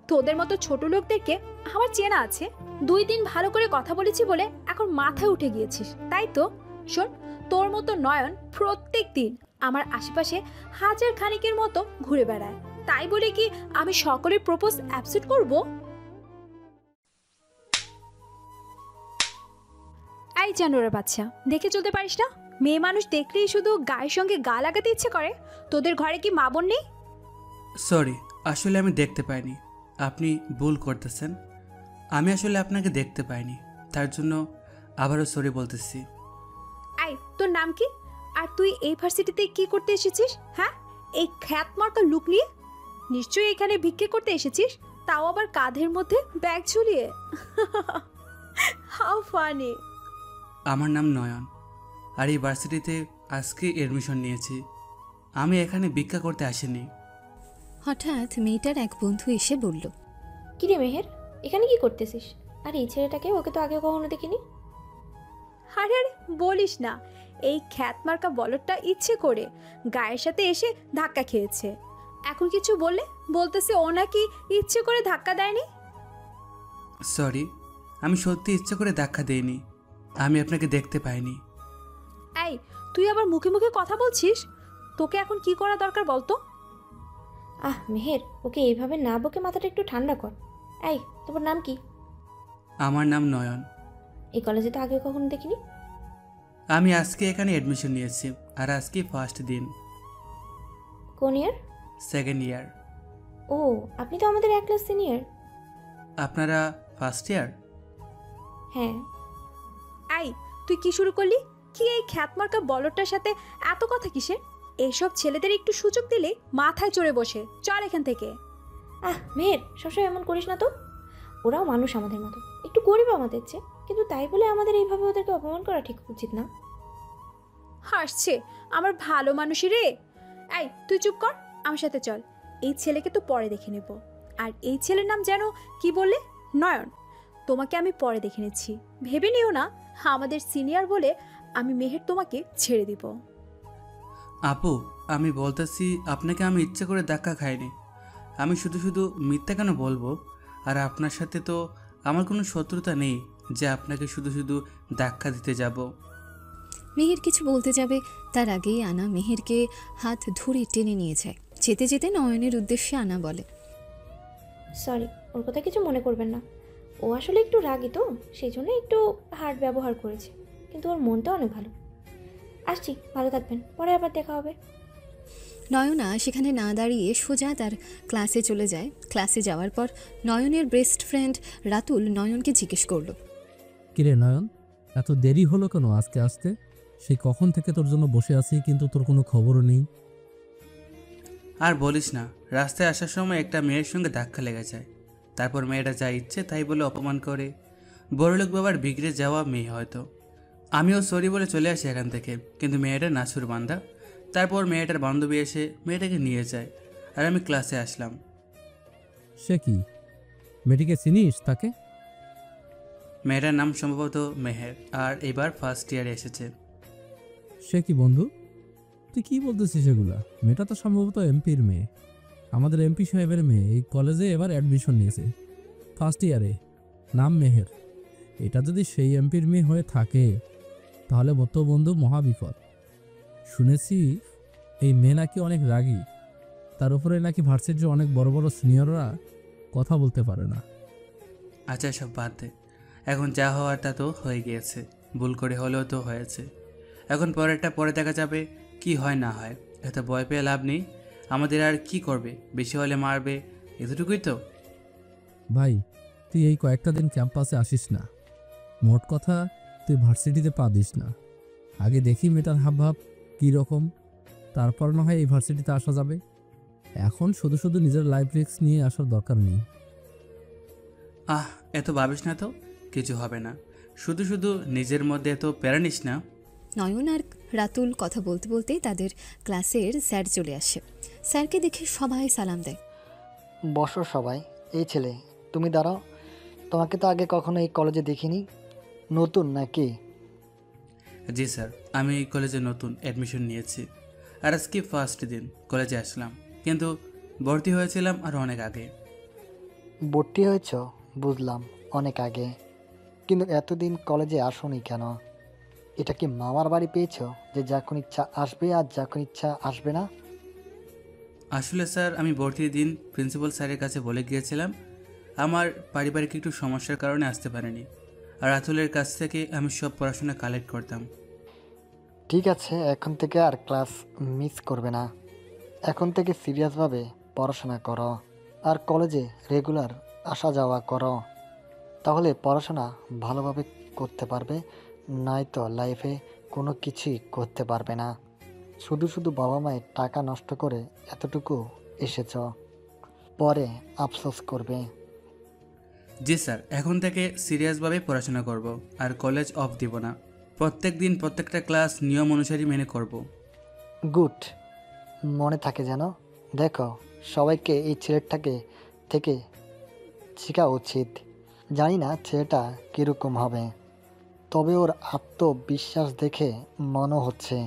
তোদের মতো ছোট লোকদেরকে আমার চেনা আছে। 2 দিন ভালো করে কথা বলেছি বলে এখন মাথায় উঠে গিয়েছিস, তাই তো? শোন, তোর মতো নয়ন প্রত্যেক দিন আমার আশেপাশে হাজার খানিকের মতো ঘুরে বেড়ায়, তাই বলে কি আমি সকলের প্রপোজ অ্যাকসেপ্ট করব? এই জানোয়ার বাচ্চা, দেখে চলতে পারিস না? মেয়ে মানুষ দেখলেই শুধু গায়ের সঙ্গে গা লাগাতে ইচ্ছে করে। তোদের ঘরে কি মা বোন নেই? সরি, আসলে আমি দেখতে পাইনি। আপনি ভুল করতেছেন। আমি আসলে আপনাকে দেখতে পাইনি, তার জন্য আবারও সরি বলতেছি। এই, তোর নাম কি? আর তুই এই ভার্সিটিতে কি করতে এসেছিস? হ্যাঁ, এই খ্যাতমার্কা লুক নিয়ে? নিশ্চয়ই এখানে ভিক্ষে করতে এসেছিস, তাও আবার কাঁধের মধ্যে ব্যাগ ঝুলিয়ে। How funny. আমার নাম নয়ন, আর এই ভার্সিটিতে আজকে এডমিশন নিয়েছি। আমি এখানে ভিক্ষা করতে আসিনি। হঠাৎ মেয়েটার এক বন্ধু এসে বলল, কিরে মেহের, এখানে কি করতেছিস? আর এই ছেলেটাকে, ওকে তো আগে কখনো দেখিনি। আরে আরে বলিস না, এই খ্যাতমার্কা বলদটা ইচ্ছে করে গায়ের সাথে এসে ধাক্কা খেয়েছে। এখন কিছু বললে বলতেছে ও নাকি ইচ্ছে করে ধাক্কা দেয়নি। সরি, আমি সত্যি ইচ্ছে করে ধাক্কা দেইনি। আমি আপনাকে দেখতে পাইনি। এই, তুই আবার মুখে মুখে কথা বলছিস? তোকে এখন কি করা দরকার বলতো? মেহের, ওকে এইভাবে না বকে মাথাটা একটু ঠান্ডা কর। এই, তোমার নাম কি? আমার নাম নয়ন। এই কলেজে তো আগে কখনো দেখিনি। আমি আজকে এখানে এডমিশন নিয়েছি, আর আজকে ফার্স্ট দিন। কোন ইয়ার? Second year. ও, আপনি তো আমাদের 1 ক্লাস সিনিয়র। আপনারা ফার্স্ট ইয়ার? হ্যাঁ। এই, তুই কি শুরু করলি? কি এই খ্যাতমার্কা বলদটার সাথে এত কথা কিসের? এইসব ছেলেদের একটু সুযোগ দিলে মাথায় চড়ে বসে। চল এখান থেকে। মেহের, সবসময় এমন করিস না তো। ওরাও মানুষ আমাদের মতো, একটু গরিব আমাদের চেয়ে, কিন্তু তাই বলে আমাদের এইভাবে ওদেরকে অপমান করা ঠিক উচিত না। হাসছে আমার ভালো মানুষই রে। এই, তুই চুপ কর, আমার সাথে চল। এই ছেলেকে তো পরে দেখে নেব। আর এই ছেলের নাম যেন কি বললে? নয়ন। তোমাকে আমি পরে দেখে নিচ্ছি, ভেবে নিও না আমাদের সিনিয়র বলে আমি মেহের তোমাকে ছেড়ে দিব। আপু, আমি বলতেছি আপনাকে আমি ইচ্ছে করে ধাক্কা খাইনি। আমি শুধু শুধু মিথ্যা কেন বলবো? আর আপনার সাথে তো আমার কোনো শত্রুতা নেই যে আপনাকে শুধু শুধু ধাক্কা দিতে যাব। মেহের কিছু বলতে যাবে তার আগেই আনা মেহেরকে হাত ধরে টেনে নিয়ে যায়। যেতে যেতে নয়নের উদ্দেশ্যে আনা বলে, সরি, ওর কথা কিছু মনে করবেন না। ও আসলে একটু রাগী তো, সেই জন্য একটু হার্ড ব্যবহার করেছে, কিন্তু ওর মনটা অনেক ভালো। আসছি, ভালো থাকবেন, পরে আবার দেখা হবে। নয়না সেখানে না দাঁড়িয়ে সোজা তার ক্লাসে চলে যায়। ক্লাসে যাওয়ার পর নয়নের বেস্ট ফ্রেন্ড রাতুল নয়নকে জিজ্ঞেস করলো, কিরে নয়ন, এত দেরি হলো কেন আজকে আসতে? সেই কখন থেকে তোর জন্য বসে আছি, কিন্তু তোর কোনো খবরও নেই। আর বলিস না, রাস্তায় আসার সময় একটা মেয়ের সঙ্গে ধাক্কা লেগে যায়। তারপর মেয়েটা যা ইচ্ছে তাই বলে অপমান করে। বড়লোক বাবার বিগড়ে যাওয়া মেয়ে হয়তো। আমিও সরি বলে চলে আসি এখান থেকে, কিন্তু মেয়েটা নাছুর বান্দা। তারপর মেয়েটার বান্ধবী এসে মেয়েটাকে নিয়ে যায়, আর আমি ক্লাসে আসলাম। সে কি, মেয়েটিকে চিনিস তাকে? মেয়েটার নাম সম্ভবত মেহের, আর এবার ফার্স্ট ইয়ারে এসেছে। সে কি বন্ধু, তুই কি বলতেছিস এগুলা? মেয়েটা তো সম্ভবত এমপির মেয়ে, আমাদের এমপি সাহেবের মেয়ে। এই কলেজে এবার অ্যাডমিশন নিয়েছে ফার্স্ট ইয়ারে, নাম মেহের। এটা যদি সেই এমপির মেয়ে হয়ে থাকে তাহলে তো বন্ধু মহাবিপদ। শুনেছি এই মেয়ে নাকি অনেক রাগী, তার উপরে নাকি ভার্সিটির অনেক বড় বড় সিনিয়ররা কথা বলতে পারে না। আচ্ছা, সব বাদ দে। এখন যা হওয়ার তা তো হয়ে গিয়েছে, ভুল করে হলেও তো হয়েছে। এখন পরেরটা পরে দেখা যাবে, কি হয় না হয়। এত ভয় পেয়ে লাভ নেই। আমাদের আর কি করবে, বেশি হলে মারবে, এতটুকুই তো। ভাই, তুই এই কয়েকটা দিন ক্যাম্পাসে আসিস না। মোট কথা, তুই ভার্সিটিতে পা দিস না। আগে দেখি মেয়েটার হাবভাব কীরকম, তারপর না হয় এই ভার্সিটিতে আসা যাবে। এখন শুধু শুধু নিজের লাইফ রিস্ক নিয়ে আসার দরকার নেই। এত ভাবিস না তো, কিছু হবে না। শুধু শুধু নিজের মধ্যে এত প্যারা নিস না। নয়ন আর রাতুল কথা বলতে বলতেই তাদের ক্লাসের স্যার চলে আসে। স্যারকে দেখে সবাই সালাম দেয়। বসো সবাই। এই ছেলে, তুমি দাঁড়াও। তোমাকে তো আগে কখনো এই কলেজে দেখিনি, নতুন নাকি? জি স্যার, আমি এই কলেজে নতুন অ্যাডমিশন নিয়েছি, আর আজকে ফার্স্ট দিন কলেজে আসলাম, কিন্তু ভর্তি হয়েছিলাম আর অনেক আগে। ভর্তি হয়েছ বুঝলাম অনেক আগে, কিন্তু এতদিন কলেজে আসোনি কেন? এটা কি মামার বাড়ি পেয়েছো যে যখন ইচ্ছা আসবে আর যখন ইচ্ছা আসবে না? আসলে স্যার, আমি ভর্তির দিন প্রিন্সিপাল স্যারের কাছে বলে গিয়েছিলাম আমার পারিবারিক একটু সমস্যার কারণে আসতে পারিনি। আর রাতুলের কাছ থেকে আমি সব পড়াশোনা কালেক্ট করতাম। ঠিক আছে, এখন থেকে আর ক্লাস মিস করবে না। এখন থেকে সিরিয়াসভাবে পড়াশোনা করো আর কলেজে রেগুলার আসা যাওয়া করো। তাহলে পড়াশোনা ভালোভাবে করতে পারবে, নয়তো লাইফে কোনো কিছুই করতে পারবে না। শুধু শুধু বাবা মায়ের টাকা নষ্ট করে এতটুকু এসেছ, পরে আফসোস করবে। জি স্যার, এখন থেকে সিরিয়াসভাবে পড়াশোনা করব আর কলেজ অফ দিব না। প্রত্যেক দিন প্রত্যেকটা ক্লাস নিয়ম অনুসারে মেনে করব। গুড, মনে থাকে যেন। দেখো, সবাইকে এই ছেলেটাকে থেকে শেখা উচিত। জানি না ছেলেটা কীরকম হবে, তবে ওর আত্মবিশ্বাস দেখে মনে হচ্ছে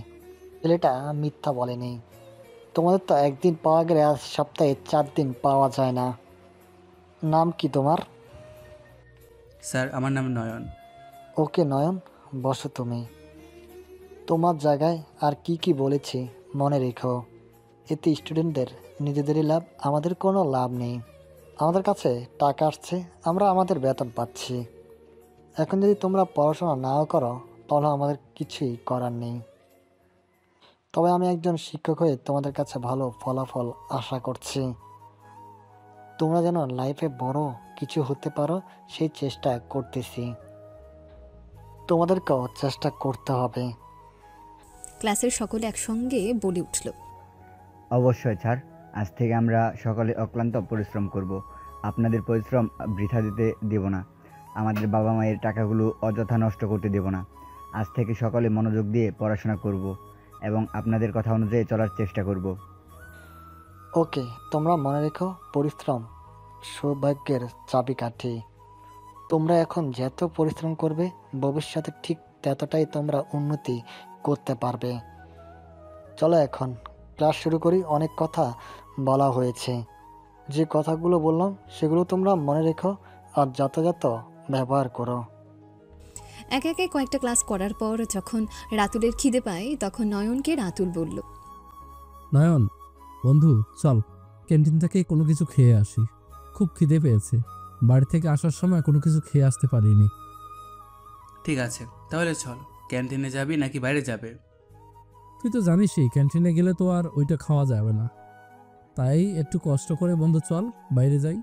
ছেলেটা মিথ্যা বলেনি। তোমাদের তো একদিন পাওয়া গেলে আজ সপ্তাহে 4 দিন পাওয়া যায় না। নাম কি তোমার? স্যার, আমার নাম নয়ন। ওকে নয়ন, বসো তুমি। তোমার জায়গায় আর কি কি বলেছি মনে রেখো। এতে স্টুডেন্টদের নিজেদেরই লাভ, আমাদের কোনো লাভ নেই। আমাদের কাছে টাকা আসছে, আমরা আমাদের বেতন পাচ্ছি। এখন যদি তোমরা পড়াশোনা নাও করো তাহলে আমাদের কিছুই করার নেই। তবে আমি একজন শিক্ষক হয়ে তোমাদের কাছে ভালো ফলাফল আশা করছি। তোমরা যেন লাইফে বড় কিছু হতে পারো সেই চেষ্টা করতেছি। তোমাদেরকেও চেষ্টা করতে হবে। ক্লাসের সকলে একসঙ্গে বলে উঠল। অবশ্যই স্যার, আজ থেকে আমরা সকলে অক্লান্ত পরিশ্রম করব। আপনাদের পরিশ্রম বৃথা দিতে দেব না। আমাদের বাবা মায়ের টাকাগুলো অযথা নষ্ট করতে দেব না। আজ থেকে সকলে মনোযোগ দিয়ে পড়াশোনা করব এবং আপনাদের কথা অনুযায়ী চলার চেষ্টা করব। ওকে, তোমরা মনে রেখো, পরিশ্রম সৌভাগ্যের চাবিকাঠি। তোমরা এখন যত পরিশ্রম করবে ভবিষ্যতে ঠিক ততটাই তোমরা উন্নতি করতে পারবে। চলো এখন ক্লাস শুরু করি। অনেক কথা বলা হয়েছে, যে কথাগুলো বললাম সেগুলো তোমরা মনে রেখো আর যথাযথ ব্যবহার করো। একে একে কয়েকটা ক্লাস করার পর যখন রাতুলের খিদে পায় তখন নয়নকে রাতুল বলল। নয়ন বন্ধু, চল ক্যান্টিন থেকে কোনো কিছু খেয়ে আসি। খুব খিদে পেয়েছে, বাড়ি থেকে আসার সময় কোনো কিছু খেয়ে আসতে পারিনি। ঠিক আছে, তাহলে চল। ক্যান্টিনে যাবি নাকি বাইরে যাবে? তুই তো জানিসই ক্যান্টিনে গেলে তো আর ওইটা খাওয়া যাবে না, তাই একটু কষ্ট করে বন্ধু চল বাইরে যাই।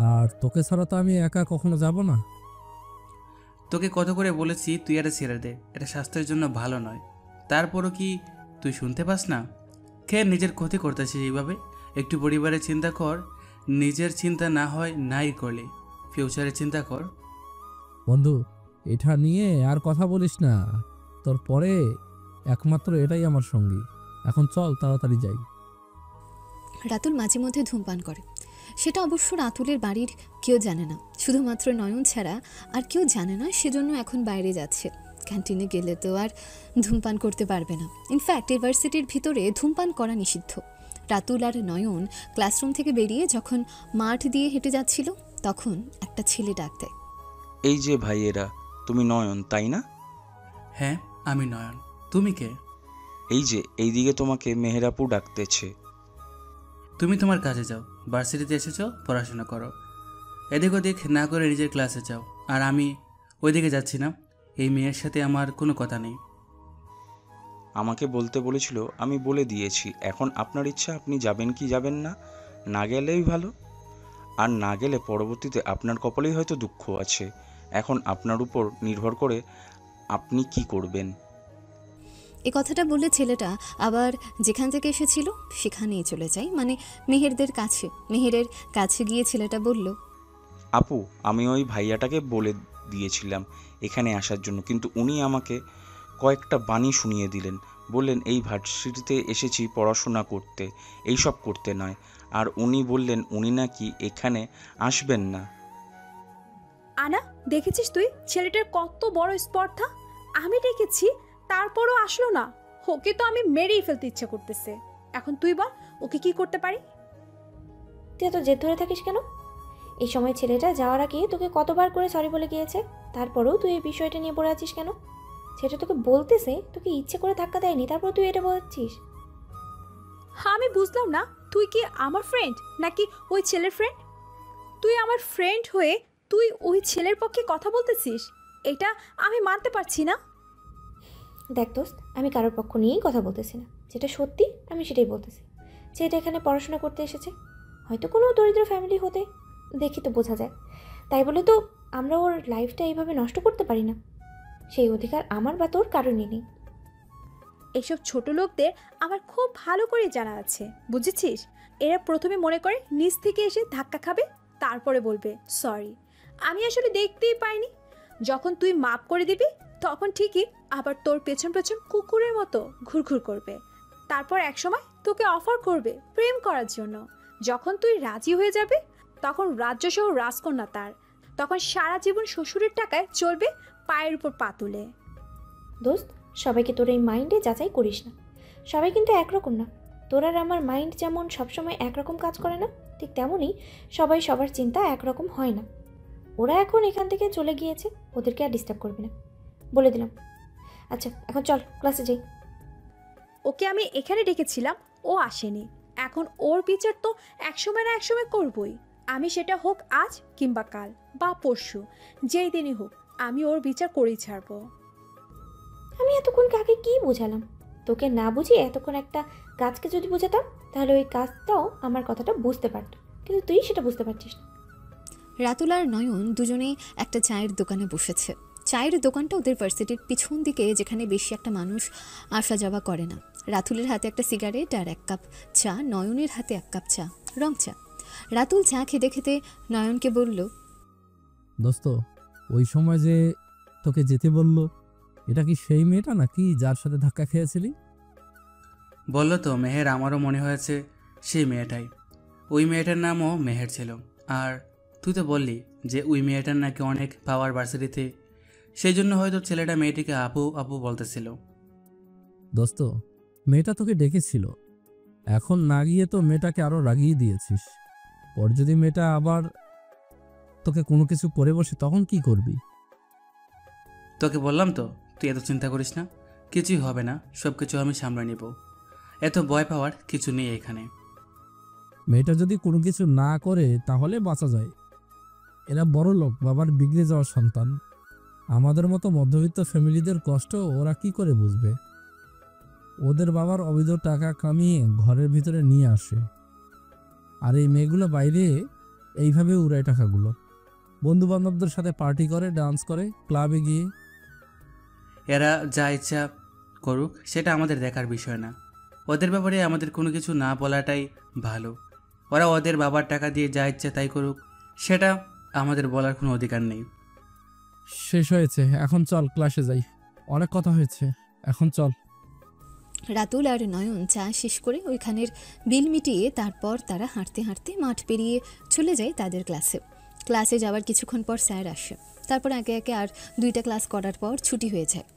আর তোকে ছাড়া তো আমি একা কখনো যাব না। তোকে কত করে বলেছি তুই এটা ছেড়ে দে, এটা স্বাস্থ্যের জন্য ভালো নয়। তারপরও কি তুই শুনতে পাস না? খেয়ে নিজের ক্ষতি করতেছিস এইভাবে? একটু পরিবারের চিন্তা কর। নিজের চিন্তা না হয় নাই করলে ফিউচারের চিন্তা কর। বন্ধু, এটা নিয়ে আর কথা বলিস না। তোর পরে একমাত্র এটাই আমার সঙ্গী। এখন চল তাড়াতাড়ি যাই। রাতুল মাঝে মধ্যে ধূমপান করে, সেটা অবশ্য রাতুলের বাড়ির কেউ জানে না, শুধুমাত্র নয়ন ছাড়া আর কেউ জানে না। সেজন্য এখন বাইরে যাচ্ছে। ক্যান্টিনে গেলে তো আর ধূমপান করতে পারবে না। ইনফ্যাক্ট ইউনিভার্সিটির ভিতরে ধূমপান করা নিষিদ্ধ। রাতুল আর নয়ন ক্লাসরুম থেকে বেরিয়ে যখন মাঠ দিয়ে হেঁটে যাচ্ছিল তখন একটা ছেলে ডাক দেয়। এই যে ভাইয়েরা, তুমি নয়ন তাই না? হ্যাঁ, আমি নয়ন। তুমি কে? এই যে এইদিকে তোমাকে মেহেরাপু ডাকতেছে। তুমি তোমার কাজে যাও, ভার্সিটিতে এসেছো, পড়াশোনা করো। এদিক ওদিক না করে নিজের ক্লাসে যাও। আর আমি ওইদিকে যাচ্ছি না। এই মেয়ের সাথে আমার কোনো কথা নেই। আমাকে বলতে বলেছিল, আমি বলে দিয়েছি। এখন আপনার ইচ্ছা, আপনি যাবেন কি যাবেন না। না গেলেই ভালো, আর না গেলে পরবর্তীতে আপনার কপালেই হয়তো দুঃখ আছে। এখন আপনার উপর নির্ভর করে আপনি কি করবেন। এই কথাটা বললে ছেলেটা আবার যেখান থেকে এসেছিল সেখানেই চলে যায়, মানে মেহেরদের কাছে। মেহেরের কাছে গিয়ে ছেলেটা বলল, আপু, আমি ওই ভাইয়াটাকে বলে দিয়েছিলাম এখানে আসার জন্য, কিন্তু উনি আমাকে কয়েকটা বাণী শুনিয়ে দিলেন। বললেন এই ভার্সিটিতে এসেছি পড়াশোনা করতে, এইসব করতে নয়। আর উনি বললেন উনি নাকি এখানে আসবেন না। আনা, দেখেছিস তুই ছেলেটার কত বড় স্পর্ধা? আমি ডেকেছি তারপরও আসলো না। ওকে তো আমি মেরেই ফেলতে ইচ্ছে করতেছে। এখন তুই বল ওকে কি করতে পারি? তুই এত জেদ ধরে থাকিস কেন? এই সময় ছেলেটা যাওয়ার আগে তোকে কতবার করে সরি বলে গিয়েছে, তারপরেও তুই এই বিষয়টা নিয়ে পড়ে আছিস কেন? সেটা তোকে বলতেছে, তোকে ইচ্ছে করে ধাক্কা দেয়নি, তারপর তুই এটা বলছিস। আমি বুঝলাম না, তুই কি আমার ফ্রেন্ড নাকি ওই ছেলের ফ্রেন্ড? তুই আমার ফ্রেন্ড হয়ে তুই ওই ছেলের পক্ষে কথা বলতেছিস, এটা আমি মানতে পারছি না। দেখ দোস্ত, আমি কারোর পক্ষ নিয়েই কথা বলতেছি না, যেটা সত্যি আমি সেটাই বলতেছি। যেটা এখানে পড়াশোনা করতে এসেছে, হয়তো কোনো দরিদ্র ফ্যামিলি হতে দেখি তো বোঝা যায়, তাই বলে তো আমরা ওর লাইফটা এইভাবে নষ্ট করতে পারি না। সেই অধিকার আমার বা তোর কারণই নেই। এইসব ছোট লোকদের আমার খুব ভালো করে জানা আছে, বুঝেছিস? এরা প্রথমে মনে করে নিচ থেকে এসে ধাক্কা খাবে, তারপরে বলবে সরি। আমি আসলে দেখতেই পাইনি। যখন তুই মাপ করে দিবি তখন ঠিকই আবার তোর পেছন পেছন কুকুরের মতো ঘুরঘুর করবে। তারপর একসময় তোকে অফার করবে প্রেম করার জন্য। যখন তুই রাজি হয়ে যাবে তখন রাজ্যসহ রাজকন্যা তার, তখন সারা জীবন শ্বশুরের টাকায় চলবে পায়ের উপর পা তুলে। দোস্ত, সবাইকে তোর এই মাইন্ডে যাচাই করিস না। সবাই কিন্তু একরকম না। তোর আর আমার মাইন্ড যেমন সবসময় একরকম কাজ করে না, ঠিক তেমনই সবাই সবার চিন্তা একরকম হয় না। ওরা এখন এখান থেকে চলে গিয়েছে, ওদেরকে আর ডিস্টার্ব করবি না, বলে দিলাম। আচ্ছা, এখন চল ক্লাসে যাই। ওকে আমি এখানে ডেকেছিলাম, ও আসেনি। এখন ওর বিচার তো একসময় না একসময় করবই। আমি সেটা হোক আজ কিংবা কাল বা পরশু, যেই দিনই হোক আমি ওর বিচার করেই ছাড়বো। আমি এতক্ষণ কাকে কি বোঝালাম? তোকে না বুঝিয়ে এতক্ষণ একটা গাছকে যদি বোঝাতাম, তাহলে ওই গাছটাও আমার কথাটা বুঝতে পারত, কিন্তু তুই সেটা বুঝতে পারছিস না। রাতুল আর নয়ন দুজনেই একটা চায়ের দোকানে বসেছে। চায়ের দোকানটা ওদের ভার্সিটির পিছন দিকে, যেখানে বেশি একটা মানুষ আসা যাওয়া করে না। রাতুলের হাতে একটা সিগারেট আর 1 কাপ চা, নয়নের হাতে 1 কাপ চা, রং চা। রাতুল চা খেতে খেতে নয়নকে বলল, দোস্ত, ওই সময় যে তোকে যেতে বললো, এটা কি সেই মেয়েটা নাকি যার সাথে ধাক্কা খেয়েছিলি? বললো তো মেহের, আমারও মনে হয়েছে সেই মেয়েটাই। ওই মেয়েটার নামও মেহের ছিল। আর তুই তো বললি যে ওই মেয়েটার নাকি অনেক পাওয়ার ভার্সিটিতে, সেই জন্য হয়তো ছেলেটা মেয়েটিকে আপু আপু বলতেছিল। দোস্ত, মেয়েটা তোকে ডেকেছিল, এখন না গিয়ে তো মেয়েটাকে আরো রাগিয়ে দিয়েছিস। পর যদি মেয়েটা আবার তোকে কোনো কিছু করে বসে, তখন কি করবি? তোকে বললাম তো, তুই এত চিন্তা করিস না, কিছুই হবে না, সব কিছু আমি সামলে নিব। এত ভয় পাওয়ার কিছু নেই এখানে। মেয়েটা যদি কোনো কিছু না করে তাহলে বাঁচা যায়। এরা বড় লোক, বাবার বিগড়ে যাওয়ার সন্তান। আমাদের মতো মধ্যবিত্ত ফ্যামিলিদের কষ্ট ওরা কি করে বুঝবে? ওদের বাবার অবৈধ টাকা কামিয়ে ঘরের ভিতরে নিয়ে আসে, আর এই মেয়েগুলো বাইরে এইভাবে উড়ায় টাকাগুলো। বন্ধু বান্ধবদের সাথে পার্টি করে, ডান্স করে, ক্লাবে গিয়ে। এরা যা ইচ্ছা করুক, সেটা আমাদের দেখার বিষয় না। ওদের ব্যাপারে আমাদের কোনো কিছু না বলাটাই ভালো। ওরা ওদের বাবার টাকা দিয়ে যা ইচ্ছা তাই করুক, সেটা আমাদের বলার কোনো অধিকার নেই। শেষ হয়েছে, এখন চল ক্লাসে যাই। অনেক কথা হয়েছে, এখন চল। রাতুল আর নয়ন চা শেষ করে ওইখানের বিল মিটিয়ে তারপর তারা হাঁটতে হাঁটতে মাঠ পেরিয়ে চলে যায় তাদের ক্লাসে। ক্লাসে যাওয়ার কিছুক্ষণ পর স্যার আসে। তারপর একে একে আর 2টা ক্লাস করার পর ছুটি হয়ে যায়।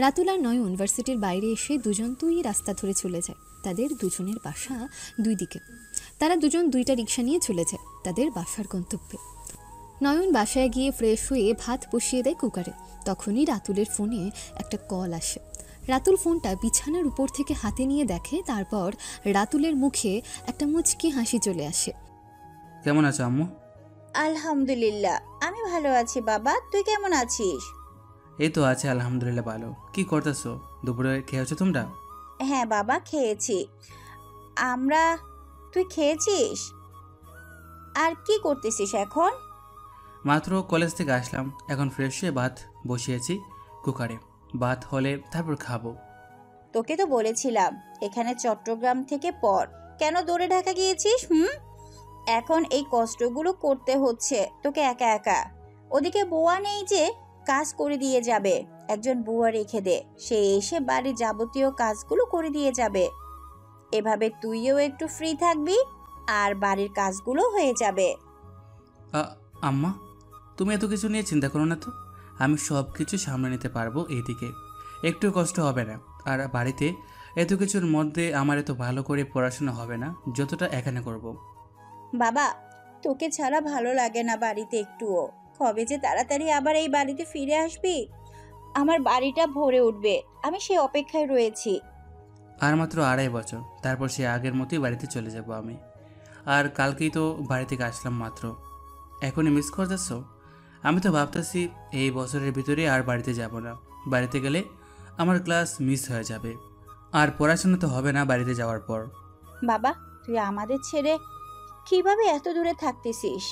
রাতুল আর নয়ন ইউনিভার্সিটির বাইরে এসে দুজন দুই রাস্তা ধরে চলে যায়। তাদের দুজনের বাসা 2 দিকে। তারা দুজন 2টা রিক্সা নিয়ে চলে যায় তাদের বাসার গন্তব্যে। নয়ন বাসায় গিয়ে ফ্রেশ হয়ে ভাত বসিয়ে দেয় কুকারে। তখনই রাতুলের ফোনে একটা কল আসে। রাতুল ফোনটা বিছানার উপর থেকে হাতে নিয়ে দেখে, তারপর রাতুলের মুখে একটা মুচকি হাসি চলে আসে। কেমন আছো আম্মু? আলহামদুলিল্লাহ, আমি ভালো আছি বাবা, তুই কেমন আছিস? এই তো আছে আলহামদুলিল্লাহ ভালো। কি করতেছো? দুপুরে খেয়েছো তোমরা? হ্যাঁ বাবা, খেয়েছি আমরা। তুই খেয়েছিস? আর কি করতেছিস এখন? মাত্র কলেজ থেকে আসলাম, এখন ফ্রেশ হয়ে ভাত বসিয়েছি কুকারে। ভাত হলে তারপর খাবো। তোকে তো বলেছিলাম এখানে চট্টগ্রাম থেকে পড়, কেন দূরে ঢাকা গিয়েছিস? এখন এই কষ্টগুলো করতে হচ্ছে তোকে একা একা। ওদিকে বুয়া নেই যে কাজ করে দিয়ে যাবে, একজন বুয়া রেখে দে, সে এসে বাড়ির যাবতীয় কাজগুলো করে দিয়ে যাবে। এভাবে তুইও একটু ফ্রি থাকবি আর বাড়ির কাজগুলো হয়ে যাবে। আম্মা, তুমি এত কিছু নিয়ে চিন্তা করো না তো, আমি সব কিছু সামলে নিতে পারবো। এইদিকে একটু কষ্ট হবে না। আর বাড়িতে এত কিছুর মধ্যে আমার এত ভালো করে পড়াশোনা হবে না যতটা এখানে করব। বাবা, তোকে ছাড়া ভালো লাগে না বাড়িতে একটুও। কবে যে তাড়াতাড়ি আবার এই বাড়িতে ফিরে আসবি, আমার বাড়িটা ভরে উঠবে, আমি সেই অপেক্ষায় রয়েছি। আর মাত্র 2.5 বছর, তারপর সে আগের মতোই বাড়িতে চলে যাব আমি। আর কালকেই তো বাড়ি থেকে আসলাম মাত্র, এখনই মিস করতেছ? আমি তো ভাবতেছি এই বছরের ভিতরে আর বাড়িতে যাব না। বাড়িতে গেলে আমার ক্লাস মিস হয়ে যাবে, আর পড়াশোনা তো হবে না বাড়িতে যাওয়ার পর। বাবা, তুই আমাদের ছেড়ে কিভাবে এত দূরে থাকতেছিস?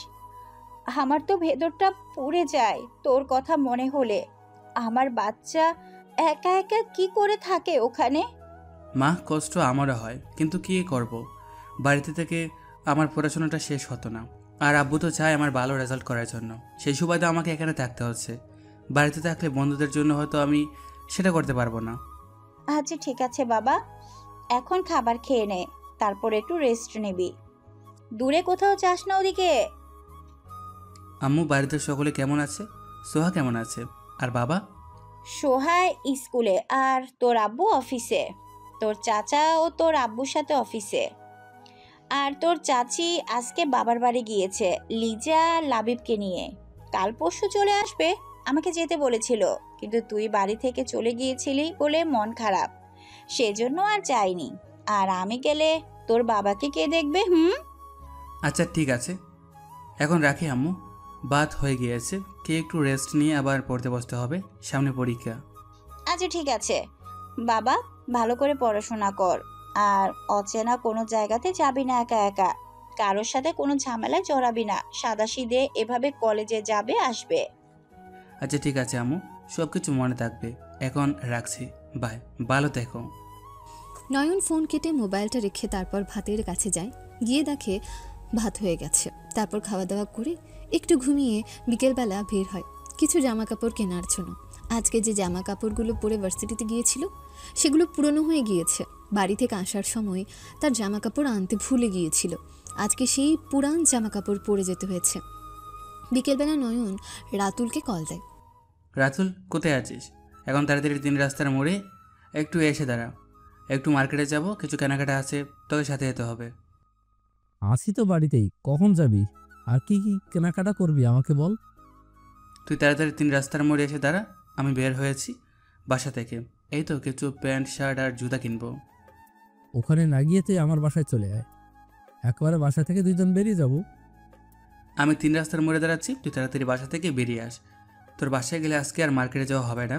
আমার তো ভেতরটা পুড়ে যায় তোর কথা মনে হলে। আমার বাচ্চা একা একা কি করে থাকে ওখানে? মা, কষ্ট আমারও হয়, কিন্তু কী করব, বাড়িতে থেকে আমার পড়াশোনাটা শেষ হতো না। আর আব্বু তো চায় আমার ভালো রেজাল্ট করার জন্য, সেই সুবাদে আমাকে এখানে থাকতে হচ্ছে। বাড়িতে থাকলে বন্ধুদের জন্য হয়তো আমি সেটা করতে পারবো না। আচ্ছা ঠিক আছে বাবা, এখন খাবার খেয়ে নে, তারপর একটু রেস্ট নিবি। দূরে কোথাও যাস না ওদিকে। আম্মু, বাড়িতে সকলে কেমন আছে? সোহা কেমন আছে? আর বাবা? সোহায় স্কুলে, আর তোর আব্বু অফিসে। তোর চাচা ও তোর আব্বুর সাথে অফিসে। আর তোর চাচি আজকে বাবার বাড়ি গিয়েছে লিজা লাবিবকে নিয়ে। কাল পরশু চলে আসবে, আমাকে যেতে বলেছিল, কিন্তু তুই বাড়ি থেকে চলে গিয়েছিলি বলে মন খারাপ, সেজন্য আর যাইনি। আর আমি গেলে তোর বাবাকে কে দেখবে? আচ্ছা ঠিক আছে, এখন রাখি আম্মু, বাত হয়ে গিয়েছে। কে একটু রেস্ট নিয়ে আবার পড়তে বসতে হবে, সামনে পরীক্ষা। আচ্ছা ঠিক আছে বাবা, ভালো করে পড়াশোনা কর। আর অচেনা কোনো জায়গাতে যাবি না একা একা, কারোর সাথে কোনো ঝামেলায় জড়াবি না, সাদাসিধে এভাবে কলেজে যাবে আসবে। আচ্ছা ঠিক আছে আম্মু, সব কিছু মনে থাকবে। এখন রাখছি, বাই, ভালো থেকো। নয়ন ফোন কেটে মোবাইলটা রেখে তারপর ভাতের কাছে যায়। গিয়ে দেখে ভাত হয়ে গেছে। তারপর খাওয়া দাওয়া করে একটু ঘুমিয়ে বিকেলবেলা বের হয় কিছু জামা কাপড় কেনার জন্য। আজকে যে জামা কাপড়গুলো পরে ভার্সিটিতে গিয়েছিল সেগুলো পুরনো হয়ে গিয়েছে। বাড়ি থেকে আসার সময় তার জামা কাপড় আনতে ভুলে গিয়েছিল। আজকে সেই পুরান জামা কাপড় পরে যেতে হয়েছে। বিকেলবেলা নয়ন রাতুলকে কল দেয়। রাতুল, কোথায় আছিস? এখন তাড়াতাড়ি 3 রাস্তার মোড়ে একটু এসে দাঁড়া, একটু মার্কেটে যাব, কিছু কেনাকাটা আছে, তোকে সাথে যেতে হবে। আসি তো বাড়িতেই, কখন যাবি? আর কি কি কেনাকাটা করবি আমাকে বল। তুই তাড়াতাড়ি 3 রাস্তার মোড়ে এসে দাঁড়া, আমি বের হয়েছি বাসা থেকে। এই তো কিছু প্যান্ট শার্ট আর জুতা কিনবো। ওখানে না গিয়ে তুই আমার বাসায় চলে আয়, একবারে বাসা থেকে দুইজন বেরিয়ে যাব। আমি 3 রাস্তার মোড়ে দাঁড়াচ্ছি, তুই তাড়াতাড়ি বাসা থেকে বেরিয়ে আস। তোর বাসায় গেলে আজকে আর মার্কেটে যাওয়া হবে না,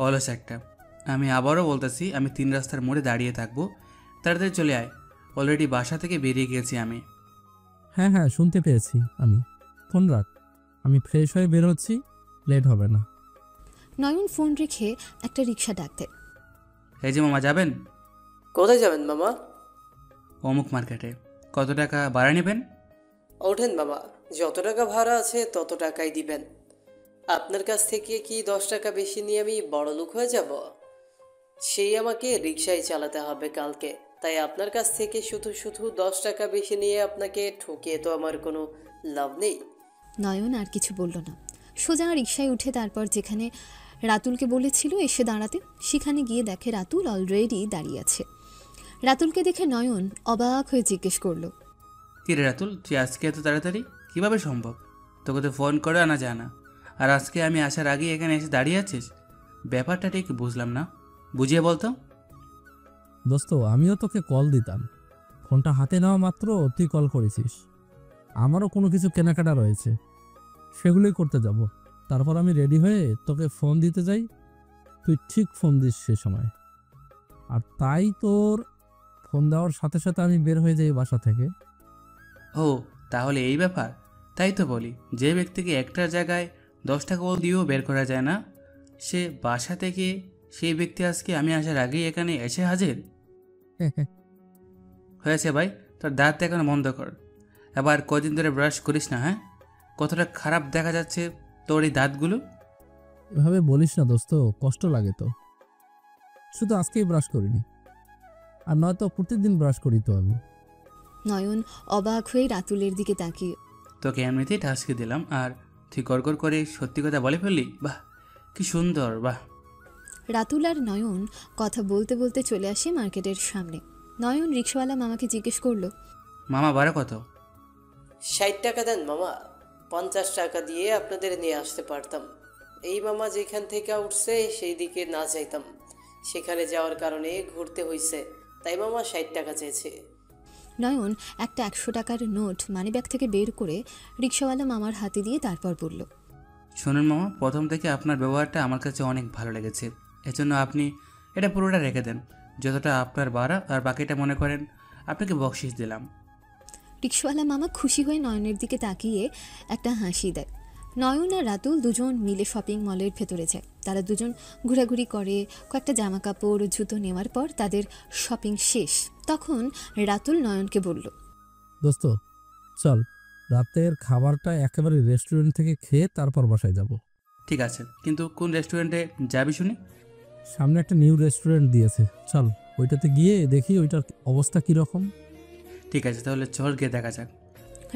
অলস একটা। আমি আবারও বলতেছি, আমি 3 রাস্তার মোড়ে দাঁড়িয়ে থাকবো, তাড়াতাড়ি চলে আয়। অলরেডি বাসা থেকে বেরিয়ে গিয়েছি আমি। হ্যাঁ হ্যাঁ, শুনতে পেয়েছি আমি। ফোন রাখ, আমি ফ্রেশ হয়ে বের হচ্ছি, লেট হবে না। নয়ন ফোন রেখে একটা রিক্সা ডাক দেয়। এই যে মামা, যাবেন? কোথায় যাবেন মামা? অমুক মার্কেটে। কত টাকা ভাড়া নেবেন? ওঠেন মামা, যত টাকা ভাড়া আছে তত টাকাই দিবেন। আপনার কাছ থেকে কি 10 টাকা বেশি নিয়ে আমি বড়লোক হয়ে যাব? সেই আমাকে রিকশায় চালাতে হবে কালকে, তাই আপনার কাছ থেকে শুধু শুধু 10 টাকা বেশি নিয়ে আপনাকে ঠকিয়ে তো আমার কোনো লাভ নেই। নয়ন আর কিছু বলল না, সোজা রিকশায় উঠে তারপর যেখানে রাতুলকে বলেছিল এসে দাঁড়াতে সেখানে গিয়ে দেখে রাতুল অলরেডি দাঁড়িয়ে আছে। রাতুলকে দেখে নয়ন অবাক হয়ে জিজ্ঞেস করলো, কী রে রাতুল, তুই আজকে এত তাড়াতাড়ি কীভাবে সম্ভব? তোকে তো ফোন করে আনা যায় না, আর আজকে আমি আসার আগেই এখানে এসে দাঁড়িয়ে আছিস? ব্যাপারটা ঠিক বুঝলাম না, বুঝিয়ে বলতো। দোস্ত, আমিও তোকে কল দিতাম, ফোনটা হাতে নেওয়া মাত্র তুই কল করেছিস। আমারও কোনো কিছু কেনাকাটা রয়েছে, সেগুলোই করতে যাব। তারপর আমি রেডি হয়ে তোকে ফোন দিতে যাই, তুই ঠিক ফোন দিস সে সময়। আর তাই তোর ফোন দেওয়ার সাথে সাথে আমি বের হয়ে যাই বাসা থেকে। ও, তাহলে এই ব্যাপার। তাই তো বলি, যে ব্যক্তিকে একটা জায়গায় 10 টাকা দিয়েও বের করা যায় না, সে বাসা থেকে, সেই ব্যক্তি আজকে আমি আসার আগেই এখানে এসে হাজির। হয়েছে ভাই, তোর দাঁত দেখানো বন্ধ কর। এবার কদিন ধরে ব্রাশ করিস না, হ্যাঁ? কতটা খারাপ দেখা যাচ্ছে তোর এই দাঁতগুলো। এভাবে বলিস না দোস্ত, কষ্ট লাগে তো। শুধু আজকেই ব্রাশ করিনি, আর নয়তো প্রতিদিন ব্রাশ করি তো আমি। নয়ন অবাক হয়ে রাতুলের দিকে তাকিয়ে, তোকে এমনিতেই টাস্কি দিলাম, আর তুই গড়গড় করে সত্যি কথা বলে ফেললি। বাহ, কি সুন্দর, বাহ। রাতুল আর নয়ন কথা বলতে বলতে চলে আসে মার্কেটের সামনে। নয়ন রিক্সাওয়ালা মামাকে জিজ্ঞেস করলো, মামা ভাড়া কত? 60 টাকা দেন মামা, 50 টাকা দিয়ে আপনাদের নিয়ে আসতে পারতাম। এই মামা যেখান থেকে উঠছে সেই দিকে না যাইতাম, সেখানে যাওয়ার কারণে ঘুরতে হইছে, তাই মামা 60 টাকা চেয়েছে। নয়ন একটা 100 টাকার নোট মানিব্যাগ থেকে বের করে রিক্সাওয়ালা মামার হাতে দিয়ে তারপর বলল, শুনুন মামা, প্রথম থেকে আপনার ব্যবহারটা আমার কাছে অনেক ভালো লেগেছে। এজন্য আপনি এটা পুরোটা রেখে দেন। যতটা আপনার বাড়া আর বাকিটা মনে করেন আপনাকে বকশিস দিলাম। রিক্সাওয়ালা মামা খুশি হয়ে নয়নের দিকে তাকিয়ে একটা হাসি দেয়। নয়ন আর রাতুল দুজন মিলে শপিং মলের ভেতরে যায়। তারা দুজন ঘোরাঘুরি করে, কয়েকটা জামা কাপড় জুতো নেওয়ার পর তাদের শপিং শেষ। তখন রাতুল নয়নকে বলল, দোস্ত চল, রাতের খাবারটা একেবারে রেস্টুরেন্ট থেকে খেয়ে তারপর বাসায় যাব। ঠিক আছে, কিন্তু কোন রেস্টুরেন্টে যাবি শুনি? সামনে একটা নিউ রেস্টুরেন্ট দিয়েছে, চল ওইটাতে গিয়ে দেখি ওইটার অবস্থা কীরকম। ঠিক আছে, তাহলে চল গিয়ে দেখা যাক।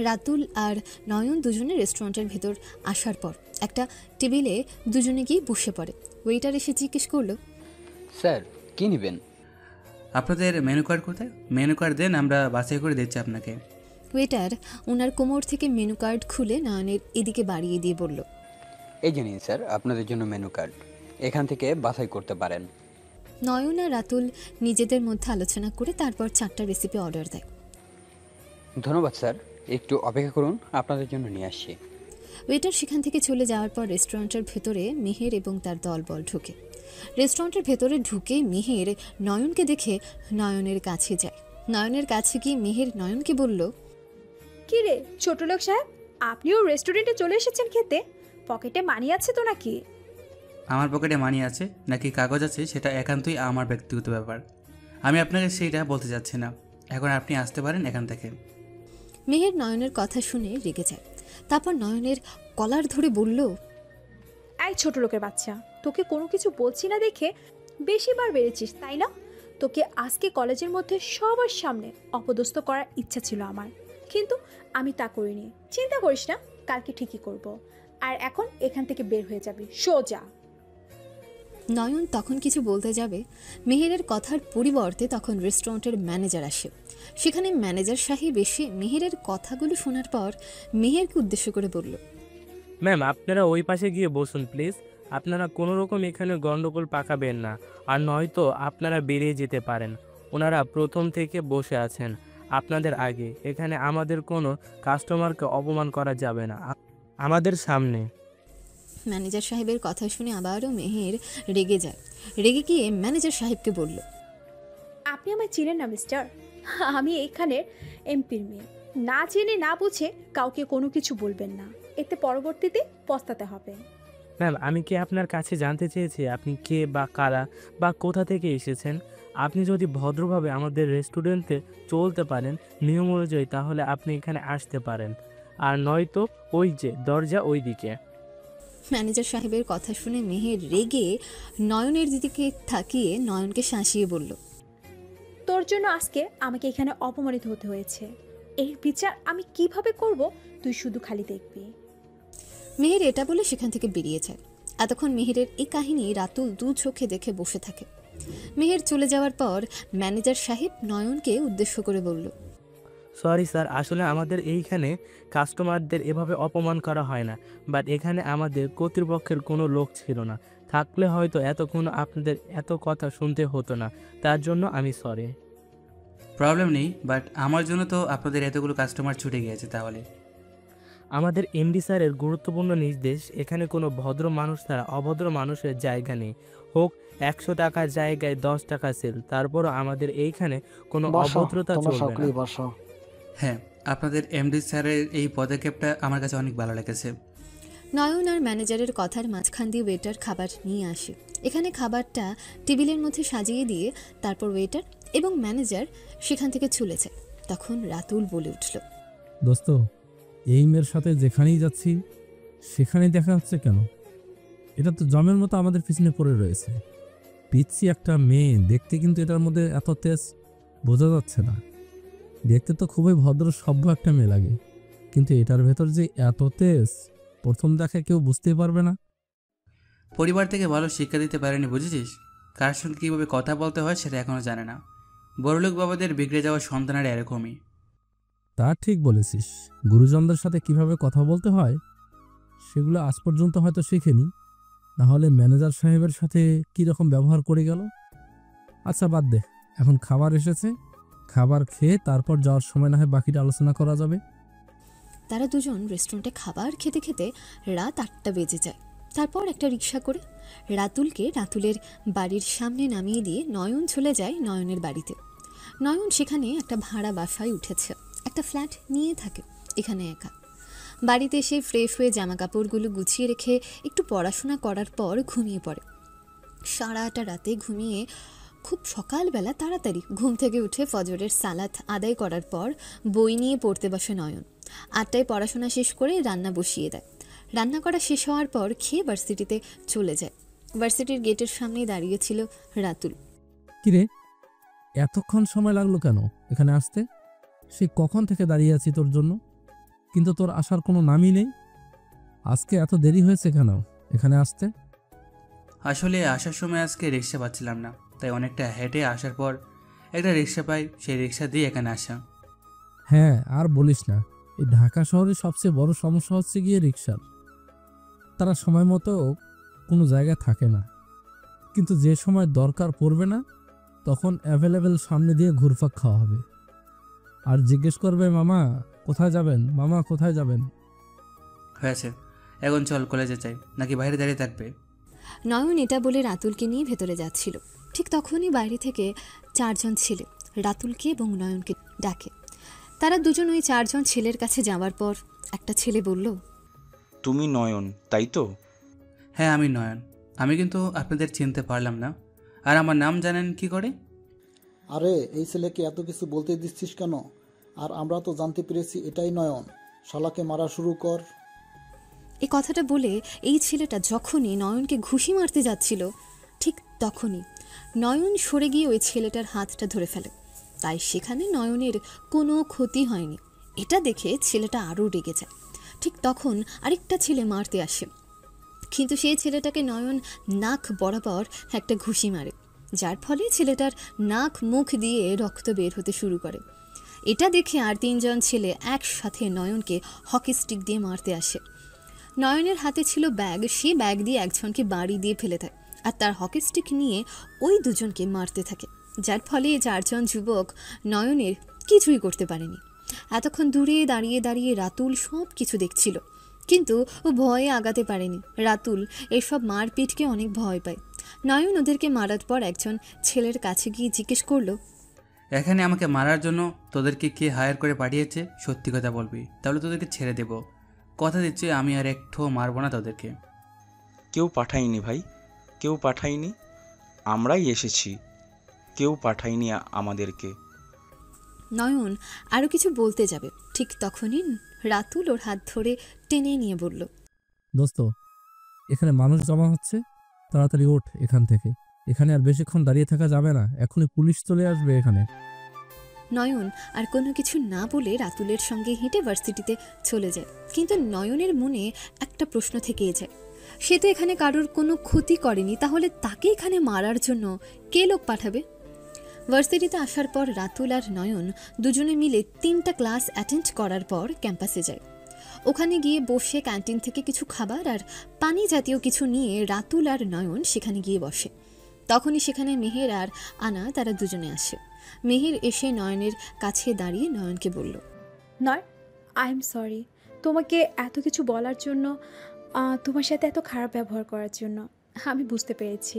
রাতুল আর নয়ন দুজনে রেস্টুরেন্টের ভেতর আসার পর একটা টেবিলে দুজনে গিয়ে বসে পড়ে। ওয়েটার এসে জিজ্ঞেস করলো, স্যার কী নেবেন? আপনাদের মেনু কার্ড কোথায়? মেনু কার্ড দেন, আমরা বাছাই করে দিচ্ছি আপনাকে। ওয়েটার ওনার কোমর থেকে মেনু কার্ড খুলে নয়নের এদিকে বাড়িয়ে দিয়ে বলল, এই যে নিন স্যার, আপনাদের জন্য মেনু কার্ড, এখান থেকে বাছাই করতে পারেন। নয়ন আর রাতুল নিজেদের মধ্যে আলোচনা করে তারপর 4টা রেসিপি অর্ডার দেয়। ধন্যবাদ স্যার, একটু অপেক্ষা করুন, আপনাদের জন্য নিয়ে আসছি। ওয়েটার সেখান থেকে চলে যাওয়ার পর রেস্টুরেন্টের ভেতরে মেহের এবং তার দলবল ঢুকে। রেস্টুরেন্টের ভেতরে ঢুকে মেহের নয়নকে দেখে নয়নের কাছে যায়। নয়নের কাছে গিয়ে মেহের নয়নকে বলল, কি রে ছোট লোক সাহেব, আপনিও রেস্টুরেন্টে চলে এসেছেন খেতে? পকেটে মানি আছে তো নাকি? আমার পকেটে মানি আছে নাকি কাগজ আছে সেটা একান্তই আমার ব্যক্তিগত ব্যাপার। আমি আপনাকে সেইটা বলতে চাচ্ছি না। এখন আপনি আসতে পারেন এখান থেকে। মেহের নয়নের কথা শুনে রেগে যায়। তারপর নয়নের কলার ধরে বলল, এই ছোট লোকের বাচ্চা, তোকে কোনো কিছু বলছি না দেখে বেশিবার বেড়েছিস তাই না? তোকে আজকে কলেজের মধ্যে সবার সামনে অপদস্থ করার ইচ্ছা ছিল আমার, কিন্তু আমি তা করিনি। চিন্তা করিস না, কালকে ঠিকই করব। আর এখন এখান থেকে বের হয়ে যাবি সোজা। নয়ন তখন কিছু বলতে যাবে, মেহেরের কথার পরিবর্তে তখন রেস্টুরেন্টের ম্যানেজার আসে। সেখানে ম্যানেজার সাহেব এসে মেহেরের কথাগুলো শোনার পর মেহেরকে উদ্দেশ্য করে বলল, ম্যাম আপনারা ওই পাশে গিয়ে বসুন প্লিজ। আপনারা কোনো রকম এখানে গন্ডগোল পাকাবেন না, আর নয়তো আপনারা বেরিয়ে যেতে পারেন। ওনারা প্রথম থেকে বসে আছেন আপনাদের আগে। এখানে আমাদের কোনো কাস্টমারকে অপমান করা যাবে না আমাদের সামনে। ম্যানেজার সাহেবের কথা শুনে আবারও মেহের রেগে যায়। রেগে গিয়ে ম্যানেজার সাহেবকে বলল, আপনি আমায় চিনেন না মিস্টার? আমি এখানের এমপির মেয়ে। না জেনে না বুঝে কাউকে কোনো কিছু বলবেন না, এতে পরবর্তীতে পস্তাতে হবে। ম্যাম আমি কি আপনার কাছে জানতে চেয়েছি আপনি কে বা কারা বা কোথা থেকে এসেছেন? আপনি যদি ভদ্রভাবে আমাদের রেস্টুরেন্টে চলতে পারেন নিয়ম অনুযায়ী, তাহলে আপনি এখানে আসতে পারেন, আর নয়তো ওই যে দরজা ওই দিকে। ম্যানেজার সাহেবের কথা শুনে মেহের রেগে নয়নের দিকে তাকিয়ে নয়নকে শাসিয়ে বলল, তোর জন্য আজকে আমাকে এখানে অপমানিত হতে হয়েছে। এর বিচার আমি কিভাবে করব তুই শুধু খালি দেখবি। মেহের এটা বলে সেখান থেকে বেরিয়ে যায়। এতক্ষণ মেহেরের এই কাহিনী রাতুল দু চোখে দেখে বসে থাকে। মেহের চলে যাওয়ার পর ম্যানেজার সাহেব নয়নকে উদ্দেশ্য করে বলল, সরি স্যার, আসলে আমাদের এইখানে কাস্টমারদের এভাবে অপমান করা হয় না, বাট এখানে আমাদের কর্তৃপক্ষের কোনো লোক ছিল না, থাকলে হয়তো এতক্ষণ আপনাদের এত কথা শুনতে হতো না, তার জন্য আমি সরি। প্রবলেম নেই, বাট আমার জন্য তো আপনাদের এতগুলো কাস্টমার ছুটে গিয়েছে। তাহলে আমাদের এমডি স্যারের গুরুত্বপূর্ণ নির্দেশ, এখানে কোনো ভদ্র মানুষ ছাড়া অভদ্র মানুষের জায়গা নেই। হোক 100 টাকার জায়গায় 10 টাকা সেল, তারপরও আমাদের এইখানে কোনো অভদ্রতা চলবে না। হ্যাঁ, আপনাদের এমডি স্যারের এই পদক্ষেপটা আমার কাছে অনেক ভালো লেগেছে। নয়ন আর ম্যানেজারের কথার মাঝখান দিয়ে ওয়েটার খাবার নিয়ে আসে। এখানে খাবারটা টেবিলের মধ্যে সাজিয়ে দিয়ে তারপর ওয়েটার এবং ম্যানেজার সেখান থেকে চলে যায়। তখন রাতুল বলে উঠল, দোস্ত এই মেয়ের সাথে যেখানেই যাচ্ছি সেখানেই দেখা হচ্ছে কেন? এটা তো জমের মতো আমাদের পিছনে পড়ে রয়েছে। পিচ্ছি একটা মেয়ে, দেখতে কিন্তু এটার মধ্যে এত তেজ বোঝা যাচ্ছে না। দেখতে তো খুবই ভদ্র সভ্য একটা মেয়ে লাগে, কিন্তু এটার ভেতর যে এত তেজ প্রথম দেখায় কেউ বুঝতেই পারবে না। পরিবার থেকে ভালো শিক্ষা দিতে পারেনি, বুঝেছিস? কার সঙ্গে কীভাবে কথা বলতে হয় সেটা এখনও জানে না। বড়লোক বাবাদের বিগড়ে যাওয়া সন্তানেরা এরকমই। তা ঠিক বলেছিস, গুরুজনদের সাথে কিভাবে কথা বলতে হয় সেগুলো আজ পর্যন্ত হয়তো শিখিনি, নাহলে ম্যানেজার সাহেবের সাথে কী রকম ব্যবহার করে গেল। আচ্ছা বাদ দে, এখন খাবার এসেছে, খাবার খেয়ে তারপর যাওয়ার সময় না হয় বাকিটা আলোচনা করা যাবে। তারা দুজন রেস্টুরেন্টে খাবার খেতে খেতে রাত 8টা বেজে যায়। তারপর একটা রিক্সা করে রাতুলকে রাতুলের বাড়ির সামনে নামিয়ে দিয়ে নয়ন চলে যায় নয়নের বাড়িতে। নয়ন সেখানে একটা ভাড়া বাসায় উঠেছে, একটা ফ্ল্যাট নিয়ে থাকে এখানে একা। বাড়িতে এসে ফ্রেশ হয়ে জামা কাপড়গুলো গুছিয়ে রেখে একটু পড়াশোনা করার পর ঘুমিয়ে পড়ে। সারাটা রাতে ঘুমিয়ে খুব সকালবেলা তাড়াতাড়ি ঘুম থেকে উঠে ফজরের সালাত আদায় করার পর বই নিয়ে পড়তে বসে নয়ন। 8টায় পড়াশোনা শেষ করে রান্না বসিয়ে দেয়। রান্না করা শেষ হওয়ার পর খেয়ে ভার্সিটিতে চলে যায়। ভার্সিটির গেটের সামনেই দাঁড়িয়েছিল রাতুল। কিরে, এতক্ষণ সময় লাগলো কেন এখানে আসতে? সে কখন থেকে দাঁড়িয়ে আছি তোর জন্য, কিন্তু তোর আসার কোনো নামই নেই। আজকে এত দেরি হয়েছে কেন এখানে আসতে? আসলে আসার সময় আজকে রিক্সা পাচ্ছিলাম না, তাই অনেকটা হেঁটে আসার পর একটা রিক্সা পাই, সেই রিক্সা দিয়ে এখানে আসা। হ্যাঁ, আর বলিস না, এই ঢাকা শহরের সবচেয়ে বড় সমস্যা হচ্ছে গিয়ে রিক্সার। তারা সময় মতো কোনো জায়গায় থাকে না, কিন্তু যে সময় দরকার পড়বে না তখন অ্যাভেলেবেল সামনে দিয়ে ঘুরপাক খাওয়া হবে, আর জিজ্ঞেস করবে মামা কোথায় যাবেন, মামা কোথায় যাবেন। হয়েছে, এখন চল কলেজে যাই, নাকি বাইরে দাঁড়িয়ে থাকবে? নয়ন এটা বলে রাতুলকে নিয়ে ভেতরে যাচ্ছিল। ঠিক তখনই বাইরে থেকে 4 জন ছেলে রাতুলকে এবং নয়নকে ডাকে। তারা দুজন ওই 4 জন ছেলের কাছে যাওয়ার পর একটা ছেলে বলল, তুমি নয়ন তাই তো? হ্যাঁ আমি নয়ন। আমি কিন্তু আপনাদের চিনতে পারলাম না, আর আমার নাম জানেন কি করে? আরে এই ছেলেকে এত কিছু বলতে দিচ্ছিস কেন? আর আমরা তো জানতে পেরেছি এটাই নয়ন, শালাকে মারা শুরু কর। এই কথাটা বলে এই ছেলেটা যখনই নয়নকে ঘুষি মারতে যাচ্ছিল ঠিক তখনই নয়ন সরে গিয়ে ওই ছেলেটার হাতটা ধরে ফেলে। তাই সেখানে নয়নের কোনো ক্ষতি হয়নি। এটা দেখে ছেলেটা আরও রেগে যায়। ঠিক তখন আরেকটা ছেলে মারতে আসে, কিন্তু সেই ছেলেটাকে নয়ন নাক বরাবর একটা ঘুষি মারে, যার ফলে ছেলেটার নাক মুখ দিয়ে রক্ত বের হতে শুরু করে। এটা দেখে আর 3 জন ছেলে একসাথে নয়নকে হকি স্টিক দিয়ে মারতে আসে। নয়নের হাতে ছিল ব্যাগ, সেই ব্যাগ দিয়ে একজনকে বাড়ি দিয়ে ফেলে দেয়, আর তার হকি স্টিক নিয়ে ওই দুজনকে মারতে থাকে, যার ফলে 4 জন যুবক নয়নের কিছুই করতে পারেনি। এতক্ষণ দূরে দাঁড়িয়ে দাঁড়িয়ে রাতুল সব কিছু দেখছিল, কিন্তু ও ভয়ে আগাতে পারেনি। রাতুল এসব মারপিটকে অনেক ভয় পায়। নয়ন ওদেরকে মারার পর একজন ছেলের কাছে গিয়ে জিজ্ঞেস করলো, এখানে আমাকে মারার জন্য তোদেরকে কে হায়ার করে পাঠিয়েছে? সত্যি কথা বলবি, তাহলে তোদেরকে ছেড়ে দেব। কথা দিচ্ছি আমি আর একটু মারবো না তোদেরকে। কেউ পাঠায়নি ভাই, কেউ পাঠায়নি, আমরাই এসেছি, কেউ পাঠায়নি আমাদেরকে। নয়ন আরও কিছু বলতে যাবে, ঠিক তখনই রাতুল ওর হাত ধরে টেনে নিয়ে বলল, দোস্ত, এখানে মানুষ জমা হচ্ছে, তাড়াতাড়ি ওঠ এখান থেকে। এখানে আর বেশিক্ষণ দাঁড়িয়ে থাকা যাবে না, এখনই পুলিশ চলে আসবে এখানে। নয়ন আর কোনো কিছু না বলে রাতুলের সঙ্গে হেঁটে ভার্সিটিতে চলে যায়। কিন্তু নয়নের মনে একটা প্রশ্ন থেকেই যায়, সে তো এখানে কারোর কোনো ক্ষতি করেনি, তাহলে তাকে এখানে মারার জন্য কে লোক পাঠাবে? ভার্সিটিতে আসার পর রাতুল আর নয়ন দুজনে মিলে 3টা ক্লাস অ্যাটেন্ড করার পর ক্যাম্পাসে যায়। ওখানে গিয়ে বসে ক্যান্টিন থেকে কিছু খাবার আর পানি জাতীয় কিছু নিয়ে রাতুল আর নয়ন সেখানে গিয়ে বসে। তখনই সেখানে মেহের আর আনা তারা দুজনে আসে। মেহের এসে নয়নের কাছে দাঁড়িয়ে নয়নকে বলল, নয়, আই এম সরি তোমাকে এত কিছু বলার জন্য, তোমার সাথে এত খারাপ ব্যবহার করার জন্য। আমি বুঝতে পেরেছি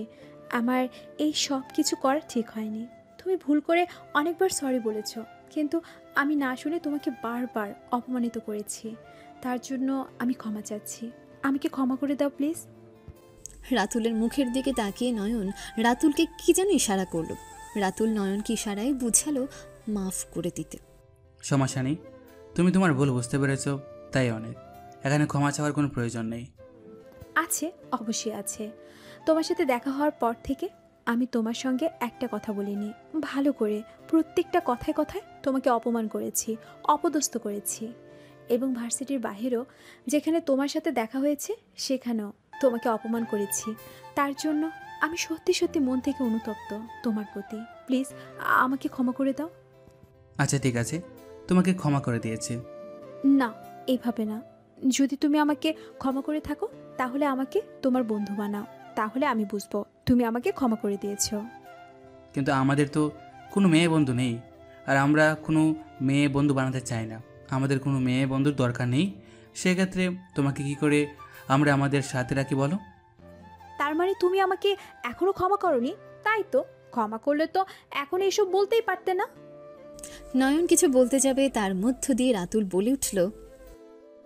আমার এই সব কিছু করা ঠিক হয়নি। তুমি ভুল করে অনেকবার সরি বলেছ, কিন্তু আমি না শুনে তোমাকে বারবার অপমানিত করেছি। তার জন্য আমি ক্ষমা চাচ্ছি, আমাকে ক্ষমা করে দাও প্লিজ। রাতুলের মুখের দিকে তাকিয়ে নয়ন রাতুলকে কি যেন ইশারা করলো। রাতুল নয়নকে ইশারায় বুঝালো মাফ করে দিতে। সমস্যা নেই, তুমি তোমার ভুল বুঝতে পেরেছ, তাই অনেক। এখানে ক্ষমা চাওয়ার কোনো প্রয়োজন নেই। আছে, অবশ্যই আছে। তোমার সাথে দেখা হওয়ার পর থেকে আমি তোমার সঙ্গে একটা কথা বলিনি, ভালো করে প্রত্যেকটা কথায় কথায় তোমাকে অপমান করেছি, অপদস্থ করেছি। এবং ভার্সিটির বাহিরেও যেখানে তোমার সাথে দেখা হয়েছে সেখানেও তোমাকে অপমান করেছি। তার জন্য আমি সত্যি সত্যি মন থেকে অনুতপ্ত তোমার প্রতি। প্লিজ আমাকে ক্ষমা করে দাও। আচ্ছা ঠিক আছে, তোমাকে ক্ষমা করে দিয়েছি। না, এইভাবে না। যদি তুমি আমাকে ক্ষমা করে থাকো তাহলে আমাকে তোমার বন্ধু বানাও, তাহলে আমি বুঝবো তুমি আমাকে ক্ষমা করে দিয়েছো। কিন্তু আমাদের তো কোনো মেয়ে বন্ধু নেই, আর আমরা কোনো মেয়ে বন্ধু বানাতে চাই না। আমাদের কোনো মেয়ে বন্ধুর দরকার নেই। সেক্ষেত্রে তোমাকে কি করে আমরা আমাদের সাথে রাখি বলো? তার মানে তুমি আমাকে এখনো ক্ষমা করনি? তাই তো, ক্ষমা করলে তো এখন এইসব বলতেই পারতে না। নয়ন কিছু বলতে যাবে, তার মধ্য দিয়ে রাতুল বলে উঠল,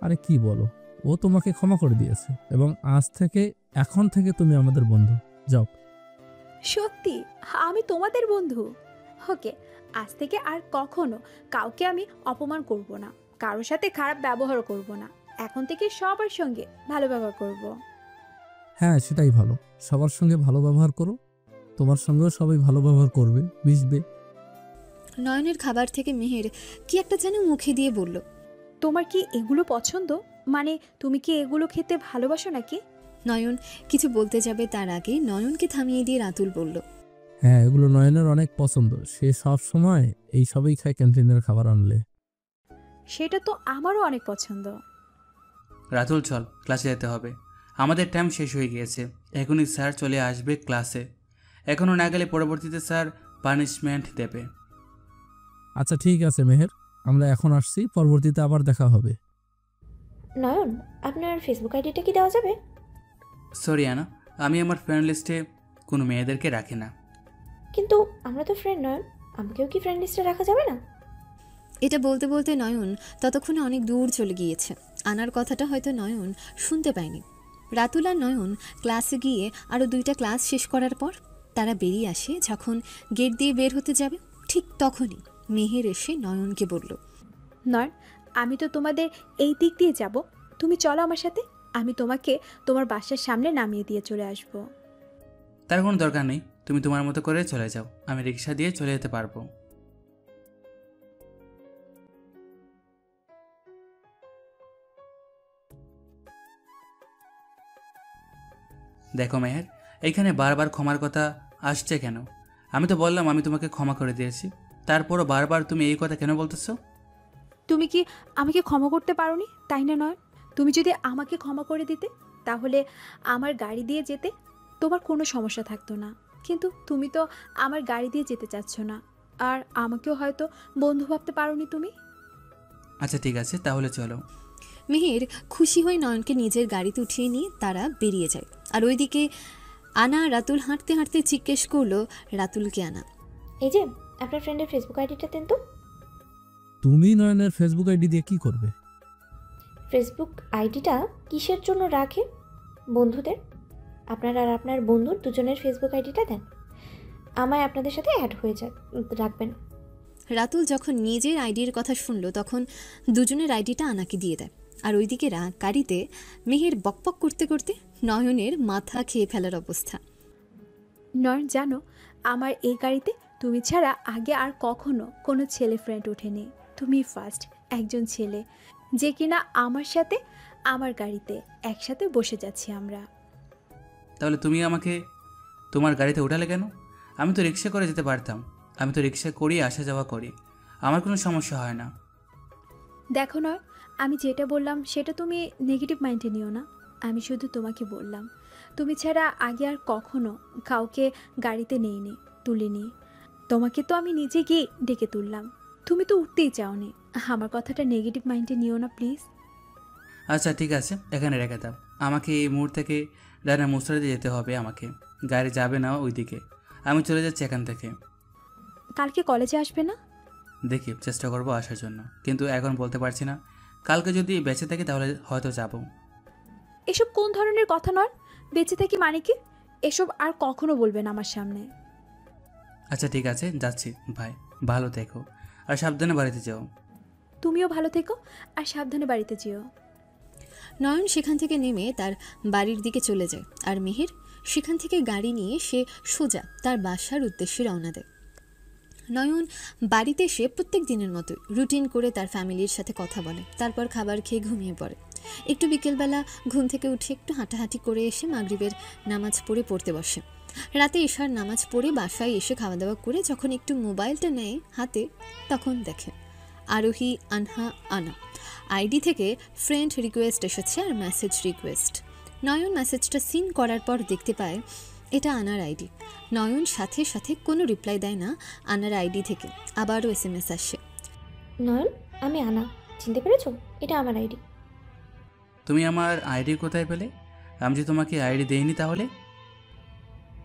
আরে কি বলো, ও তোমাকে ক্ষমা করে দিয়েছে এবং আজ থেকে এখন থেকে তুমি আমাদের বন্ধু। যাও। সত্যি আমি তোমাদের বন্ধু? ওকে, আজ থেকে আর কখনো কাউকে আমি অপমান করব না, কারোর সাথে খারাপ ব্যবহার করব না। এখন থেকে সবার সঙ্গে ভালো ব্যবহার করব। হ্যাঁ, সেটাই ভালো। সবার সঙ্গে ভালো ব্যবহার করো, তোমার সঙ্গেও সবাই ভালো ব্যবহার করবে, মিশবে। নয়নের খাবার থেকে মেহের কি একটা যেন মুখে দিয়ে বলল, তোমার কি এগুলো পছন্দ? মানে তুমি কি এগুলো খেতে ভালোবাসো নাকি? নয়ন কিছু বলতে যাবে, তার আগে নয়নকে থামিয়ে দিয়ে রাতুল বলল, হ্যাঁ, এগুলো নয়নের অনেক পছন্দ। সে সব সময় এই সবই খায় ক্যান্টিনের খাবার আনলে। সেটা তো আমারও অনেক পছন্দ। রাতুল চল, ক্লাসে যেতে হবে। আমাদের টাইম শেষ হয়ে গিয়েছে। এখনই স্যার চলে আসবে ক্লাসে। এখনও না গেলে পরবর্তীতে স্যার পানিশমেন্ট দেবে। আচ্ছা ঠিক আছে মেহের, আমরা এখন আসছি, পরবর্তীতে আবার দেখা হবে। নয়ন, আপনার ফেসবুক আইডিটা কি দেওয়া যাবে? সরি আনা, আমি আমার ফ্রেন্ড লিস্টে কোনো মেয়েদেরকে রাখি না। কিন্তু আমরা তো ফ্রেন্ড, নয়ন, আমাকেও কি ফ্রেন্ড লিস্টে রাখা যাবে না? এটা বলতে বলতে নয়ন ততক্ষণে অনেক দূর চলে গিয়েছে। আনার কথাটা হয়তো নয়ন শুনতে পায়নি। রাতুল আর নয়ন ক্লাসে গিয়ে আরও 2টা ক্লাস শেষ করার পর তারা বেরিয়ে আসে। যখন গেট দিয়ে বের হতে যাবে ঠিক তখনই মেহের এসে নয়নকে বলল, নয়ন, আমি তো তোমাদের এই দিক দিয়ে যাব, তুমি চলো আমার সাথে। আমি তোমাকে তোমার বাসার সামনে নামিয়ে দিয়ে চলে আসব। তার কোনো দরকার নেই, তুমি তোমার মতো করে চলে যাও, আমি রিক্সা দিয়ে চলে যেতে পারবো। দেখো মেহের, এইখানে বারবার ক্ষমার কথা আসছে কেন? আমি তো বললাম আমি তোমাকে ক্ষমা করে দিয়েছি, তারপরও বারবার তুমি এই কথা কেন বলতেছো? তুমি কি আমাকে ক্ষমা করতে পারোনি, তাই না নয়ন? তুমি যদি আমাকে ক্ষমা করে দিতে তাহলে আমার গাড়ি দিয়ে যেতে তোমার কোনো সমস্যা থাকতো না। কিন্তু তুমি তো আমার গাড়ি দিয়ে যেতে চাচ্ছ না, আর আমাকেও হয়তো বন্ধু ভাবতে পারোনি তুমি। আচ্ছা ঠিক আছে, তাহলে চলো। মেহের খুশি হয়ে নয়নকে নিজের গাড়িতে উঠিয়ে নিয়ে তারা বেরিয়ে যায়। আর ওইদিকে আনা রাতুল হাঁটতে হাঁটতে জিজ্ঞেস করলো রাতুলকে, আনা, এই যে আপনার ফ্রেন্ডের ফেসবুক আইডিটা দেন তো। তুমি নয়নের ফেসবুক আইডি দিয়ে কি করবে? ফেসবুক আইডিটা কিসের জন্য রাখে? বন্ধুদের। আপনার আর আপনার বন্ধুর দুজনের ফেসবুক আইডিটা দেন, আমায় আপনাদের সাথে অ্যাড হয়ে যাক রাখবেন। রাতুল যখন নিজের আইডির কথা শুনলো তখন দুজনের আইডিটা আনাকে দিয়ে দেয়। আর ওইদিকে গাড়িতে মেহের বকবক করতে করতে নয়নের মাথা খেয়ে ফেলার অবস্থা। নয়ন, জানো আমার এই গাড়িতে তুমি ছাড়া আগে আর কখনো কোনো ছেলে ফ্রেন্ড ওঠেনি। তুমি ফার্স্ট একজন ছেলে যে কিনা আমার সাথে আমার গাড়িতে একসাথে বসে যাচ্ছি আমরা। তাহলে তুমি আমাকে তোমার গাড়িতে উঠালে কেন? আমি তো রিক্সা করে যেতে পারতাম। আমি তো রিক্সা করেই আসা যাওয়া করি, আমার কোনো সমস্যা হয় না। দেখো নয়, আমি যেটা বললাম সেটা তুমি নেগেটিভ মাইন্ডে নিও না। আমি শুধু তোমাকে বললাম তুমি ছাড়া আগে আর কখনো কাউকে গাড়িতে নেইনি, তুলিনি। তোমাকে তো আমি নিজে গিয়ে ডেকে তুললাম, তুমি তো উঠতেই চাওনি। আমার কথাটা নেগেটিভ মাইন্ডে নিও না প্লিজ। আচ্ছা ঠিক আছে, এখানে রেখে দাও। আমাকে এই মুহূর্ত থেকে ডানা মুসরাতে যেতে হবে, আমাকে গাড়ি যাবে না ওইদিকে। আমি চলে যাচ্ছি এখান থেকে। কালকে কলেজে আসবে না? দেখি চেষ্টা করবো আসার জন্য, কিন্তু এখন বলতে পারছি না। কালকে যদি বেঁচে থাকি তাহলে হয়তো যাব। এসব কোন ধরনের কথা নয়? বেঁচে থাকি মানে কি? এসব আর কখনো বলবে না আমার সামনে। আচ্ছা ঠিক আছে, যাচ্ছি ভাই, ভালো থেকো আর সাবধানে বাড়িতে যাও। তুমিও ভালো থেকো আর সাবধানে বাড়িতে যেও। নয়ন সেখান থেকে নেমে তার বাড়ির দিকে চলে যায়। আর মেহের সেখান থেকে গাড়ি নিয়ে সে সোজা তার বাসার উদ্দেশ্যে রওনা দেয়। নয়ন বাড়িতে এসে প্রত্যেক দিনের মতো রুটিন করে তার ফ্যামিলির সাথে কথা বলে, তারপর খাবার খেয়ে ঘুমিয়ে পড়ে। একটু বিকেলবেলা ঘুম থেকে উঠে একটু হাঁটাহাঁটি করে এসে মাগরিবের নামাজ পড়তে বসে। রাতে এশার নামাজ পড়ে বাসায় এসে খাওয়া দাওয়া করে যখন একটু মোবাইলটা নেয় হাতে, তখন দেখে আরোহী, আনহা, আনা। আইডি থেকে ফ্রেন্ড রিকোয়েস্ট এসেছে আর মেসেজ রিকোয়েস্ট। নয়ন মেসেজটা সিন করার পর দেখতে পায় এটা আনার আইডি। নয়ন সাথে সাথে কোনো রিপ্লাই দেয় না আনার আইডি থেকে। আবারও SMS আসে। নয়ন, আমি আনা, চিনতে পেরেছো? এটা আমার আইডি। তুমি আমার আইডি কোথায় পেলে? আমি যে তোমাকে আইডি দেইনি তাহলে?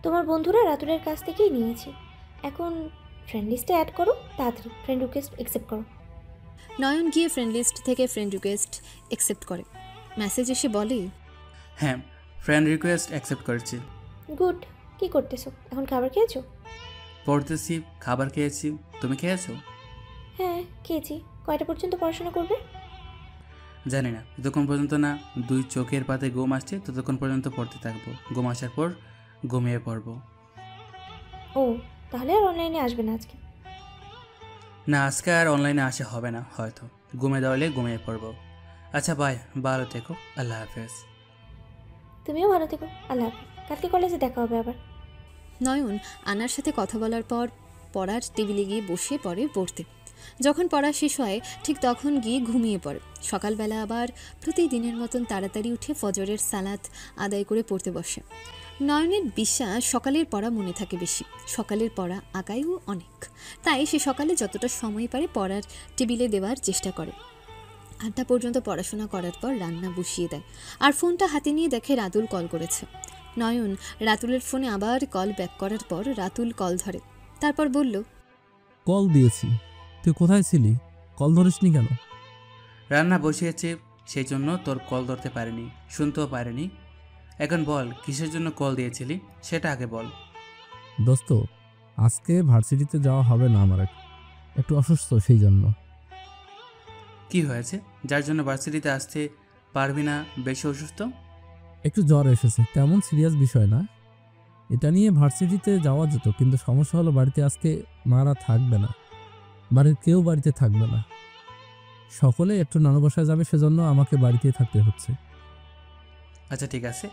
তোমার বন্ধুরা রাতুলের কাছ থেকেই নিয়েছি। এখন ফ্রেন্ড লিস্টে অ্যাড করো, তাড়াতাড়ি ফ্রেন্ড রিকোয়েস্ট অ্যাকসেপ্ট করো। নয়ন গিয়ে ফ্রেন্ড লিস্ট থেকে ফ্রেন্ড রিকোয়েস্ট অ্যাকসেপ্ট করে। মেসেজ এসে বলে, হ্যাঁ, ফ্রেন্ড রিকোয়েস্ট অ্যাকসেপ্ট করেছি। গুড। কি করতেছো এখন? খাবার খেয়েছো? পড়তেছি, খাবার খেয়েছি। তুমি খেয়েছো? হ্যাঁ খেয়েছি। কয়টা পর্যন্ত পড়াশোনা করবে? জানি না, যতক্ষণ পর্যন্ত না দুই চোখের পাতে ঘুম আসছে ততক্ষণ পর্যন্ত পড়তে থাকবো। ঘুম আসার পর ঘুমিয়ে পড়বো। ও, তাহলে আর অনলাইনে আসবে না আজকে? না, আজকে আর অনলাইনে আসা হবে না হয়তো। ঘুমে দেওয়ালে ঘুমিয়ে পড়বো। আচ্ছা বাই, ভালো থেকো, আল্লাহ হাফেজ। তুমিও ভালো থেকো, আল্লাহ হাফেজ। কালকে কলেজে দেখা হবে আবার। নয়ন আনার সাথে কথা বলার পর পড়ার টেবিলে গিয়ে বসে পড়ে পড়তে। যখন পড়া শেষ হয় ঠিক তখন গিয়ে ঘুমিয়ে পড়ে। সকালবেলা আবার প্রতিদিনের মতন তাড়াতাড়ি উঠে ফজরের সালাত আদায় করে পড়তে বসে। নয়নের বিশ্বাস সকালের পড়া মনে থাকে বেশি। সকালের পড়া আগায়ও অনেক, তাই সে সকালে যতটা সময় পারে পড়ার টেবিলে দেওয়ার চেষ্টা করে। 8টা পর্যন্ত পড়াশোনা করার পর রান্না বসিয়ে দেয় আর ফোনটা হাতে নিয়ে দেখে রাতুল কল করেছে। নয়ন রাতুলের ফোনে আবার কল ব্যাক করার পর রাতুল কল ধরে। তারপর বলল, কল দিয়েছি, তুই কোথায় ছিলি? কল ধরিসনি কেন? রান্না বসিয়েছে, সেই জন্য তোর কল ধরতে পারিনি, শুনতেও পারিনি। এখন বল, কিসের জন্য কল দিয়েছিলি সেটা আগে বল। দোস্ত, আজকে ভার্সিটিতে যাওয়া হবে না আমার, একটু অসুস্থ সেই জন্য। কি হয়েছে যার জন্য ভার্সিটিতে আসতে পারবি না? বেশি অসুস্থ? একটু জ্বর এসেছে, তেমন সিরিয়াস বিষয় না। এটা নিয়ে ভার্সিটিতে যাওয়া যেত, কিন্তু সমস্যা হলো বাড়িতে আজকে মারা থাকবে না, বাড়ির কেউ বাড়িতে থাকবে না। সকলে একটু নানু বাসায় যাবে, সেজন্য আমাকে বাড়িতেই থাকতে হচ্ছে। আচ্ছা ঠিক আছে,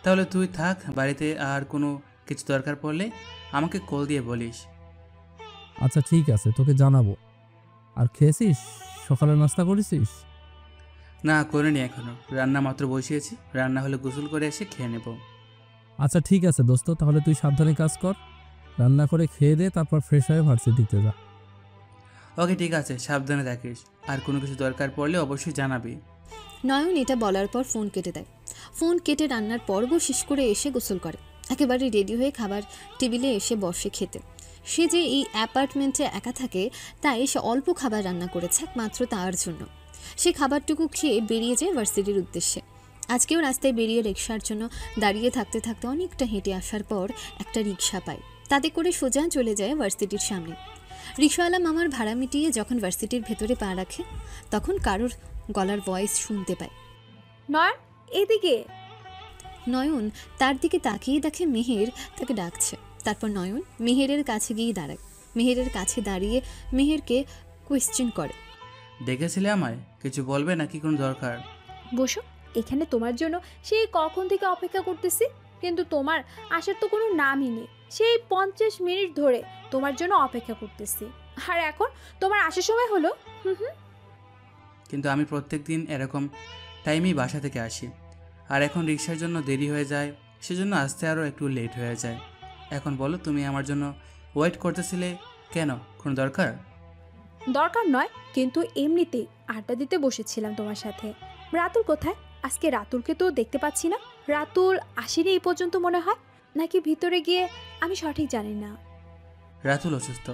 তাহলে তুই থাক বাড়িতে, আর কোনো কিছু দরকার পড়লে আমাকে কল দিয়ে বলিস। আচ্ছা ঠিক আছে, তোকে জানাবো। আর খেয়েছিস? সকালে নাস্তা করেছিস? না, করিনি এখনো, রান্না মাত্র বসিয়েছি। রান্না হলে গোসল করে এসে খেয়ে নেব। আচ্ছা ঠিক আছে দোস্ত, তাহলে তুই সাবধানে কাজ কর, রান্না করে খেয়ে দে, তারপর ফ্রেশ হয়ে ভার্সিটিতে যা। ওকে ঠিক আছে, সাবধানে থাকিস। আর কোনো কিছু দরকার পড়লে অবশ্যই জানাবি। নয়ন এটা বলার পর ফোন কেটে দেয়। ফোন কেটে রান্নার পর্ব শেষ করে এসে গোসল করে, একেবারে রেডি হয়ে খাবার টেবিলে এসে বসে খেতে। সে যে এই অ্যাপার্টমেন্টে একা থাকে, তাই সে অল্প খাবার রান্না করেছে একমাত্র তার জন্য। সে খাবারটুকু খেয়ে বেরিয়ে যায় ভার্সিটির উদ্দেশ্যে। আজকেও রাস্তায় বেরিয়ে রিকশার জন্য দাঁড়িয়ে থাকতে থাকতে অনেকটা হেঁটে আসার পর একটা রিকশা পায়। তাতে করে সোজা চলে যায় ভার্সিটির সামনে। রিকশাওয়ালা মামার ভাড়া মিটিয়ে যখন ভার্সিটির ভেতরে পা রাখে, তখন কারোর গলার ভয়েস শুনতে পায়, নয়ন এদিকে। নয়ন তার দিকে তাকিয়ে দেখে মেহের তাকে ডাকছে। তারপর নয়ন মেহেরের কাছে গিয়ে দাঁড়ায়। মেহেরের কাছে দাঁড়িয়ে মেহেরকে কোয়েশ্চেন করে, ডেকেছিলে আমায়? কিছু বলবে নাকি কোনো দরকার? বসো, এখানে তোমার জন্য সেই কখন থেকে অপেক্ষা করতেছি, কিন্তু তোমার আসার তো কোনো নামই নেই। সেই 50 মিনিট ধরে তোমার জন্য অপেক্ষা করতেছি, আর এখন তোমার আসার সময় হলো। কিন্তু আমি প্রত্যেক দিন এরকম টাইমেই বাসা থেকে আসি, আর এখন রিক্সার জন্য দেরি হয়ে যায়, সেজন্য আসতে আরও একটু লেট হয়ে যায়। এখন বলো, তুমি আমার জন্য ওয়েট করতেছিলে কেন? কোনো দরকার? দরকার নয়, কিন্তু এমনিতেই আড্ডা দিতে বসেছিলাম তোমার সাথে। রাতুল কোথায়? আজকে রাতুলকে তো দেখতে পাচ্ছি না। রাতুল আসেনি এই পর্যন্ত মনে হয়, নাকি ভিতরে গিয়ে, আমি সঠিক জানি না। রাতুল অসুস্থ,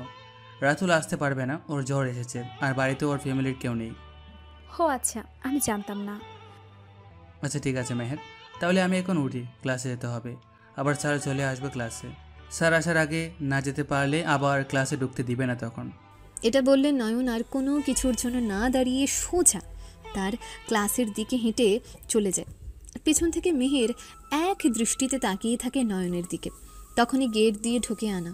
রাতুল আসতে পারবে না, ওর জ্বর এসেছে, আর বাড়িতে ওর ফ্যামিলির কেউ নেই। ও আচ্ছা, আমি জানতাম না। আচ্ছা ঠিক আছে মেহের, তাহলে আমি এখন উঠি, ক্লাসে যেতে হবে। আবার স্যার চলে আসবে ক্লাসে। স্যার আসার আগে না যেতে পারলে আবার ক্লাসে ঢুকতে দিবে না তখন। এটা বললে নয়ন আর কোনো কিছুর জন্য না দাঁড়িয়ে সোজা তার ক্লাসের দিকে হেঁটে চলে যায়। পেছন থেকে মেহের এক দৃষ্টিতে তাকিয়ে থাকে নয়নের দিকে। তখনই গেট দিয়ে ঢুকে আনা।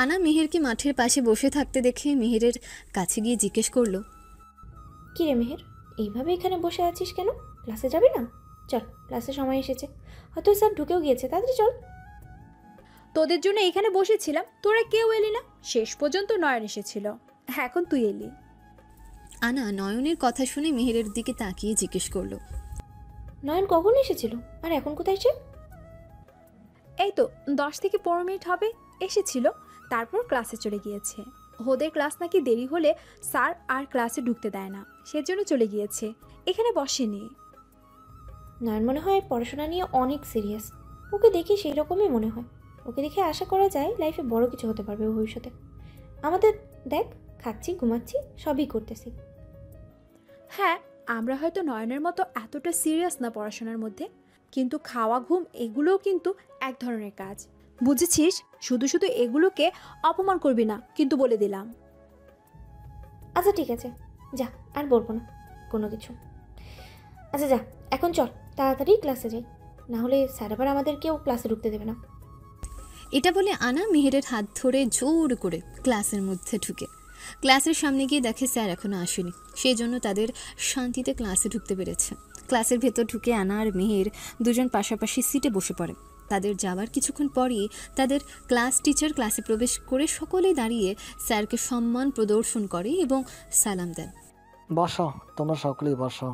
আনা মেহেরকে মাঠের পাশে বসে থাকতে দেখে মেহেরের কাছে গিয়ে জিজ্ঞেস করলো, কী রে মেহের, এইভাবে এখানে বসে আছিস কেন? ক্লাসে যাবি না? চল, ক্লাসে সময় এসেছে, হয়তো স্যার ঢুকেও গিয়েছে, তাড়াতাড়ি চল। তোদের জন্য এখানে বসেছিলাম, তোরা কেউ এলি না। শেষ পর্যন্ত নয়ন এসেছিল, এখন তুই এলি। আনা নয়নের কথা শুনে মেহেরের দিকে তাকিয়ে জিজ্ঞেস করলো, নয়ন কখন এসেছিল আর এখন কোথায় সে? এই তো 10 থেকে 15 মিনিট হবে এসেছিল, তারপর ক্লাসে চলে গিয়েছে। ওদের ক্লাস নাকি দেরি হলে স্যার আর ক্লাসে ঢুকতে দেয় না, সেজন্য চলে গিয়েছে, এখানে বসেনি। নয়ন মনে হয় পড়াশোনা নিয়ে অনেক সিরিয়াস। ওকে দেখে সেই রকমই মনে হয়। ওকে দেখে আশা করা যায় লাইফে বড় কিছু হতে পারবে ও ভবিষ্যতে। আমাদের দেখ, খাচ্ছি, ঘুমাচ্ছি, সবই করতেছি। হ্যাঁ, আমরা হয়তো নয়নের মতো এতটা সিরিয়াস না পড়াশোনার মধ্যে, কিন্তু খাওয়া, ঘুম এগুলোও কিন্তু এক ধরনের কাজ, বুঝেছিস? শুধু শুধু এগুলোকে অপমান করবি না কিন্তু, বলে দিলাম। আচ্ছা ঠিক আছে, যা, আর বলবো না কোনো কিছু। আচ্ছা যা, এখন চল তাড়াতাড়ি ক্লাসে যাই, না হলে স্যার আবার আমাদেরকেও ক্লাসে ঢুকতে দেবে না। এটা বলে আনা মেহেরের হাত ধরে জোর করে ক্লাসের মধ্যে ঢুকে। ক্লাসের সামনে গিয়ে দেখে স্যার এখনো আসেনি, সেই জন্য তাদের শান্তিতে ক্লাসে ঢুকতে পেরেছে। ক্লাসের ভেতর ঢুকে আনা আর মেহের দুজন পাশাপাশি সিটে বসে পড়ে। তাদের যাওয়ার কিছুক্ষণ পরই তাদের ক্লাস টিচার ক্লাসে প্রবেশ করে সকলেই দাঁড়িয়ে স্যারকে সম্মান প্রদর্শন করে এবং সালাম দেন। বসো, তোমরা সকলেই বসো।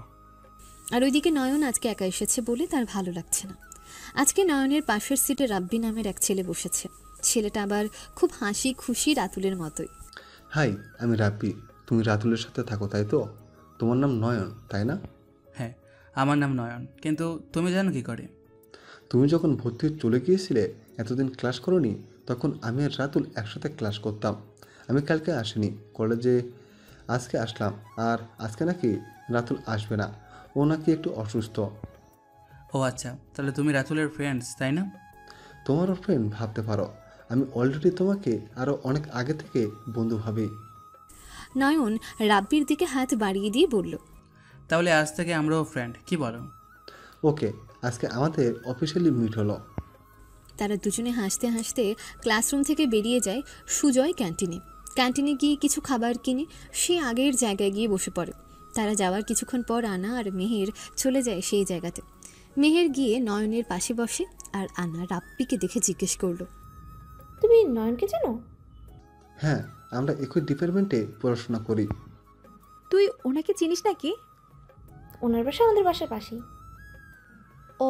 আর ওইদিকে নয়ন আজকে একা এসেছে বলে তার ভালো লাগছে না। আজকে নয়নের পাশের সিটে রাব্বি নামের এক ছেলে বসেছে। ছেলেটা আবার খুব হাসি খুশি রাতুলের মতোই। হাই, আমি রাব্বি। তুমি রাতুলের সাথে থাকো তাই তো? তোমার নাম নয়ন তাই না? হ্যাঁ, আমার নাম নয়ন, কিন্তু তুমি জানো কি করে? তুমি যখন ভর্তি হয়ে চলে গিয়েছিলে, এতদিন ক্লাস করোনি, তখন আমি আর রাতুল একসাথে ক্লাস করতাম। আমি কালকে আসিনি কলেজে, আজকে আসলাম। আর আজকে নাকি রাতুল আসবে না, ও নাকি একটু অসুস্থ। ও আচ্ছা, তাহলে তুমি রাতুলের ফ্রেন্ডস তাই না? তোমারও ফ্রেন্ড ভাবতে পারো। আমি অলরেডি তোমাকে আরও অনেক আগে থেকে বন্ধু ভাবি। নয়ন রাব্বির দিকে হাত বাড়িয়ে দিয়ে বলল, তাহলে আজ থেকে আমরাও ফ্রেন্ড, কি বলো? ওকে, আজকে আমাদের অফিসিয়ালি মিট হলো। তারা দুজনে হাসতে হাসতে ক্লাসরুম থেকে বেরিয়ে যায় সুজয় ক্যান্টিনে। ক্যান্টিনে গিয়ে কিছু খাবার কিনে সে আগের জায়গায় গিয়ে বসে পড়ে। তারা যাওয়ার কিছুক্ষণ পর আনা আর মেহের চলে যায় সেই জায়গাতে। মেহের গিয়ে নয়নের পাশে বসে আর আনা রাব্বিকে দেখে জিজ্ঞেস করলো, তুমি নয়নকে জানো? হ্যাঁ, আমরা একই ডিপার্টমেন্টে পড়াশোনা করি। তুই ওনাকে চিনিস নাকি? ওনার বাসা আমাদের বাসার পাশেই। ও,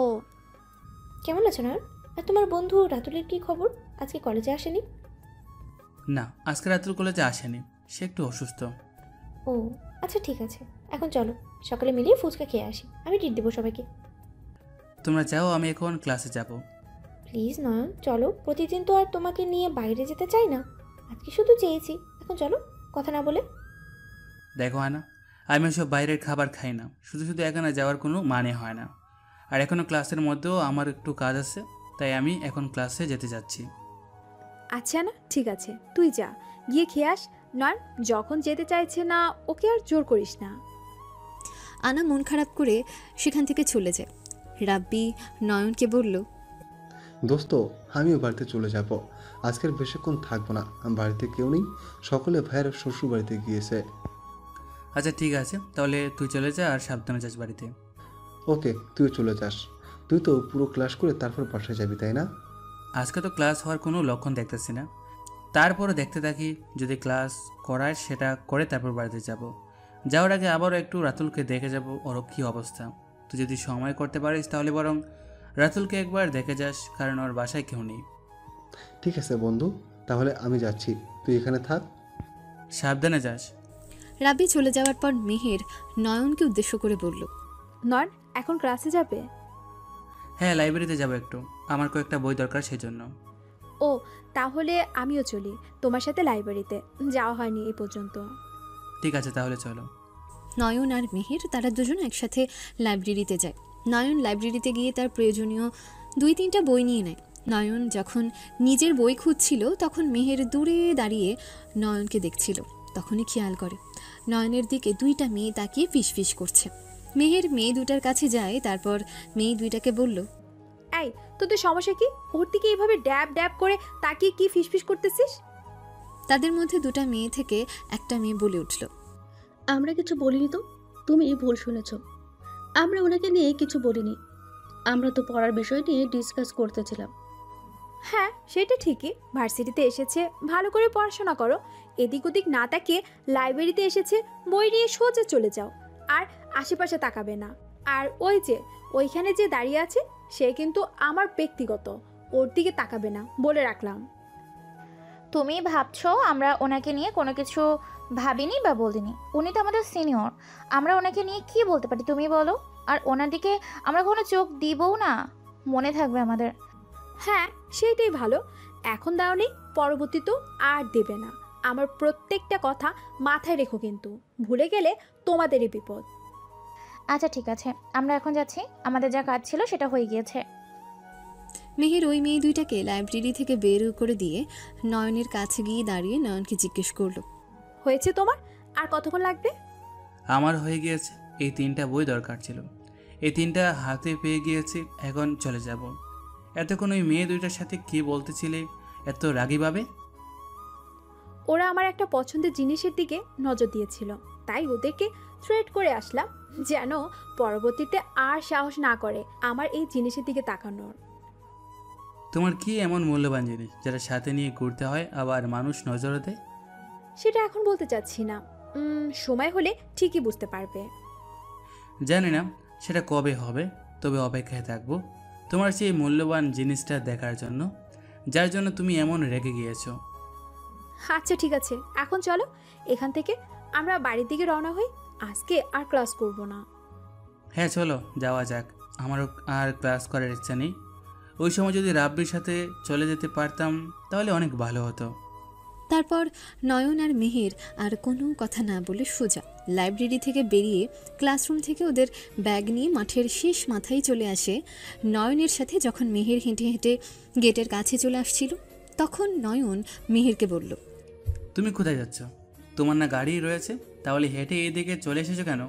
কেমন আছো নয়ন? আর তোমার বন্ধু রাতুলের কি খবর? আজকে কলেজে আসেনি? না, আজকে রাতুল কলেজে আসেনি, সে একটু অসুস্থ। ও আচ্ছা ঠিক আছে, এখন চলো সকালে মিলিয়ে ফুচকা খেয়ে আসি, আমি ট্রিট দেবো সবাইকে। তোমরা যাও, আমি এখন ক্লাসে যাব। প্লিজ নয়ন চলো, প্রতিদিন তো আর তোমাকে নিয়ে বাইরে যেতে চাই না, আজকে শুধু চেয়েছি, এখন চলো কথা না বলে। দেখো আনা, আমি ওসব বাইরের খাবার খাই না, শুধু শুধু এখানে যাওয়ার কোনো মানে হয় না। আর এখনও ক্লাসের মধ্যেও আমার একটু কাজ আছে, তাই আমি এখন ক্লাসে যেতে যাচ্ছি। আচ্ছা না, ঠিক আছে, তুই যা, গিয়ে খেয়ে আস। নয়ন যখন যেতে চাইছে না, ওকে আর জোর করিস না। আনা মন খারাপ করে সেখান থেকে চলে যায়। রাব্বি নয়নকে বলল, দোস্ত, আমিও বাড়িতে চলে যাব। আজকের বেশিক্ষণ থাকবো না, বাড়িতে কেউ নেই, সকলে ভাইয়ের শ্বশুর বাড়িতে গিয়েছে। আচ্ছা ঠিক আছে, তাহলে তুই চলে যা আর সাবধানে যাস বাড়িতে। ওকে, তুইও চলে যাস। তুই তো পুরো ক্লাস করে তারপর বাসায় যাবি তাই না? আজকে তো ক্লাস হওয়ার কোনো লক্ষণ দেখতেছি না, তারপরও দেখতে থাকি, যদি ক্লাস করায় সেটা করে তারপর বাড়িতে যাব। যাওয়ার আগে আবারও একটু রাতুলকে দেখে যাব, ওর কী অবস্থা। তুই যদি সময় করতে পারিস তাহলে বরং রাতুলকে একবার দেখে যাস, কারণ ওর বাসায় কেউ নেই। ঠিক আছে বন্ধু, তাহলে আমি যাচ্ছি, তুই এখানে থাক। সাবধানে যাস। রাব্বি চলে যাওয়ার পর মেহের নয়নকে উদ্দেশ্য করে বলল, নয়ন এখন ক্লাসে যাবে? হ্যাঁ, লাইব্রেরিতে যাবো একটু, আমার কয়েকটা বই দরকার সেই জন্য। ও তাহলে আমিও চলি তোমার সাথে লাইব্রেরিতে, যাওয়া হয়নি এই পর্যন্ত। ঠিক আছে, তাহলে চলো। নয়ন আর মেহের তারা দুজন একসাথে লাইব্রেরিতে যায়। নয়ন লাইব্রেরিতে গিয়ে তার প্রয়োজনীয় 2-3টা বই নিয়ে নেয়। নয়ন যখন নিজের বই খুঁজছিল তখন মেহের দূরে দাঁড়িয়ে নয়নকে দেখছিল। তখনই খেয়াল করে নয়নের দিকে 2টা মেয়ে তাকিয়ে ফিসফিস করছে। মেহের মেয়ে দুটার কাছে যায়, তারপর মেয়ে দুইটাকে বলল, এই তোদের সমস্যা কি? ওর দিকে এইভাবে ড্যাব ড্যাব করে তাকিয়ে কি ফিসফিস করতেছিস? তাদের মধ্যে 2টা মেয়ে থেকে একটা মেয়ে বলে উঠল, আমরা কিছু বলিনি তো, তুমি ভুল শুনেছ। আমরা ওনাকে নিয়ে কিছু বলিনি, আমরা তো পড়ার বিষয় নিয়ে ডিসকাস করতেছিলাম। হ্যাঁ সেটা ঠিকই, ভার্সিটিতে এসেছে ভালো করে পড়াশোনা করো, এদিক ওদিক না তাকিয়ে লাইব্রেরিতে এসেছে বই নিয়ে সোজা চলে যাও, আর আশেপাশে তাকাবে না। আর ওই যে ওইখানে যে দাঁড়িয়ে আছে সে কিন্তু আমার ব্যক্তিগত, ওর দিকে তাকাবে না বলে রাখলাম। তুমি ভাবছো আমরা ওনাকে নিয়ে কোনো কিছু ভাবিনি বা বলিনি? উনি তো আমাদের সিনিয়র, আমরা ওনাকে নিয়ে কি বলতে পারি তুমি বলো? আর ওনার দিকে আমরা কোনো চোখ দিবও না, মনে থাকবে আমাদের। হ্যাঁ সেইটাই ভালো, এখন দাওনি পরবর্তী তো আর দেবে না। আমার প্রত্যেকটা কথা মাথায় রেখো, কিন্তু ভুলে গেলে তোমাদেরই বিপদ। আচ্ছা ঠিক আছে, আমরা এখন যাচ্ছি, আমাদের যা কাজ ছিল সেটা হয়ে গিয়েছে। মেহের ওই মেয়ে দুইটাকে লাইব্রেরি থেকে বের করে দিয়ে নয়নের কাছে গিয়ে দাঁড়িয়ে নয়নকে জিজ্ঞেস করলো, হয়েছে তোমার? আর কতক্ষণ লাগবে? আমার হয়ে গিয়েছে, এই 3টা বই দরকার ছিল, এই 3টা হাতে পেয়ে গিয়েছি, এখন চলে যাব। এতক্ষণ ওই মেয়ে দুইটার সাথে কি বলতেছিলে এত রাগীভাবে? ওরা আমার একটা পছন্দের জিনিসের দিকে নজর দিয়েছিল, তাই ওদেরকে থ্রেট করে আসলাম যেন পরবর্তীতে আর সাহস না করে আমার এই জিনিসের দিকে তাকানোর। তোমার কি এমন মূল্যবান জিনিস যেটা সাথে নিয়ে ঘুরতে হয় আবার মানুষ নজরে দেয়? সেটা এখন বলতে চাচ্ছি না, সময় হলে ঠিকই বুঝতে পারবে। জানি না সেটা কবে হবে, তবে অপেক্ষায় থাকবো তোমার সেই মূল্যবান জিনিসটা দেখার জন্য, যার জন্য তুমি এমন রেগে গিয়েছো। আচ্ছা ঠিক আছে, এখন চলো এখান থেকে আমরা বাড়ির দিকে রওনা হই, আজকে আর ক্লাস করব না। হ্যাঁ চলো যাওয়া যাক, আমারও আর ক্লাস করার ইচ্ছা নেই। ওই সময় যদি রাব্বির সাথে চলে যেতে পারতাম তাহলে অনেক ভালো হতো। তারপর নয়ন আর মেহের আর কোনো কথা না বলে সোজা লাইব্রেরি থেকে বেরিয়ে ক্লাসরুম থেকে ওদের ব্যাগ নিয়ে মাঠের শেষ মাথায় চলে আসে। নয়নের সাথে যখন মেহের হেঁটে হেঁটে গেটের কাছে চলে আসছিল, তখন নয়ন মেহেরকে বলল, তুমি কোথায় যাচ্ছ? তোমার না গাড়ি রয়েছে, তাহলে হেঁটে এদিকে চলে এসেছো কেন?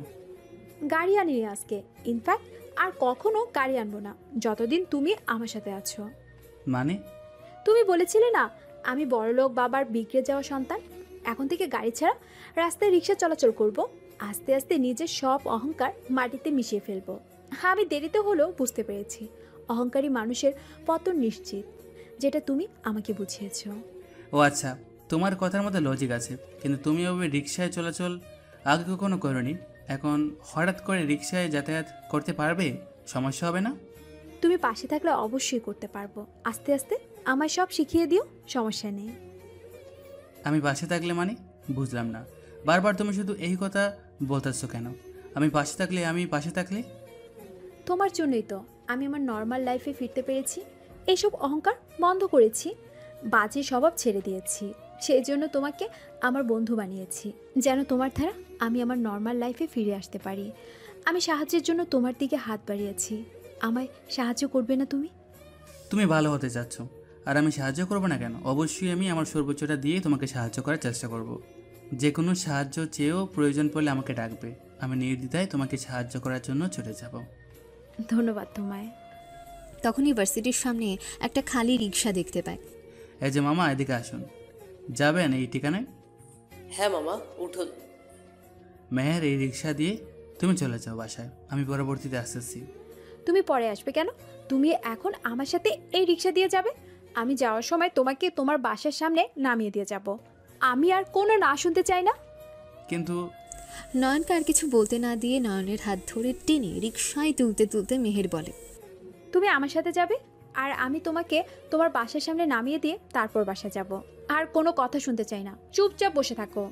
গাড়ি আনিনি আজকে, ইনফ্যাক্ট আর কখনো গাড়ি আনবো না যতদিন তুমি আমার সাথে আছো। মানে? তুমি বলেছিলে না আমি বড়লোক বাবার বিগড়ে যাওয়া সন্তান, এখন থেকে গাড়ি ছাড়া রাস্তায় রিক্সা চলাচল করব, আস্তে আস্তে নিজের সব অহংকার মাটিতে মিশিয়ে ফেলবো। আমি দেরিতে হলেও বুঝতে পেরেছি অহংকারী মানুষের পতন নিশ্চিত, যেটা তুমি আমাকে বুঝিয়েছ। ও আচ্ছা, তোমার কথার মধ্যে লজিক আছে, কিন্তু তুমি ওভাবে রিক্সায় চলাচল আগে কখনো করোনি, এখন হঠাৎ করে রিক্সায় যাতায়াত করতে পারবে? সমস্যা হবে না? তুমি পাশে থাকলে অবশ্যই করতে পারবো, আস্তে আস্তে আমায় সব শিখিয়ে দিও, সমস্যা নেই। আমি পাশে থাকলে মানে বুঝলাম না, বারবার তুমি শুধু এই কথা বলতেছো কেন? আমি পাশে থাকলে তোমার জন্যই তো আমি আমার নর্মাল লাইফে ফিরতে পেরেছি, এইসব অহংকার বন্ধ করেছি, বাজে স্বভাব ছেড়ে দিয়েছি, সেই জন্য তোমাকে আমার বন্ধু বানিয়েছি, যেন তোমার দ্বারা আমি আমার নর্মাল লাইফে ফিরে আসতে পারি। আমি সাহায্যের জন্য তোমার দিকে হাত বাড়িয়েছি, আমায় সাহায্য করবে না তুমি? তুমি ভালো হতে চাচ্ছ, আর আমি সাহায্য করবো না কেন? অবশ্যই আমি আমার সর্বোচ্চটা দিয়ে তোমাকে সাহায্য করার চেষ্টা করব। যে কোনো সাহায্য চেয়েও প্রয়োজন পড়লে আমাকে ডাকবে, আমি নির্দ্বিধায় তোমাকে সাহায্য করার জন্য চলে যাব। ধন্যবাদ তোমায়। তখন ইউনিভার্সিটির সামনে একটা খালি রিক্সা দেখতে পায়। এই যে মামা, এদিকে আসুন, যাবেন এই ঠিকানায়? হ্যাঁ মামা উঠুন। মেহের, এই রিক্সা দিয়ে তুমি চলে যাও বাসায়, আমি পরবর্তীতে আসতেছি। তুমি পরে আসবে কেন? তুমি এখন আমার সাথে এই রিক্সা দিয়ে যাবে, আমি যাওয়ার সময় তোমাকে তোমার বাসার সামনে নামিয়ে দিয়ে যাব। আমি আর কোনো না শুনতে চাই না। কিন্তু নয়নকে আর কিছু বলতে না দিয়ে নয়নের হাত ধরে টেনে রিক্সায় তুলতে তুলতে মেহের বলে, তুমি আমার সাথে যাবে আর আমি তোমাকে তোমার বাসার সামনে নামিয়ে দিয়ে তারপর বাসা যাব। আর কোনো কথা শুনতে চাই না, চুপচাপ বসে থাকো।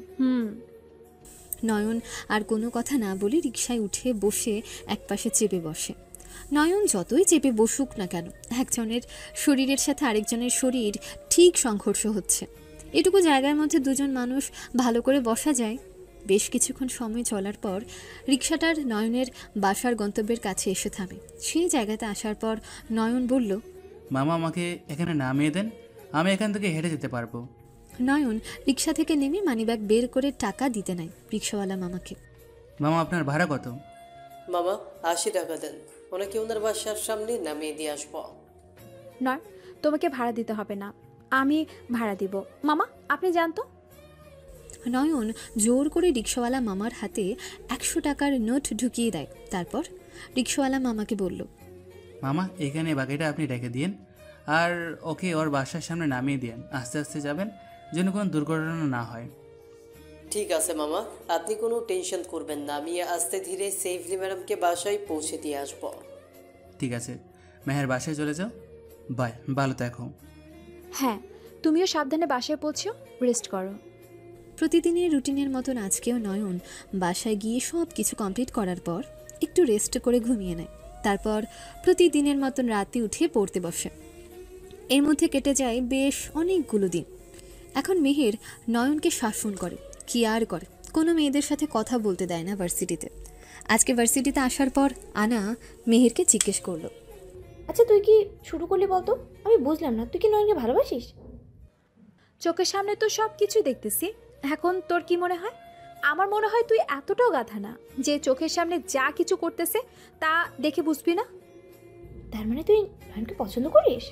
নয়ন আর কোনো কথা না বলে রিক্সায় উঠে বসে একপাশে চেপে বসে। নয়ন যতই চেপে বসুক না কেন, একজনের শরীরের সাথে আরেকজনের শরীর ঠিক সংঘর্ষ হচ্ছে। এটুকু জায়গার মধ্যে দুজন মানুষ ভালো করে বসা যায়। বেশ কিছুক্ষণ সময় চলার পর রিক্সাটার নয়নের বাসার গন্তব্যের কাছে এসে থামে। সেই জায়গাতে আসার পর নয়ন বলল, মামা আমাকে এখানে নামিয়ে দেন, আমি এখান থেকে হেঁটে যেতে পারবো। নয়ন রিক্সা থেকে নেমে মানিব্যাগ বের করে টাকা দিতে নেয় রিক্সাওয়ালা মামাকে। মামা আপনার ভাড়া কত? মামা 80 টাকা দেন, ওনাকে ওনার বাসার সামনে নামিয়ে দিয়ে আসবো। নয়, তোমাকে ভাড়া দিতে হবে না, আমি ভাড়া দিব। মামা আপনি জানতো। নয়ন জোর করে রিক্সাওয়ালা মামার হাতে 100 টাকার নোট ঢুকিয়ে দেয়। তারপর রিক্সাওয়ালা মামাকে বলল, মামা এখানে বাকিটা আপনি রেখে দিন, আর ওকে ওর বাসার সামনে নামিয়ে দিন, আস্তে আস্তে যাবেন যেন কোনো দুর্ঘটনা না হয়। ঠিক আছে মামা, আপনি কোনো টেনশন করবেন না, আমি আস্তে ধীরে সেফলি ম্যাডামকে বাসায় পৌঁছে দিয়ে আসবো। ঠিক আছে, মেহের বাসায় চলে যাও। বাই, ভালো দেখো। হ্যাঁ, তুমিও সাবধানে বাসায় পৌঁছো, রেস্ট করো। প্রতিদিনের রুটিনের মতন আজকেও নয়ন বাসায় গিয়ে সব কিছু কমপ্লিট করার পর একটু রেস্ট করে ঘুমিয়ে নেয়। তারপর প্রতিদিনের মতন রাতে উঠে পড়তে বসে। এর মধ্যে কেটে যায় বেশ অনেকগুলো দিন। এখন মেহের নয়নকে শাসন করে, কি আর করে, কোনো মেয়েদের সাথে কথা বলতে দেয় না ভার্সিটিতে। আজকে ভার্সিটিতে আসার পর আনা মেহেরকে জিজ্ঞেস করলো, আচ্ছা তুই কি শুরু করলি বলতো? আমি বুঝলাম না, তুই কি নয়নকে ভালোবাসিস? চোখের সামনে তো সব কিছু দেখতেছি, এখন তোর কি মনে হয়? আমার মনে হয় তুই এতটাও গাধা না যে চোখের সামনে যা কিছু করতেছে তা দেখে বুঝবি না। তার মানে তুই নয়নকে পছন্দ করিস?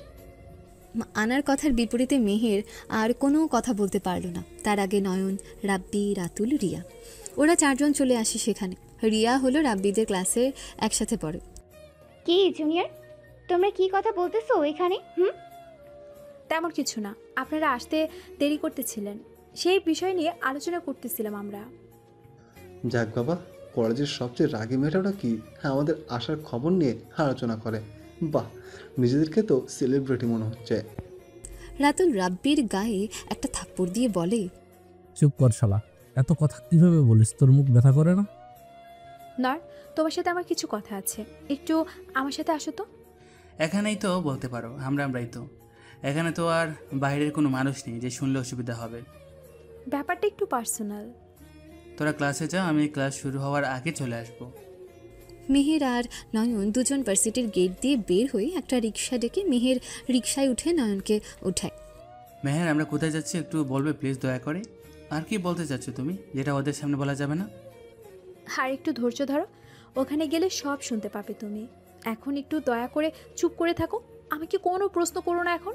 আনার কথার বিপরীতে মেহের আর কোনো কথা বলতে পারল না। তার আগে নয়ন, রাব্বি, রাতুল, রিয়া, ওরা চারজন চলে আসে সেখানে। রিয়া হলো রাব্বিদের ক্লাসে একসাথে পড়ে। কি জুনিয়র, তোমরা কি কথা বলতেছো এখানে? তেমন কিছু না, আপনারা আসতে দেরি করতেছিলেন, সেই বিষয় নিয়ে আলোচনা করতেছিলাম আমরা। যাক বাবা, কলেজের সবচেয়ে রাগী মেয়েটা কি আমাদের আসার খবর নিয়ে আলোচনা করে। বাহ, নিজেদেরকে তো সেলিব্রিটি মনে হচ্ছে। রাতুল রাব্বির গায়ে একটা থাপ্পড় দিয়ে বলে, চুপ কর শালা, এত কথা কিভাবে বলিস? তোর মুখ ব্যথা করে না? নর, তোমার সাথে আমার কিছু কথা আছে, একটু আমার সাথে আসো তো। এখানেই তো বলতে পারো, আমরাই তো এখানে, তো আর বাইরের কোনো মানুষ নেই যে শুনলে অসুবিধা হবে। ব্যাপারটা একটু পার্সোনাল। তোরা ক্লাসে যা, আমি ক্লাস শুরু হওয়ার আগে চলে আসবো। মেহের আর নয়ন দুজন ভার্সিটির গেট দিয়ে বের হয়ে একটা রিক্সা ডেকে মেহের রিক্সায় উঠে নয়নকে উঠায়। মেহের, আমরা কোথায় যাচ্ছি একটু বলবে প্লিজ, দয়া করে? আর কি বলতে চাচ্ছ তুমি যেটা ওদের সামনে বলা যাবে না? আর একটু ধৈর্য ধরো, ওখানে গেলে সব শুনতে পাবে তুমি। এখন একটু দয়া করে চুপ করে থাকো, আমাকে কোনো প্রশ্ন করো না এখন।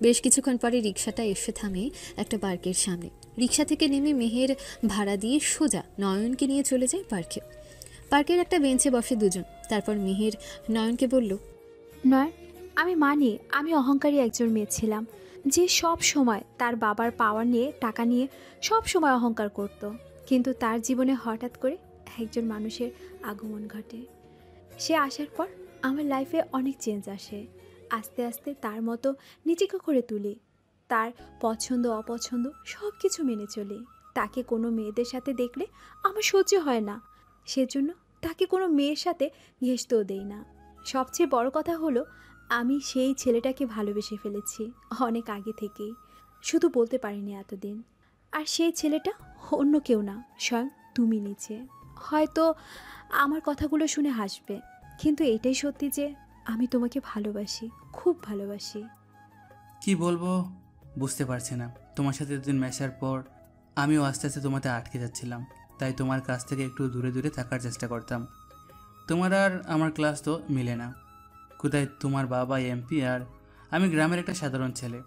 বেশ কিছুক্ষণ পরে রিক্সাটা এসে থামে একটা পার্কের সামনে। রিক্সা থেকে নেমে মেহের ভাড়া দিয়ে সোজা নয়নকে নিয়ে চলে যায় পার্কে। পার্কের একটা বেঞ্চে বসে দুজন। তারপর মেহের নয়নকে বলল, নয়ন, আমি মানি আমি অহংকারী একজন মেয়ে ছিলাম, যে সব সময় তার বাবার পাওয়ার নিয়ে, টাকা নিয়ে সব সময় অহংকার করত। কিন্তু তার জীবনে হঠাৎ করে একজন মানুষের আগমন ঘটে। সে আসার পর আমার লাইফে অনেক চেঞ্জ আসে। আস্তে আস্তে তার মতো নিজেকে করে তুলি, তার পছন্দ অপছন্দ সব কিছু মেনে চলি। তাকে কোনো মেয়েদের সাথে দেখলে আমার সহ্য হয় না, সেজন্য তাকে কোনো মেয়ের সাথে ঘেঁষতেও দেই না। সবচেয়ে বড় কথা হলো, আমি সেই ছেলেটাকে ভালোবেসে ফেলেছি অনেক আগে থেকেই, শুধু বলতে পারিনি এতদিন। আর সেই ছেলেটা অন্য কেউ না, স্বয়ং তুমি নিজে। হয়তো আমার কথাগুলো শুনে হাসবে, কিন্তু এটাই সত্যি যে আমি তোমাকে ভালোবাসি, খুব ভালোবাসি। কি বলবো বুঝতে পারছি না। তোমার সাথে দুদিন মেশার পর আমিও আস্তে আস্তে তোমাতে আটকে যাচ্ছিলাম, তাই তোমার কাছ থেকে একটু দূরে দূরে থাকার চেষ্টা করতাম। তোমার আর আমার ক্লাস তো মিলে না। কোথায় তোমার বাবা এমপি আর আমি গ্রামের একটা সাধারণ ছেলে।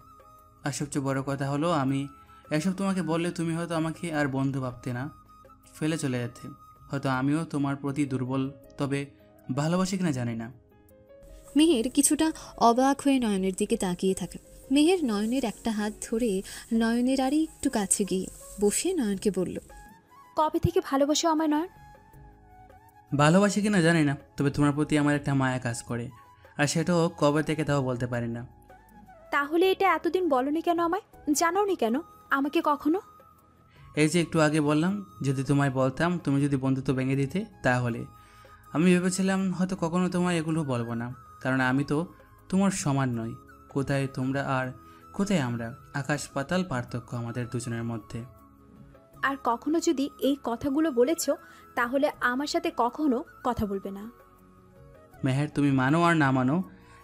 আর সবচেয়ে বড় কথা হলো, আমি এসব তোমাকে বললে তুমি হয়তো আমাকে আর বন্ধু ভাবতে না, ফেলে চলে যেতে। হয়তো আমিও তোমার প্রতি দুর্বল, তবে ভালোবাসি কিনা জানি না। মেহের কিছুটা অবাক হয়ে নয়নের দিকে তাকিয়ে থাকে। মেহের নয়নের একটা হাত ধরে নয়নের আরই একটু কাছে গিয়ে বসে নয়নকে বলল, কবে থেকে ভালোবাসো আমায় নয়ন? ভালোবাসি কিনা জানি না, তবে তোমার প্রতি আমার একটা মায়া কাজ করে, আর সেটাও কবে থেকে তাও বলতে পারি না। তাহলে এটা এতদিন বলনি কেন আমায়? জানাওনি কেন আমাকে কখনো? এই যে একটু আগে বললাম, যদি তোমায় বলতাম তুমি যদি বন্ধুত্ব ভেঙে দিতে, তাহলে আমি ভেবেছিলাম হয়তো কখনো তোমায় এগুলো বলবো না, কারণ আমি তো তোমার সমান নই। কোথায় তোমরা আর কোথায় আমরা, আকাশ পাতাল পার্থক্য আমাদের দুজনের মধ্যে। আর কখনো যদি এই কথাগুলো বলেছো, তাহলে আমার সাথে কখনো কথা বলবে না। মেহের, তুমি মানো আর না মানো,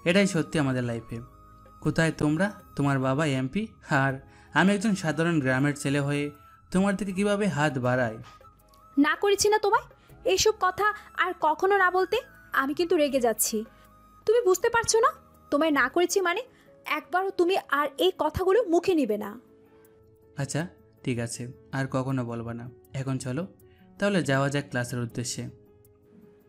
এটাই সত্যি আমাদের লাইফে। কোথায় তোমরা, তোমার বাবা এমপি, আর আমি একজন সাধারণ গ্রামের ছেলে হয়ে তোমার দিকে কিভাবে হাত বাড়াই। না করেছি না তোমায় এইসব কথা আর কখনো না বলতে? আমি কিন্তু রেগে যাচ্ছি, তুমি বুঝতে পারছো না? তোমায় না করেছি মানে একবারও তুমি আর এই কথাগুলো মুখে নিবে না। আচ্ছা ঠিক আছে, আর কখনো বলবো না। এখন চলো তাহলে যাওয়া যাক ক্লাসের উদ্দেশ্যে।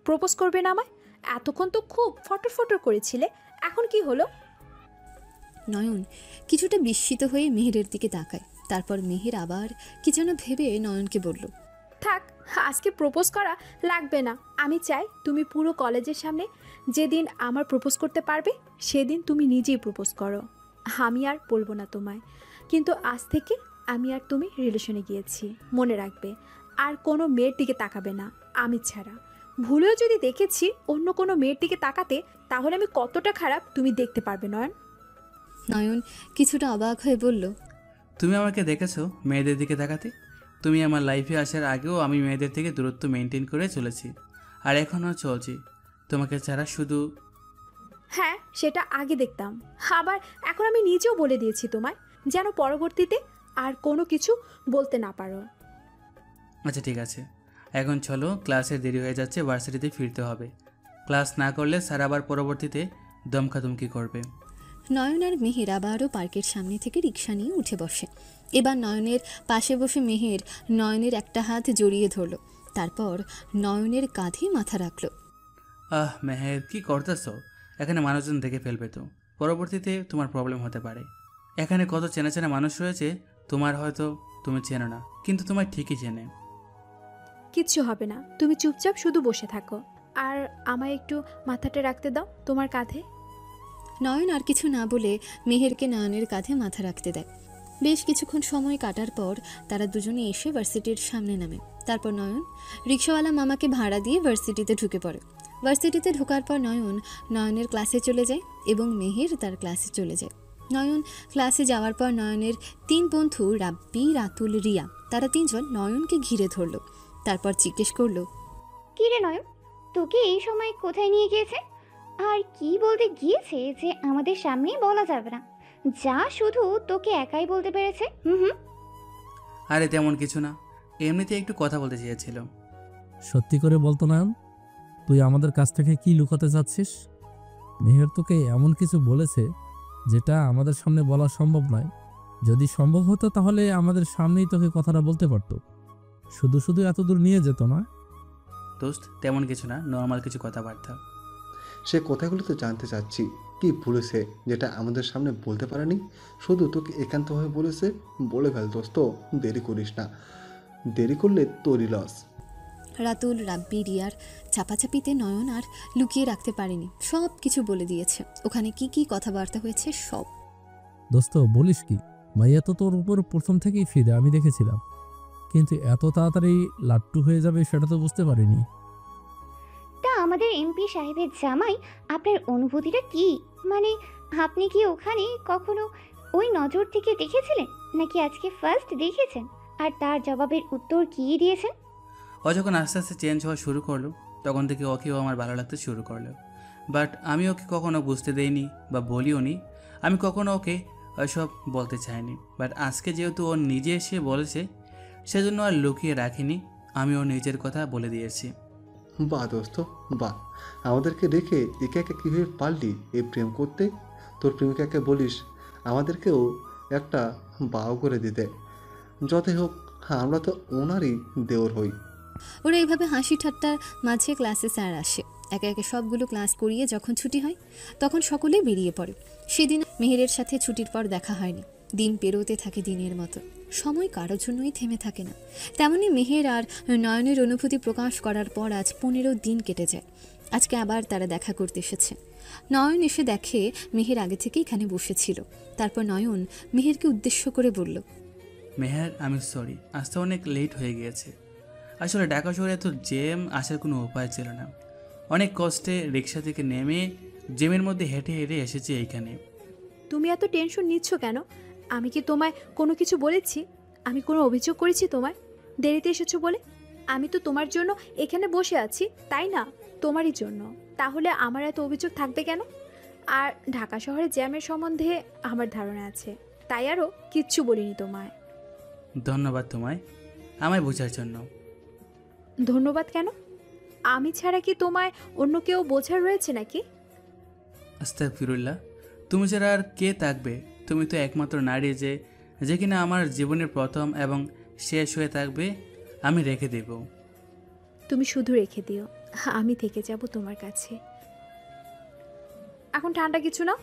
প্রপোজ করবে না আমায়? এতক্ষণ তো খুব ফটর ফটর করেছিলে, এখন কি হলো? নয়ন কিছুটা বিস্মিত হয়ে মেহেরের দিকে তাকায়। তারপর মেহের আবার কি যেন ভেবে নয়নকে বলল, থাক, আজকে প্রপোজ করা লাগবে না। আমি চাই তুমি পুরো কলেজের সামনে যেদিন আমার প্রপোজ করতে পারবে সেদিন তুমি নিজেই প্রপোজ করো। আমি আর বলবো না তোমায়, কিন্তু আজ থেকে আমি আর তুমি রিলেশনে গিয়েছি। মনে রাখবে, আর কোনো মেয়ের দিকে তাকাবে না আমি ছাড়া। ভুলেও যদি দেখেছি অন্য কোনো মেয়ের দিকে তাকাতে, তাহলে আমি কতটা খারাপ তুমি দেখতে পারবে নয়ন। নয়ন কিছুটা অবাক হয়ে বলল, তুমি আমাকে দেখেছো মেয়েদের দিকে তাকাতে? তুমি আমার লাইফে আসার আগেও আমি মেয়েদের থেকে দূরত্ব মেনটেন করে চলেছি, আর এখনও চলছি তোমাকে ছাড়া শুধু। হ্যাঁ, সেটা আগে দেখতাম, আবার এখন আমি নিজেও বলে দিয়েছি তোমায়, যেন পরবর্তীতে আর কোনো কিছু বলতে না পারো। আচ্ছা ঠিক আছে, এখন চলো, ক্লাসের দেরি হয়ে যাচ্ছে, ভার্সিটিতে ফিরতে হবে। ক্লাস না করলে স্যার আবার পরবর্তীতে দমকাদমকি করবে। নয়ন আর মেহের আবারও পার্কের সামনে থেকে রিক্সা নিয়ে উঠে বসে। এবার নয়নের পাশে বসে মেহের নয়নের একটা হাত জড়িয়ে ধরল, তারপর নয়নের কাঁধে মাথা রাখল। মেহের, কি করতেছ? এখানে মানুষজন দেখে ফেলবে তো, পরবর্তীতে তোমার প্রবলেম হতে পারে। এখানে কত চেনা চেনা মানুষ রয়েছে, তোমার হয়তো তুমি চেনো না, কিন্তু তোমায় ঠিকই চেনে। কিচ্ছু হবে না, তুমি চুপচাপ শুধু বসে থাকো, আর আমায় একটু মাথাটা রাখতে দাও তোমার কাঁধে। নয়ন আর কিছু না বলে মেহেরকে নয়নের কাঁধে মাথা রাখতে দেয়। বেশ কিছুক্ষণ সময় কাটার পর তারা দুজনে এসে ভার্সিটির সামনে নামে। তারপর নয়ন রিক্সাওয়ালা মামাকে ভাড়া দিয়ে ভার্সিটিতে ঢুকে পড়ে। ভার্সিটিতে ঢোকার পর নয়নের ক্লাসে চলে যায় এবং মেহের তার ক্লাসে চলে যায়। নয়ন ক্লাসে যাওয়ার পর নয়নের 3 বন্ধু রাব্বি, রাতুল, রিয়া, তারা 3 জন নয়নকে ঘিরে ধরল। তারপর জিজ্ঞেস করলো, কি রে নয়ন, তোকে এই সময় কোথায় নিয়ে গিয়েছে? আর কি বলতে গিয়েছে যে আমাদের সামনেই বলা যাবে না, যা শুধু তোকে একাই বলতে পেরেছে? আরে তেমন কিছু না, এমনিতে একটু কথা বলতে চেয়েছিল। সত্যি করে বলতো নয়ন, তুই আমাদের কাছ থেকে কি লুকাতে চাচ্ছিস? মেহের তোকে এমন কিছু বলেছে যেটা আমাদের সামনে বলা সম্ভব নয়। যদি সম্ভব হতো তাহলে আমাদের সামনেই তোকে কথাটা বলতে পারতো, শুধু শুধু এত দূর নিয়ে যেত না। দোস্ত, তেমন কিছু না, নর্মাল কিছু কথাবার্তা। সে কথাগুলো তো জানতে চাচ্ছি, কি ভুলেছে যেটা আমাদের সামনে বলতে পারেনি? শুধু তোকে একান্তভাবে বলেছে, বলে ফেল দোস্ত, দেরি করিস না, দেরি করলে তোরই লস। রাতুল, রাব্বি, রিয়ার চাপাচাপিতে নয়ন আর লুকিয়ে রাখতে পারেনি, সব কিছু বলে দিয়েছে। ওখানে কি কি কথাবার্তা হয়েছে সব। দোস্ত বলিস কি, মাইয়া তো তোর উপর প্রথম থেকেই ফিদে, আমি দেখেছিলাম, কিন্তু এত তাড়াতাড়ি লাট্টু হয়ে যাবে সেটা তো বুঝতে পারিনি। তা আমাদের এমপি সাহেবের জামাই, আপনার অনুভূতিটা কি? মানে আপনি কি ওখানে কখনো ওই নজর থেকে দেখেছিলেন, নাকি আজকে ফার্স্ট দেখেছেন? আর তার জবাবের উত্তর কি দিয়েছেন? ও যখন আস্তে আস্তে চেঞ্জ হওয়া শুরু করলো, তখন থেকে ওকেও আমার ভালো লাগতে শুরু করলো। বাট আমি ওকে কখনো বুঝতে দেইনি বা বলিও নি, আমি কখনো ওকে ওইসব বলতে চাইনি। বাট আজকে যেহেতু ও নিজে এসে বলেছে, সেজন্য আর লুকিয়ে রাখিনি, আমি ওর নিজের কথা বলে দিয়েছি। বাহ দোস্ত বাহ, আমাদেরকে রেখে একে একে কীভাবে পারলি এই প্রেম করতে? তোর প্রেমিকাকে বলিস আমাদেরকেও একটা বাও করে দিতে। যতই হোক, আমরা তো ওনারই দেওর হই। ওরা এইভাবে হাসি ঠাট্টার মাঝে ক্লাসে স্যার আসে। একে একে সবগুলো ক্লাস করিয়ে যখন ছুটি হয় তখন সকলে বেরিয়ে পড়ে। সেদিন মেহেরের সাথে ছুটির পর দেখা হয়নি। দিন পেরোতে থাকে দিনের মতো, সময় কারোর জন্যই থেমে থাকে না। তেমনি মেহের আর নয়নের অনুভূতি প্রকাশ করার পর আজ 15 দিন কেটে যায়। আজকে আবার তারা দেখা করতে এসেছে। নয়ন এসে দেখে মেহের আগে থেকে এখানে বসেছিল। তারপর নয়ন মেহেরকে উদ্দেশ্য করে বলল, মেহের, আমি সরি, আসতে অনেক লেট হয়ে গিয়েছে। আসলে ঢাকা শহরে এত জ্যাম, আসার কোনো উপায় ছিল না। অনেক কষ্টে রিক্সা থেকে নেমে জ্যামের মধ্যে হেঁটে হেঁটে এসেছি এইখানে। তুমি এত টেনশন নিচ্ছ কেন? আমি কি তোমায় কোনো কিছু বলেছি? আমি কোনো অভিযোগ করেছি তোমায় দেরিতে এসেছো বলে? আমি তো তোমার জন্য এখানে বসে আছি, তাই না? তোমারই জন্য। তাহলে আমার এত অভিযোগ থাকবে কেন? আর ঢাকা শহরে জ্যামের সম্বন্ধে আমার ধারণা আছে, তাই আরও কিচ্ছু বলিনি তোমায়। ধন্যবাদ তোমায় আমায় বোঝার জন্য। ধন্যবাদ কেন? আমি ছাড়া কি তোমায় অন্য কেউ বোঝার রয়েছে নাকি? আস্তাগফিরুল্লাহ, তুমি ছাড়া আর কে থাকবে? তুমি তো একমাত্র নারী যে কিনা আমার জীবনের প্রথম এবং শেষ হয়ে থাকবে। আমি রেখে দেব। তুমি শুধু রেখে দিও, আমি থেকে যাব তোমার কাছে। এখন ঠান্ডা কিছু না?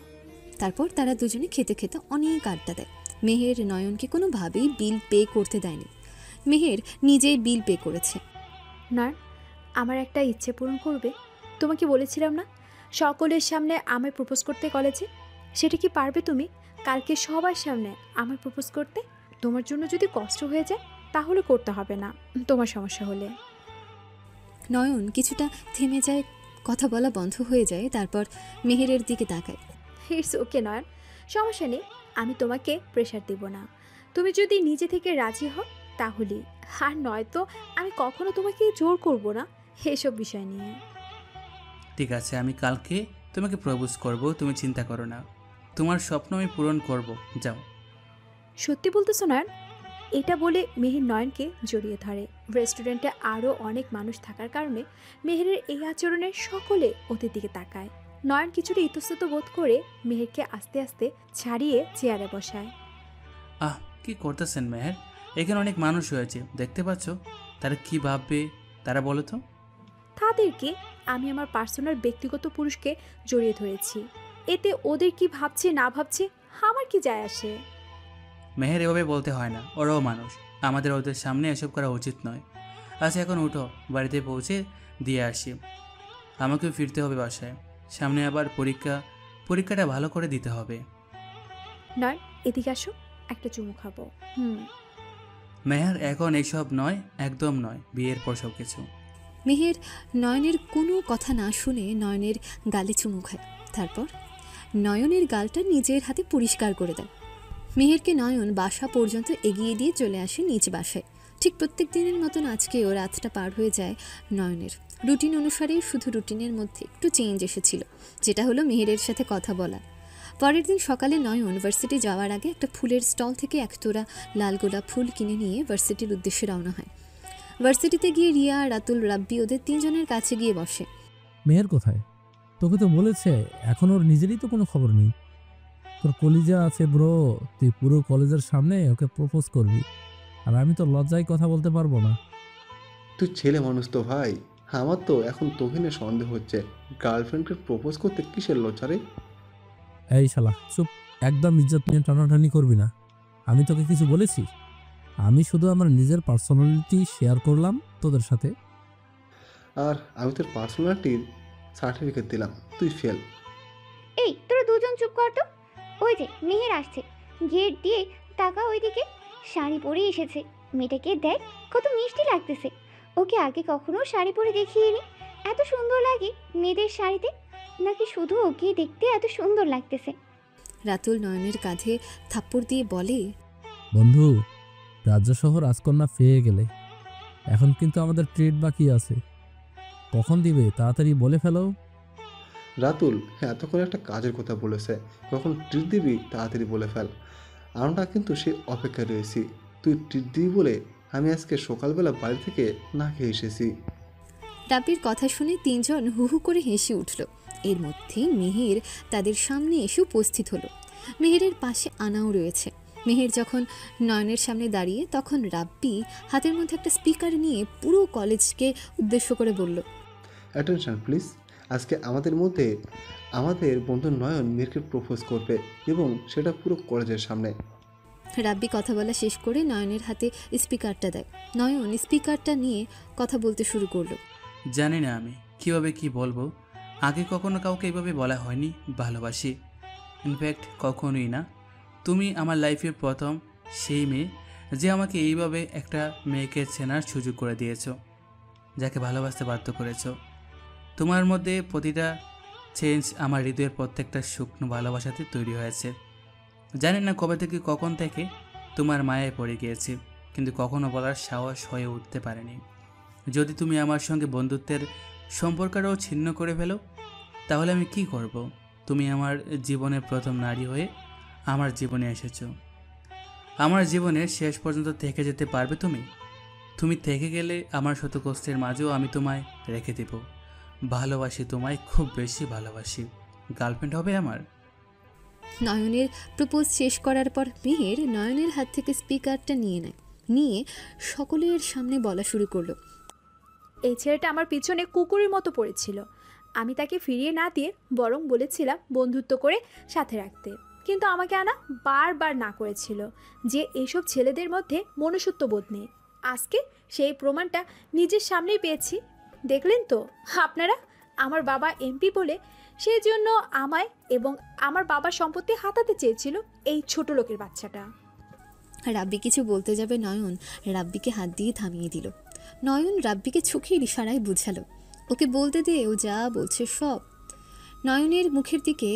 তারপর তারা দুজনে খেতে খেতে অনেক আড্ডা দেয়। মেহের নয়নকে কোনোভাবেই বিল পে করতে দেয়নি। মেহের নিজেই বিল পে করেছে। নয়ন, আমার একটা ইচ্ছে পূরণ করবে? তোমাকে বলেছিলাম না সকলের সামনে আমায় প্রপোজ করতে কলেজে? সেটা কি পারবে তুমি কালকে সবার সামনে আমায় প্রপোজ করতে? তোমার জন্য যদি কষ্ট হয়ে যায় তাহলে করতে হবে না, তোমার সমস্যা হলে। নয়ন কিছুটা থেমে যায়, কথা বলা বন্ধ হয়ে যায়। তারপর মেহেরের দিকে তাকায়। ইটস ওকে নয়ন, সমস্যা নেই, আমি তোমাকে প্রেশার দেব না। তুমি যদি নিজে থেকে রাজি হও তাহলেই, আর নয়তো আমি কখনো তোমাকে জোর করব না এসব বিষয় নিয়ে। ঠিক আছে, আমি কালকে তোমাকে প্রপোজ করব, তুমি চিন্তা করো না। তোমার স্বপ্ন আমি পূরণ করব, যাও। সত্যি বলতেছো নয়ন? এটা বলে মেহের নয়নকে জড়িয়ে ধরে। রেস্টুরেন্টে আরও অনেক মানুষ থাকার কারণে মেহেরের এই আচরণে সকলে ওদের দিকে তাকায়। নয়ন কিছুটা ইতস্তত বোধ করে মেহেরকে আস্তে আস্তে ছাড়িয়ে চেয়ারে বসায়। আহ, কি করতেছেন মেহের? এখানে অনেক মানুষ হয়েছে, দেখতে পাচ্ছ? তারা কি ভাববে তারা বলো তো? তাদেরকে আমি আমার পার্সোনাল ব্যক্তিগত পুরুষকে জড়িয়ে ধরেছি, এতে ওদের কি ভাবছে না ভাবছে আমার কি যায় আসে? মেহের, এভাবে বলতে হয় না, ওরাও মানুষ, আমাদের ওদের সামনে এসব করা উচিত নয়। আচ্ছা এখন উঠো, বাড়িতে পৌঁছে দিয়ে আসি, আমাকেও ফিরতে হবে বাসায়। সামনে আবার পরীক্ষাটা ভালো করে দিতে হবে। নয়, এদিকে আসো, একটা চুমু খাবো। মেহের, এখন এইসব নয়, একদম নয়, বিয়ের পর সব কিছু। মেহের নয়নের কোনো কথা না শুনে নয়নের গালে চুমু খায়। তারপর নয়নের গালটা নিজের হাতে পরিষ্কার করে দেয়। মেহেরকে নয়ন বাসা পর্যন্ত এগিয়ে দিয়ে চলে আসে নিজ বাসায়। ঠিক প্রত্যেক দিনের মতন আজকেও রাতটা পার হয়ে যায় নয়নের। রুটিন অনুসারে, শুধু রুটিনের মধ্যে একটু চেঞ্জ এসেছিল, যেটা হলো মেহেরের সাথে কথা বলা। পরের দিন সকালে নয়ন ভার্সিটি যাওয়ার আগে একটা ফুলের স্টল থেকে একতোড়া লাল গোলাপ ফুল কিনে নিয়ে ভার্সিটির উদ্দেশ্যে রওনা হয়। ভার্সিটিতে গিয়ে রিয়া, রাতুল, রাব্বি ওদের তিনজনের কাছে গিয়ে বসে। মেহের কোথায়? তোকে তো বলেছে, এখন ওর নিজেরই তো কোনো খবর নেই। তোর কলিজা আছে ব্রো, তুই পুরো কলেজের সামনে ওকে প্রপোজ করবি, আর আমি তো লজ্জায় কথা বলতে পারবো না। তুই ছেলে মানুষ তো ভাই, আমার তো এখন তোকে নিয়ে সন্দেহ হচ্ছে। গার্লফ্রেন্ডকে প্রপোজ করতে কিসের লজ্জা রে? এই শালা চুপ, একদম ইজ্জত নিয়ে টানাটানি করবি না। আমি তোকে কিছু বলেছি? আমি শুধু আমার নিজের পার্সোনালিটি শেয়ার করলাম তোদের সাথে। আর আমি তোর পার্সোনালিটির সার্টিফিকেট দিলাম, তুই ফেল। এই তোরা দুজন চুপ কর তো। ওই যে মেহের আসছে, গেট দিয়ে তাকা ওইদিকে, শাড়ি পরে এসেছে। মেয়েটাকে দেখ, কত মিষ্টি লাগতেছে। ওকে আগে কখনো শাড়ি পরে দেখিয়ে এত সুন্দর লাগে মেয়েদের শাড়িতে, নাকি শুধু ওকে দেখতে এত সুন্দর লাগতেছে? রাতুল নয়নের কাঁধে থাপ্পড় দিয়ে বলে, বন্ধু, রাজ্য শহর রাজকন্যা পেয়ে গেলে এখন কিন্তু আমাদের ট্রিট বাকি আছে। কখন দিবে তাড়াতাড়ি বলে ফেলো। রাতুল এতক্ষণ একটা কাজের কথা বলেছে, কখন ট্রিট দিবি তাড়াতাড়ি বলে ফেল। আমরা কিন্তু সে অপেক্ষায় রয়েছি। তুই ট্রিট দিবি বলে আমি আজকে সকালবেলা বাড়ি থেকে না খেয়ে এসেছি। রাব্বির কথা শুনে তিনজন হু হু করে হেসে উঠল। এর মধ্যে মেহের তাদের সামনে এসে উপস্থিত হলো। মেহেরের পাশে আনাও রয়েছে। মেহের যখন নয়নের সামনে দাঁড়িয়ে, তখন রাব্বি হাতের মধ্যে একটা স্পিকার নিয়ে পুরো কলেজকে উদ্দেশ্য করে বলল, অ্যাটেনশন প্লিজ, আজকে আমাদের মধ্যে আমাদের বন্ধু নয়ন মেয়েকে প্রপোজ করবে, এবং সেটা পুরো কলেজের সামনে। রাব্বি কথা বলা শেষ করে নয়নের হাতে স্পিকারটা দেয়। নয়ন স্পিকারটা নিয়ে কথা বলতে শুরু করলো। জানি না আমি কিভাবে কি বলবো, আগে কখনো কাউকে এইভাবে বলা হয়নি ভালোবাসি। ইনফ্যাক্ট কখনোই না। তুমি আমার লাইফের প্রথম সেই মেয়ে যে আমাকে এইভাবে একটা মেয়েকে চেনার সুযোগ করে দিয়েছো, যাকে ভালোবাসতে বাধ্য করেছো। তোমার মধ্যে প্রতিটা চেঞ্জ আমার হৃদয়ের প্রত্যেকটা শুকনো ভালোবাসাতে তৈরি হয়েছে। জানি না কবে থেকে কখন থেকে তোমার মায়ায় পড়ে গিয়েছি, কিন্তু কখনো বলার সাহস হয়ে উঠতে পারেনি। যদি তুমি আমার সঙ্গে বন্ধুত্বের সম্পর্কটাও ছিন্ন করে ফেলো, তাহলে আমি কি করব? তুমি আমার জীবনের প্রথম নারী হয়ে আমার জীবনে এসেছো। আমার জীবনের শেষ পর্যন্ত থেকে যেতে পারবে তুমি? তুমি থেকে গেলে আমার শত কষ্টের মাঝেও আমি তোমায় রেখে দেব। ভালোবাসি তোমায়, খুব বেশি ভালোবাসি। গার্লফ্রেন্ড হবে আমার? নয়নের প্রপোজ শেষ করার পর মেহের নয়নের হাত থেকে স্পিকারটা নিয়ে সকলের সামনে বলা শুরু করলো, এই ছেলেটা আমার পিছনে কুকুরের মতো পড়েছিল, আমি তাকে ফিরিয়ে না দিয়ে বরং বলেছিলাম বন্ধুত্ব করে সাথে রাখতে, কিন্তু আমাকে আনা বারবার না করেছিল যে এইসব ছেলেদের মধ্যে মনুষ্যত্ব বোধ নেই। আজকে সেই প্রমাণটা নিজের সামনেই পেয়েছি। দেখলেন তো আপনারা, আমার বাবা এমপি বলে সেই জন্য আমায় এবং আমার বাবার সম্পত্তি হাতাতে চেয়েছিল এই ছোট লোকের বাচ্চাটা। রাব্বি কিছু বলতে যাবে নয়ন রাব্বিকে হাত দিয়ে থামিয়ে দিল। নয়ন রাব্বিকে চোখের ইশারায় বুঝালো ওকে বলতে দিয়ে ও যা বলছে সব। নয়নের মুখের দিকে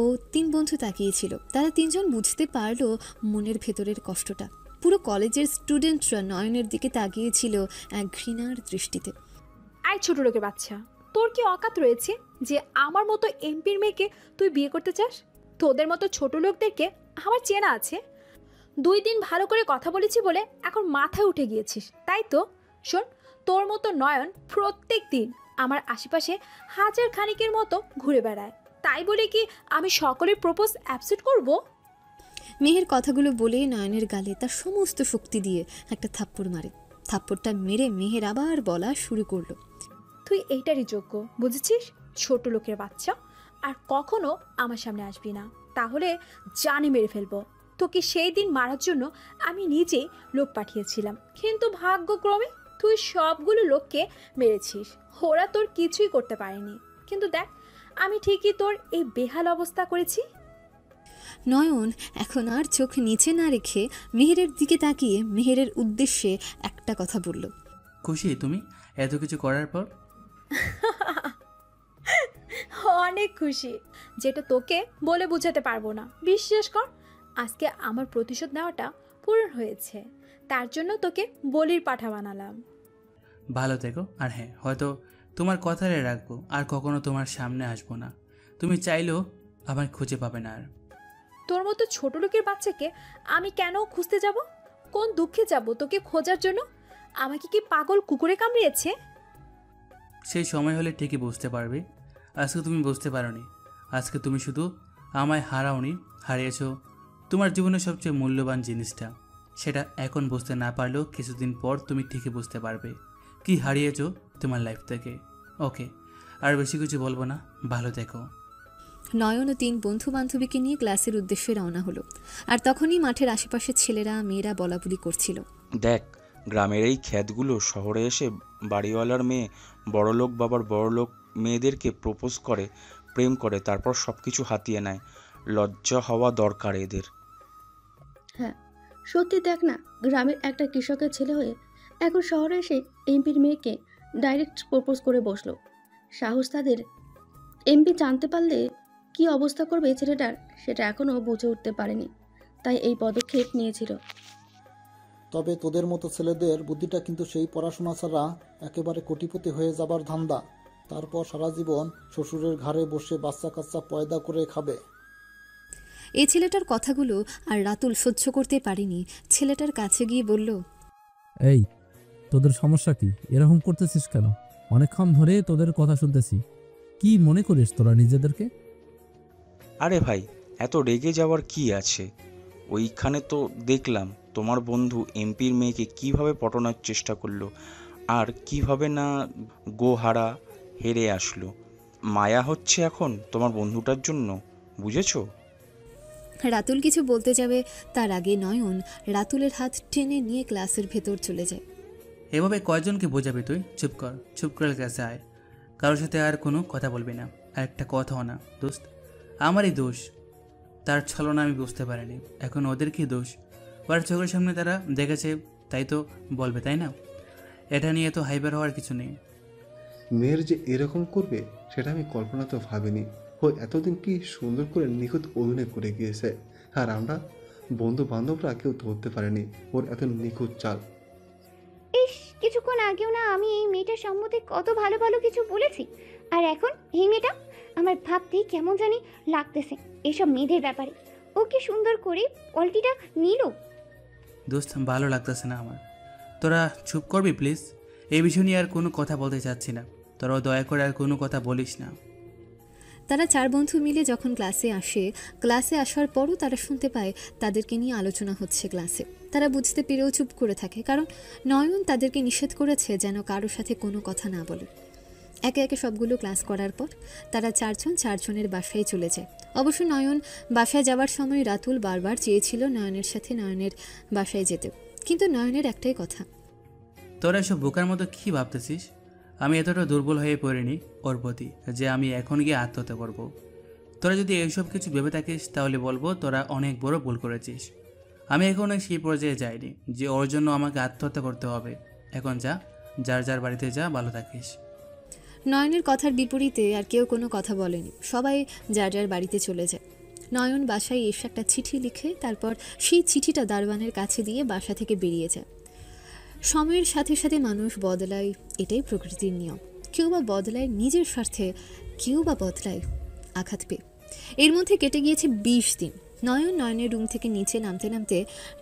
ও তিন বন্ধু তাকিয়েছিল। তারা তিনজন বুঝতে পারলো মনের ভেতরের কষ্টটা। পুরো কলেজের স্টুডেন্টরা নয়নের দিকে তাকিয়েছিল এক ঘৃণার দৃষ্টিতে। আয় ছোট লোকের বাচ্চা, তোর কি অকাত রয়েছে যে আমার মতো এমপির মেয়েকে তুই বিয়ে করতে চাস? তোদের মতো ছোট লোকদেরকে আমার চেনা আছে। 2 দিন ভালো করে কথা বলেছি বলে এখন মাথায় উঠে গিয়েছিস, তাই তো? শোন, তোর মতো নয়ন প্রত্যেক দিন আমার আশেপাশে হাজার খানিকের মতো ঘুরে বেড়ায়, তাই বলে কি আমি সকলের প্রপোজ অ্যাবসেন্ট করব? মেহের কথাগুলো বলে নয়নের গালে তার সমস্ত শক্তি দিয়ে একটা থাপ্পড় মারে। থাপ্পড়টা মেরে মেহের আবার বলা শুরু করলো, তুই এইটারই যোগ্য, বুঝেছিস ছোট লোকের বাচ্চা? আর কখনো আমার সামনে আসবি না, তাহলে জানে মেরে ফেলবো তোকে। সেই দিন মারার জন্য আমি নিজেই লোক পাঠিয়েছিলাম, কিন্তু ভাগ্যক্রমে তুই সবগুলো লোককে মেরেছিস, ওরা তোর কিছুই করতে পারেনি। কিন্তু দেখ, আমি ঠিকই তোর এই বেহাল অবস্থা করেছি। নয়ন এখন আর চোখ নিচে না রেখে মেহেরের দিকে তাকিয়ে মেহেরের উদ্দেশ্যে একটা কথা বলল, খুশি তুমি এত কিছু করার পর? অনেক খুশি, যেটা তোকে বলে বোঝাতে পারবো না। বিশ্বাস কর, আজকে আমার প্রতিশোধ নেওয়াটা পূরণ হয়েছে, তার জন্য তোকে বলির পাঠা বানালাম। ভালো থেকো। আর হ্যাঁ, হয়তো তোমার কথারে রাখবো, আর কখনো তোমার সামনে আসবো না। তুমি চাইলেও আমায় খুঁজে পাবে না আর। তোর মতো ছোট লোকের বাচ্চাকে আমি কেন খুঁজতে যাব? কোন দুঃখে যাব তোকে খোঁজার জন্য? আমাকে কি পাগল কুকুরে কামড়িয়েছে? সেই সময় হলে ঠিকই বুঝতে পারবে। আজকে তুমি বুঝতে পারোনি। আজকে তুমি শুধু আমায় হারাওনি, হারিয়েছ তোমার জীবনের সবচেয়ে মূল্যবান জিনিসটা। সেটা এখন বুঝতে না পারলেও কিছুদিন পর তুমি ঠিকই বুঝতে পারবে কি হারিয়েছ তোমার লাইফ থেকে। ওকে, আর বেশি কিছু বলবো না, ভালো থেকো। নয়ন ও 3 বন্ধু বান্ধবীকে নিয়ে ক্লাসের উদ্দেশ্যে রওনা হলো। আর তখনই মাঠের আশেপাশে ছেলেরা মেয়েরা বলাবলি করছিল, দেখ, গ্রামের এই খ্যাতগুলো শহরে এসে বাড়িওয়ালার মেয়ে বড়লোক বাবার বড়লোক মেয়েদেরকে প্রপোজ করে, প্রেম করে, তারপর সব কিছু হাতিয়ে নেয়। লজ্জা হওয়া দরকার এদের। হ্যাঁ সত্যি, দেখ না, গ্রামের একটা কৃষকের ছেলে হয়ে এখন শহরে এসে এমপির মেয়েকে ডাইরেক্ট প্রপোজ করে বসলো। সাহস তাদের! এমপি জানতে পারলে কি অবস্থা করবে ছেলেটার, সেটা এখনও বুঝে উঠতে পারেনি, তাই এই পদক্ষেপ নিয়েছিল। তবে তোদের মতো ছেলেদের বুদ্ধিটা কিন্তু সেই পড়াশোনা ছাড়া একেবারে কোটিপতি হয়ে যাবার ধান্দা, তারপর সারা জীবন শ্বশুরের ঘাড়ে বসে বাচ্চা কাচ্চা পয়দা করে খাবে। এই ছেলেটার কথাগুলো আর রাতুল সহ্য করতে পারেনি। ছেলেটার কাছে গিয়ে বলল, এই তোদের সমস্যা কি? এরকম করতেছিস কেন? অনেকক্ষণ ধরে তোদের কথা শুনতেছি। কি মনে করিস তোরা নিজেদেরকে? আরে ভাই, এত রেগে যাওয়ার কি আছে? ওইখানে তো দেখলাম তোমার বন্ধু এমপির মেয়েকে কিভাবে পটানোর চেষ্টা করলো, আর কিভাবে না গোহারা হেরে আসলো। মায়া হচ্ছে এখন তোমার বন্ধুটার জন্য, বুঝেছো? রাতুল কিছু বলতে যাবে তার আগে নয়ন রাতুলের হাত টেনে নিয়ে ক্লাসের ভেতর চলে যায়। এভাবে কয়জনকে বোঝাবি তুই? চুপ কর, চুপ করে কাছে আয়। কারোর সাথে আর কোনো কথা বলবি না, আর একটা কথাও না। দোস্ত, আমারই দোষ। তার ছলনা আমি বুঝতে পারিনি, এখন ওদের কি দোষ? ওর চোখের সামনে তারা দেখেছে তাই তো বলবে, তাই না? এটা নিয়ে তো হাইবার হওয়ার কিছু নেই। মেয়ের যে এরকম করবে সেটা আমি কল্পনা তো ভাবিনি। ও এতদিন কি সুন্দর করে নিখুঁত অভিনয় করে গিয়েছে, আর আমরা বন্ধু বান্ধবরা কেউ ধরতে পারেনি ওর এত নিখুঁত চাল। ইস, কিছুক্ষণ আগেও না আমি এই মেয়েটার সম্বন্ধে কত ভালো ভালো কিছু বলেছি, আর এখন এই মেয়েটা আমার ভাবতেই কেমন জানি লাগতেছে এসব মেয়েদের ব্যাপারে। ও কি সুন্দর করে পল্টিটা নিল। দোস্ত, ভালো লাগতেছে না আমার। তোরা চুপ করবি প্লিজ? এই বিষয় নিয়ে আর কোনো কথা বলতে চাচ্ছি না। তোরাও দয়া করে আর কোনো কথা বলিস না। তারা 4 বন্ধু মিলে যখন ক্লাসে আসে, ক্লাসে আসার পরও তারা শুনতে পায় তাদেরকে নিয়ে আলোচনা হচ্ছে ক্লাসে। তারা বুঝতে পেরেও চুপ করে থাকে, কারণ নয়ন তাদেরকে নিষেধ করেছে যেন কারোর সাথে কোনো কথা না বলে। একে একে সবগুলো ক্লাস করার পর তারা চারজনের বাসায় চলে যায়। অবশ্য নয়ন বাসায় যাওয়ার সময় রাতুল বারবার চেয়েছিল নয়নের সাথে নয়নের বাসায় যেতে, কিন্তু নয়নের একটাই কথা, তোরা এসব বোকার মতো কী ভাবতেছিস? আমি এতটা দুর্বল হয়ে পড়িনি ওর প্রতি যে আমি এখন গিয়ে আত্মহত্যা করব। তোরা যদি এইসব কিছু ভেবে থাকিস তাহলে বলবো তোরা অনেক বড় ভুল করেছিস। আমি এখনও সেই পর্যায়ে যাইনি যে ওর জন্য আমাকে আত্মহত্যা করতে হবে। এখন যা, যার যার বাড়িতে যা, ভালো থাকিস। নয়নের কথার বিপরীতে আর কেউ কোনো কথা বলেনি, সবাই যার যার বাড়িতে চলে যায়। নয়ন বাসায় এসে একটা চিঠি লিখে তারপর সেই চিঠিটা দারোয়ানের কাছে দিয়ে বাসা থেকে বেরিয়ে যায়। সময়ের সাথে সাথে মানুষ বদলায়, এটাই প্রকৃতির নিয়ম। কেউ বা বদলায় নিজের স্বার্থে, কেউ বা বদলায় আঘাত পেয়ে। এর মধ্যে কেটে গিয়েছে 20 দিন। নয়নের রুম থেকে নিচে নামতে নামতে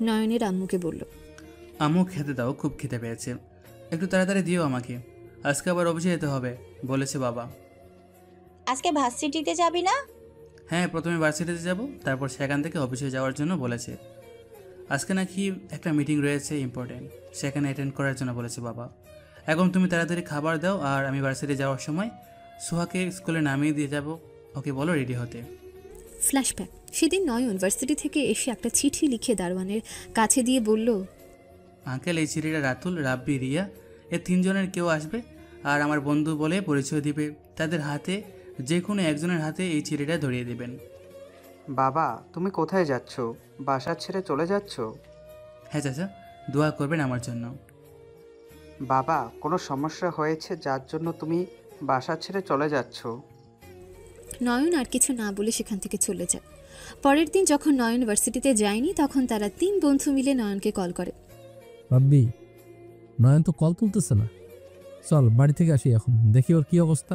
নয়নের আম্মুকে বলল, আম্মু খেতে দাও, খুব খেতে পেয়েছে, একটু তাড়াতাড়ি দিও আমাকে, আজকে আবার অফিসে যেতে হবে বলেছে বাবা। আজকে ভার্সিটিতে যাবি না? হ্যাঁ, প্রথমে ভার্সিটিতে যাব, তারপর সেখান থেকে অফিসে যাওয়ার জন্য বলেছে। আজকে নাকি একটা মিটিং রয়েছে ইম্পর্টেন্ট, সেখানে অ্যাটেন্ড করার জন্য বলেছে বাবা। এখন তুমি তাড়াতাড়ি খাবার দাও, আর আমি ভার্সিটি যাওয়ার সময় সোহাকে স্কুলে নামিয়ে দিয়ে যাব, ওকে বলো রেডি হতে। ফ্ল্যাশব্যাক। সেদিন নয়ন ভার্সিটি থেকে এসে একটা চিঠি লিখে দারোয়ানের কাছে দিয়ে বলল, আঙ্কেল, এই চিঠিটা রাতুল, রাব্বি, রিয়া এ 3 জনের কেউ আসবে আর আমার বন্ধু বলে পরিচয় দিবে। তাদের হাতে যে কোনো একজনের হাতে এই চিঠিটা ধরিয়ে দেবেন। বাবা, তুমি কোথায় যাচ্ছ? বাসা ছেড়ে চলে যাচ্ছ? হ্যাঁ চাচা, দোয়া করবেন আমার জন্য। বাবা, কোনো সমস্যা হয়েছে যার জন্য তুমি বাসা ছেড়ে চলে যাচ্ছ? নয়ন আর কিছু না বলে সেখান থেকে চলে যায়। পরের দিন যখন নয়ন ভার্সিটিতে যায়নি তখন তারা 3 বন্ধু মিলে নয়নকে কল করে। রাব্বি, নয়ন তো কল তুলতেছে না, চল বাড়ি থেকে আসি, এখন দেখি ওর কি অবস্থা।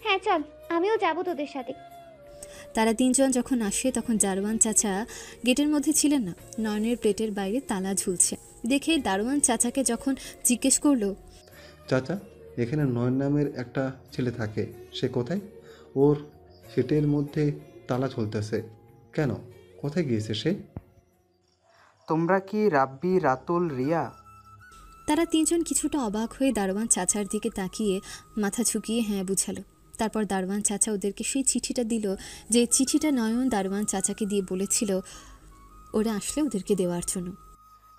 হ্যাঁ চল, আমিও যাবো তোদের সাথে। তারা 3 জন যখন আসে তখন দারোয়ান চাচা গেটের মধ্যে ছিলেন না। নয়নের প্লেটের বাইরে তালা ঝুলছে দেখে দারোয়ান চাচাকে যখন জিজ্ঞেস করলো, চাচা, এখানে নয়ন নামের একটা ছেলে থাকে, সে কোথায়? ওর সেটের মধ্যে তালা ঝুলতেছে কেন? কোথায় গিয়েছে সে? তোমরা কি রাব্বি, রাতুল, রিয়া? তারা 3 জন কিছুটা অবাক হয়ে দারোয়ান চাচার দিকে তাকিয়ে মাথা ঝুঁকিয়ে হ্যাঁ বুঝালো। তারপর দারোয়ান চাচা ওদেরকে সেই চিঠিটা দিল, যে চিঠিটা নয়ন দারোয়ান চাচাকে দিয়ে বলেছিল ওরা আসলে ওদেরকে দেওয়ার জন্য।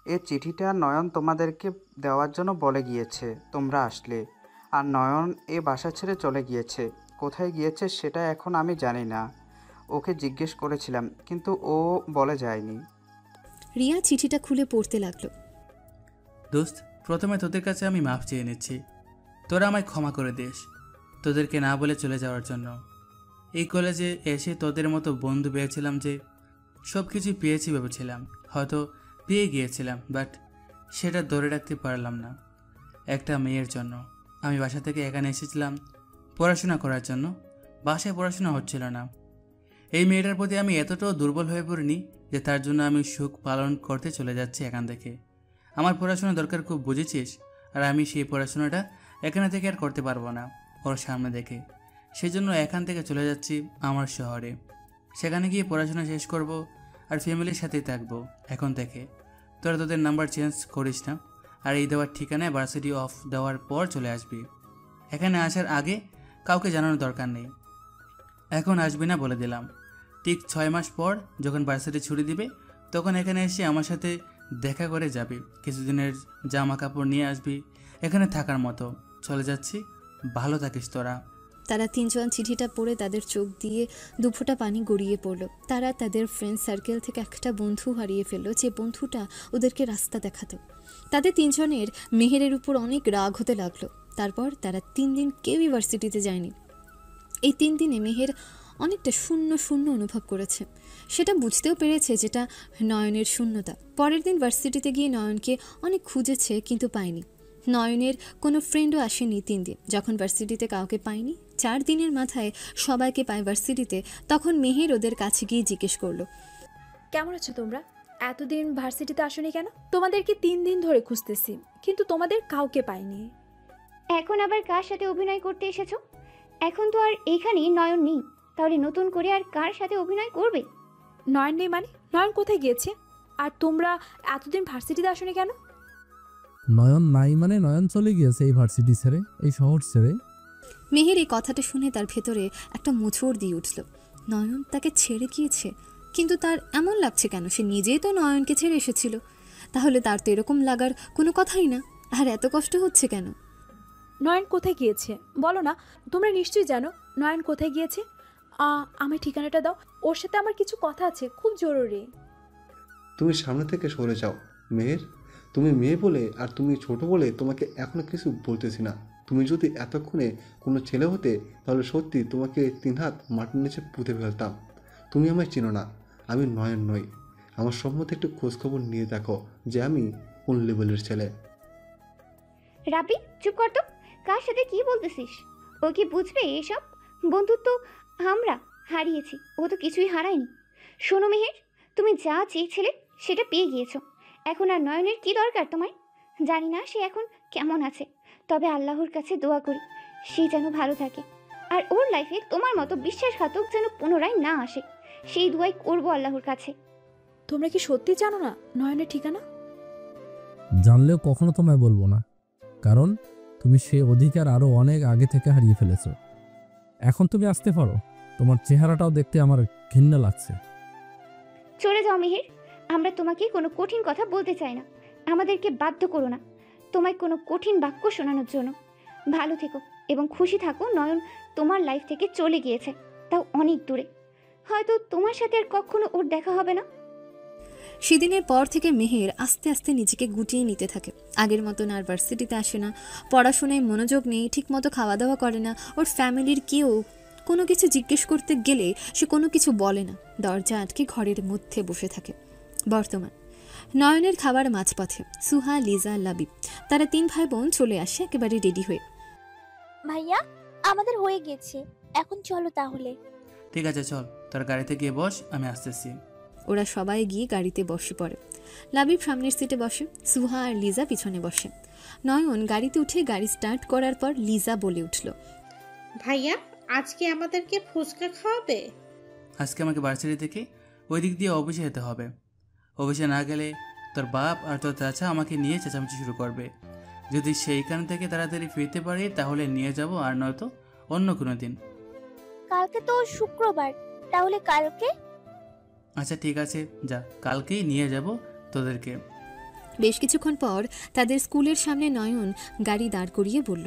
এ চিঠিটা নয়ন তোমাদেরকে দেওয়ার জন্য বলে গিয়েছে তোমরা আসলে, আর নয়ন এ বাসা ছেড়ে চলে গিয়েছে। কোথায় গিয়েছে সেটা এখন আমি জানি না, ওকে জিজ্ঞেস করেছিলাম কিন্তু ও বলে যায়নি। রিয়া চিঠিটা খুলে পড়তে লাগলো। দোস্ত, প্রথমে তোদের কাছে আমি মাফ চেয়ে নিচ্ছি, তোরা আমায় ক্ষমা করে দিস তোদেরকে না বলে চলে যাওয়ার জন্য। এই কলেজে এসে তোদের মতো বন্ধু পেয়েছিলাম যে সব কিছু পেয়েছি ভেবেছিলাম, হয়তো পেয়ে গিয়েছিলাম, বাট সেটা ধরে রাখতে পারলাম না একটা মেয়ের জন্য। আমি বাসা থেকে এখানে এসেছিলাম পড়াশোনা করার জন্য, বাসায় পড়াশোনা হচ্ছিল না। এই মেয়েটার প্রতি আমি এতটাও দুর্বল হয়ে পড়িনি যে তার জন্য আমি সুখ পালন করতে চলে যাচ্ছি এখান থেকে। আমার পড়াশোনা দরকার খুব, বুঝেছিস? আর আমি সেই পড়াশোনাটা এখানে থেকে আর করতে পারবো না ওর সামনে দেখে। সেজন্য এখান থেকে চলে যাচ্ছি আমার শহরে, সেখানে গিয়ে পড়াশোনা শেষ করব আর ফ্যামিলির সাথেই থাকবো এখন থেকে। তোরা তোদের নাম্বার চেঞ্জ করিস না, আর এই দেওয়ার ঠিকানায় ভার্সিটি অফ দেওয়ার পর চলে আসবি। এখানে আসার আগে কাউকে জানানোর দরকার নেই, এখন আসবি না বলে দিলাম। ঠিক 6 মাস পর যখন ভার্সিটি ছুটি দিবে তখন এখানে এসে আমার সাথে দেখা করে যাবি, কিছুদিনের জামা কাপড় নিয়ে আসবি এখানে থাকার মতো। চলে যাচ্ছি, ভালো থাকিস তোরা। তারা 3 জন চিঠিটা পড়ে তাদের চোখ দিয়ে দুফোঁটা পানি গড়িয়ে পড়ল। তারা তাদের ফ্রেন্ড সার্কেল থেকে একটা বন্ধু হারিয়ে ফেললো, যে বন্ধুটা ওদেরকে রাস্তা দেখাতো। তাদের 3 জনের মেহেরের উপর অনেক রাগ হতে লাগলো। তারপর তারা 3 দিন কেউ ইউনিভার্সিটিতে যায়নি। এই 3 দিনে মেহের অনেকটা শূন্য শূন্য অনুভব করেছে, সেটা বুঝতেও পেরেছে যেটা নয়নের শূন্যতা। পরের দিন ভার্সিটিতে গিয়ে নয়নকে অনেক খুঁজেছে কিন্তু পায়নি। নয়নের কোনো ফ্রেন্ডও আসেনি 3 দিন। যখন ভার্সিটিতে কাউকে পায়নি, 4 দিনের মাথায় সবাইকে পায় ভার্সিটিতে, তখন মেহের ওদের কাছে গিয়ে জিজ্ঞেস করলো, কেমন আছো তোমরা? এতদিন ভার্সিটিতে আসোনি কেন? তোমাদেরকে 3 দিন ধরে খুঁজতেছি কিন্তু তোমাদের কাউকে পাইনি। এখন আবার কার সাথে অভিনয় করতে এসেছো? এখন তো আর এইখানে নয়ন নেই, তাহলে নতুন করে আর কার সাথে অভিনয় করবে? নয়ন নেই মানে? নয়ন কোথায় গিয়েছে? আর তোমরা এতদিন ভার্সিটিতে আসোনি কেন? নয়ন নাই মানে নয়ন চলে গিয়েছে এই ভার্সিটি ছেড়ে, এই শহর ছেড়ে। মেহের এই কথাটা শুনে তার ভেতরে একটা মোচড় দিয়ে উঠল। নয়ন তাকে ছেড়ে গিয়েছে, কিন্তু তার এমন লাগছে কেন? সে নিজেই তো নয়নকে ছেড়ে এসেছিল। তাহলে তার তো এরকম লাগার কোনো কথাই না। আর এত কষ্ট হচ্ছে কেন? নয়ন কোথায় গিয়েছে বলো না, তোমরা নিশ্চয়ই জানো নয়ন কোথায় গিয়েছে। আমার ঠিকানাটা দাও, ওর সাথে আমার কিছু কথা আছে, খুব জরুরি। তুমি সামনে থেকে সরে যাও মেয়ের। তুমি মেয়ে বলে আর তুমি ছোট বলে তোমাকে এখনো কিছু বলতেছি না। তুমি যদি এতক্ষণে কোনো ছেলে হতে তাহলে সত্যি তোমাকে 3 হাত মাটির নিচে পুঁতে ফেলতাম। তুমি আমায় চিনো না, আমি নয়ন নই। আমার সম্বন্ধে একটু খোঁজখবর নিয়ে দেখো যে আমি কোন লেভেলের ছেলে। রাবি চুপ কর তো, কার সাথে কি বলতেছিস? ও কি বুঝবে এসব? বন্ধুত্ব আমরা হারিয়েছি, ও তো কিছুই হারায়নি। শোনো মেহের, তুমি যা চেয়েছিলে সেটা পেয়ে গিয়েছো। এখন আর নয়নের কি দরকার তোমায়? জানি না সে এখন কেমন আছে, তবে আল্লাহর কাছে দোয়া করি সে যেন ভালো থাকে, আর ওর লাইফে তোমার মতো বিশ্বাসঘাতক যেন পুনরায় না আসে, সেই দোয়াই করবো আল্লাহর কাছে। তোমরা কি সত্যি জানো না নয়নের ঠিকানা? জানলেও কখনো তোমায় বলবো না, কারণ তুমি সে অধিকার আরো অনেক আগে থেকে হারিয়ে ফেলেছো। এখন তুমি আসতে পারো, তোমার চেহারাটাও দেখতে আমার ঘৃণা লাগছে। চলে যাও মেহের, আমরা তোমাকে কোনো কঠিন কথা বলতে চাই না। আমাদেরকে বাধ্য করো না তোমায় কোনো কঠিন বাক্য শোনানোর জন্য। ভালো থেকো এবং খুশি থাকো। নয়ন তোমার লাইফ থেকে চলে গিয়েছে, তাও অনেক দূরে। হয়তো তোমার সাথে আর কখনো ওর দেখা হবে না। সেদিনের পর থেকে মেহের আস্তে আস্তে নিজেকে গুটিয়ে নিতে থাকে। আগের মতন আর ভার্সিটিতে আসে না, পড়াশোনায় মনোযোগ নেই, ঠিকমতো খাওয়া দাওয়া করে না। ওর ফ্যামিলির কেউ কোনো কিছু জিজ্ঞেস করতে গেলে সে কোনো কিছু বলে না, দরজা আটকে ঘরের মধ্যে বসে থাকে। বর্তমান নয়নের খাবার মাঝপথে সুহা, লিজা, লাবিব তারা 3 ভাই বোন চলে আসে একেবারে রেডি হয়ে। ভাইয়া আমাদের হয়ে গেছে, এখন চলো তাহলে। ঠিক আছে চল, তোর গাড়িতে গিয়ে বস, আমি আসতেছি। ওরা সবাই গিয়ে গাড়িতে বসে পড়ে। লাবিব সামনের সিটে বসে, সুহা আর লিজা পিছনে বসে। নয়ন গাড়িতে উঠে গাড়ি স্টার্ট করার পর লিজা বলে উঠল, ভাইয়া আজকে আমাদেরকে ফুচকা খাওয়াবে? আজকে আমাকে ভার্সিটি থেকে ওই দিক দিয়ে অফিসে যেতে হবে। অফিসে না গেলে তোর বাপ আর তোর চাচা আমাকে নিয়ে চেঁচামেচি শুরু করবে। যদি সেইখান থেকে তাড়াতাড়ি ফিরতে পারি তাহলে নিয়ে যাব, আর নয়তো অন্য কোনো দিন। কালকে তো শুক্রবার, তাহলে কালকে? আচ্ছা ঠিক আছে যা, কালকেই নিয়ে যাব তোদেরকে। বেশ কিছুক্ষণ পর তাদের স্কুলের সামনে নয়ন গাড়ি দাঁড় করিয়ে বলল,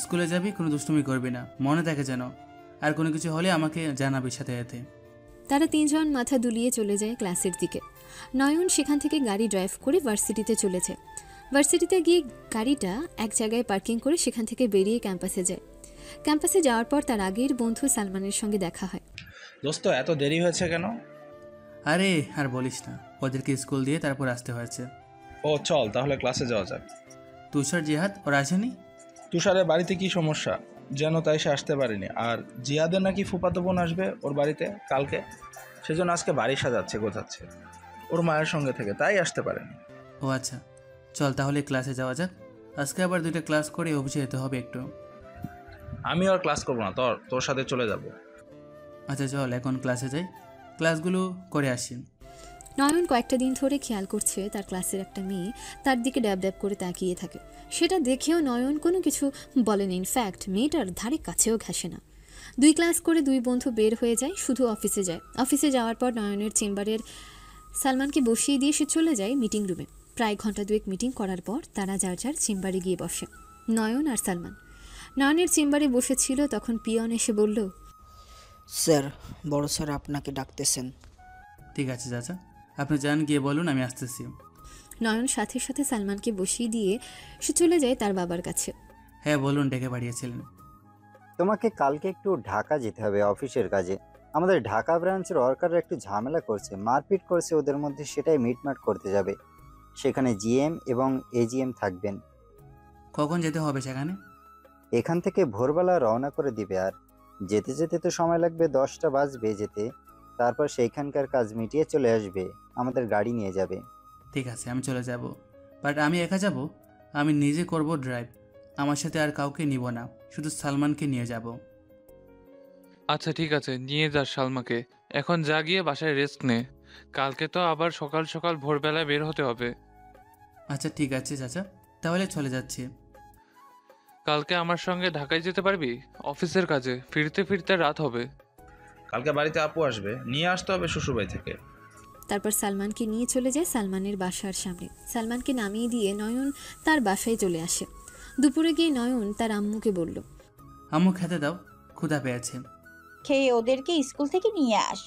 স্কুলে যাবি, কোনো দুষ্টুমি করবি না, মনে থাকে যেন। আর কোনো কিছু হলে আমাকে জানাবি সাথে সাথে। তারা 3 জন মাথা দুলিয়ে চলে যায় ক্লাসের দিকে। নয়ন সেখান থেকে গাড়ি ড্রাইভ করে ভার্সিটিতে চলেছে। ভার্সিটিতে গিয়ে গাড়িটা এক জায়গায় পার্কিং করে সেখান থেকে বেরিয়ে ক্যাম্পাসে যায়। ক্যাম্পাসে যাওয়ার পর তার আগের বন্ধু সালমানের সঙ্গে দেখা হয়। দোস্ত এত দেরি হয়েছে কেন? আরে আর বলিস না, ওদেরকে স্কুল দিয়ে তারপর আসতে হয়েছে। ও চল তাহলে ক্লাসে যাওয়া যাক। তুষার, জিহাদ ওরা আসেনি? তুষারের বাড়িতে কি সমস্যা যেন, তাই সে আসতে পারেনি। আর জিয়াদের নাকি ফুফাতো বোন আসবে ওর বাড়িতে কালকে, সেজন্য আজকে বাড়ি সাজাচ্ছে গোছাচ্ছে ওর মায়ের সঙ্গে থেকে, তাই আসতে পারেনি। ও আচ্ছা, চল তাহলে ক্লাসে যাওয়া যাক। আজকে আবার 2টা ক্লাস করে অফিসে যেতে হবে একটু। আমি আর ক্লাস করবো না, তোর সাথে চলে যাব। আচ্ছা চল এখন ক্লাসে যাই, ক্লাসগুলো করে আসি। নয়ন কয়েকটা দিন ধরে খেয়াল করছে তার ক্লাসের একটা মেয়ে তার দিকে ড্যাব ড্যাব করে তাকিয়ে থাকে। সেটা দেখেও নয়ন কোনো কিছু বলেনি। ইনফ্যাক্ট মেয়েটার ধারে কাছেও ঘেঁষে না। 2 ক্লাস করে 2 বন্ধু বের হয়ে যায়, শুধু অফিসে যায়। অফিসে যাওয়ার পর নয়নের চেম্বারের সালমানকে বসিয়ে দিয়ে সে চলে যায় মিটিং রুমে। প্রায় ঘন্টা 2 মিটিং করার পর তারা যার যার চেম্বারে গিয়ে বসে। নয়ন আর সালমান নয়নের চেম্বারে বসেছিল, তখন পিয়ন এসে বলল, স্যার, বড় স্যার আপনাকে ডাকতেছেন। ঠিক আছে চাচা, আপনি যান, গিয়ে বলুন আমি আসতেছি। নয়ন সাথে সাথে সালমানকে বসিয়ে দিয়ে সে চলে যায় তার বাবার কাছে। হ্যাঁ বলুন, ডেকে পাঠিয়েছিলেন। তোমাকে কালকে একটু ঢাকা যেতে হবে অফিসের কাজে। আমাদের ঢাকা ব্রাঞ্চের ওয়ার্কাররা একটু ঝামেলা করছে, মারপিট করছে ওদের মধ্যে, সেটাই মিটমাট করতে যাবে। সেখানে জিএম এবং এজিএম থাকবেন। কখন যেতে হবে সেখানে? এখান থেকে ভোরবেলা রওনা করে দিবে, আর যেতে যেতে তো সময় লাগবে, 10টা বাজবে যেতে। তারপর সেইখানকার কাজ মিটিয়ে চলে আসবে, আমাদের গাড়ি নিয়ে যাবে। ঠিক আছে আমি চলে যাব, বাট আমি একা যাব। আমি নিজে করব ড্রাইভ, আমার সাথে আর কাউকে নিব না, শুধু সালমানকে নিয়ে যাব। আচ্ছা ঠিক আছে, নিয়ে যা সালমাকে। এখন যা গিয়ে বাসায় রেস্ট নে, কালকে তো আবার সকাল সকাল ভোরবেলায় বের হতে হবে। আচ্ছা ঠিক আছে চাচা, তাহলে চলে যাচ্ছি। কালকে আমার সঙ্গে ঢাকায় যেতে পারবি? অফিসের কাজে ফিরতে ফিরতে রাত হবে। কালকে বাড়িতে আপু আসবে, নিয়ে আসতে হবে শ্বশুরবাড়ি থেকে। তারপর সালমানকে নিয়ে চলে যায় সালমানের বাসার সামনে। সালমানকে নামিয়ে দিয়ে নয়ন তার বাসায় চলে আসে। দুপুরে গিয়ে নয়ন তার আম্মুকে বলল, আম্মু খেতে দাও, ক্ষুধা পেয়েছে। খেয়ে ওদেরকে স্কুল থেকে নিয়ে আস।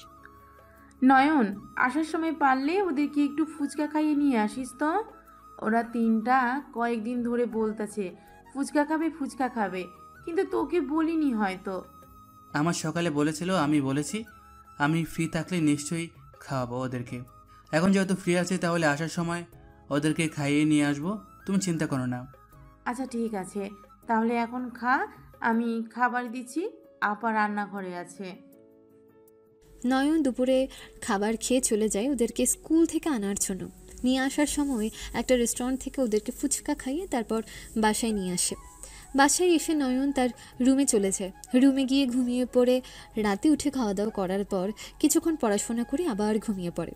নয়ন, আসার সময় পারলে ওদেরকে একটু ফুচকা খাইয়ে নিয়ে আসিস তো। ওরা তিনটা কয়েকদিন ধরে বলতেছে ফুচকা খাবে ফুচকা খাবে, কিন্তু তোকে বলিনি হয়তো। আমার সকালে বলেছিল, আমি বলেছি আমি ফ্রি থাকলে নিশ্চয়ই খাওয়াবো ওদেরকে। এখন যেহেতু ফ্রি আছে তাহলে আসার সময় ওদেরকে খাইয়ে নিয়ে আসবো, তুমি চিন্তা করো না। আচ্ছা ঠিক আছে, তাহলে এখন খা, আমি খাবার দিচ্ছি, আপা রান্নাঘরে আছে। নয়ন দুপুরে খাবার খেয়ে চলে যায় ওদেরকে স্কুল থেকে আনার জন্য। নিয়ে আসার সময় একটা রেস্টুরেন্ট থেকে ওদেরকে ফুচকা খাইয়ে তারপর বাসায় নিয়ে আসে। বাসায় এসে নয়ন তার রুমে চলে যায়। রুমে গিয়ে ঘুমিয়ে পড়ে রাতে উঠে খাওয়া দাওয়া করার পর কিছুক্ষণ পড়াশোনা করে আবার ঘুমিয়ে পড়ে।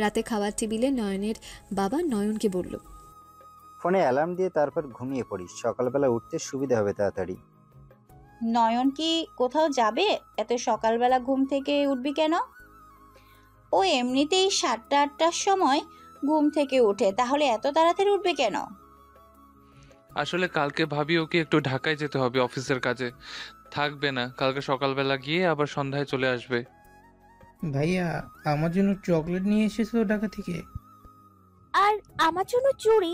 রাতে খাবার টেবিলে নয়নের বাবা নয়নকে বলল, ফোনে অ্যালার্ম দিয়ে তারপর ঘুমিয়ে পড়িস, সকালবেলা উঠতে সুবিধা হবে তাড়াতাড়ি। নয়ন কি কোথাও যাবে? এত সকালবেলা ঘুম থেকে উঠবি কেন? ও এমনিতেই 7টা-8টার সময় ঘুম থেকে ওঠে, তাহলে এত তাড়াতাড়ি উঠবে কেন? আসলে কালকে ভাবি ওকে একটু ঢাকায় যেতে হবে অফিসের কাজে, থাকবে না। কালকে সকালবেলা গিয়ে আবার সন্ধ্যায় চলে আসবে। ভাইয়া, আমার জন্য চকলেট নিয়ে এসেছো ঢাকা থেকে? আর আমার জন্য চুড়ি।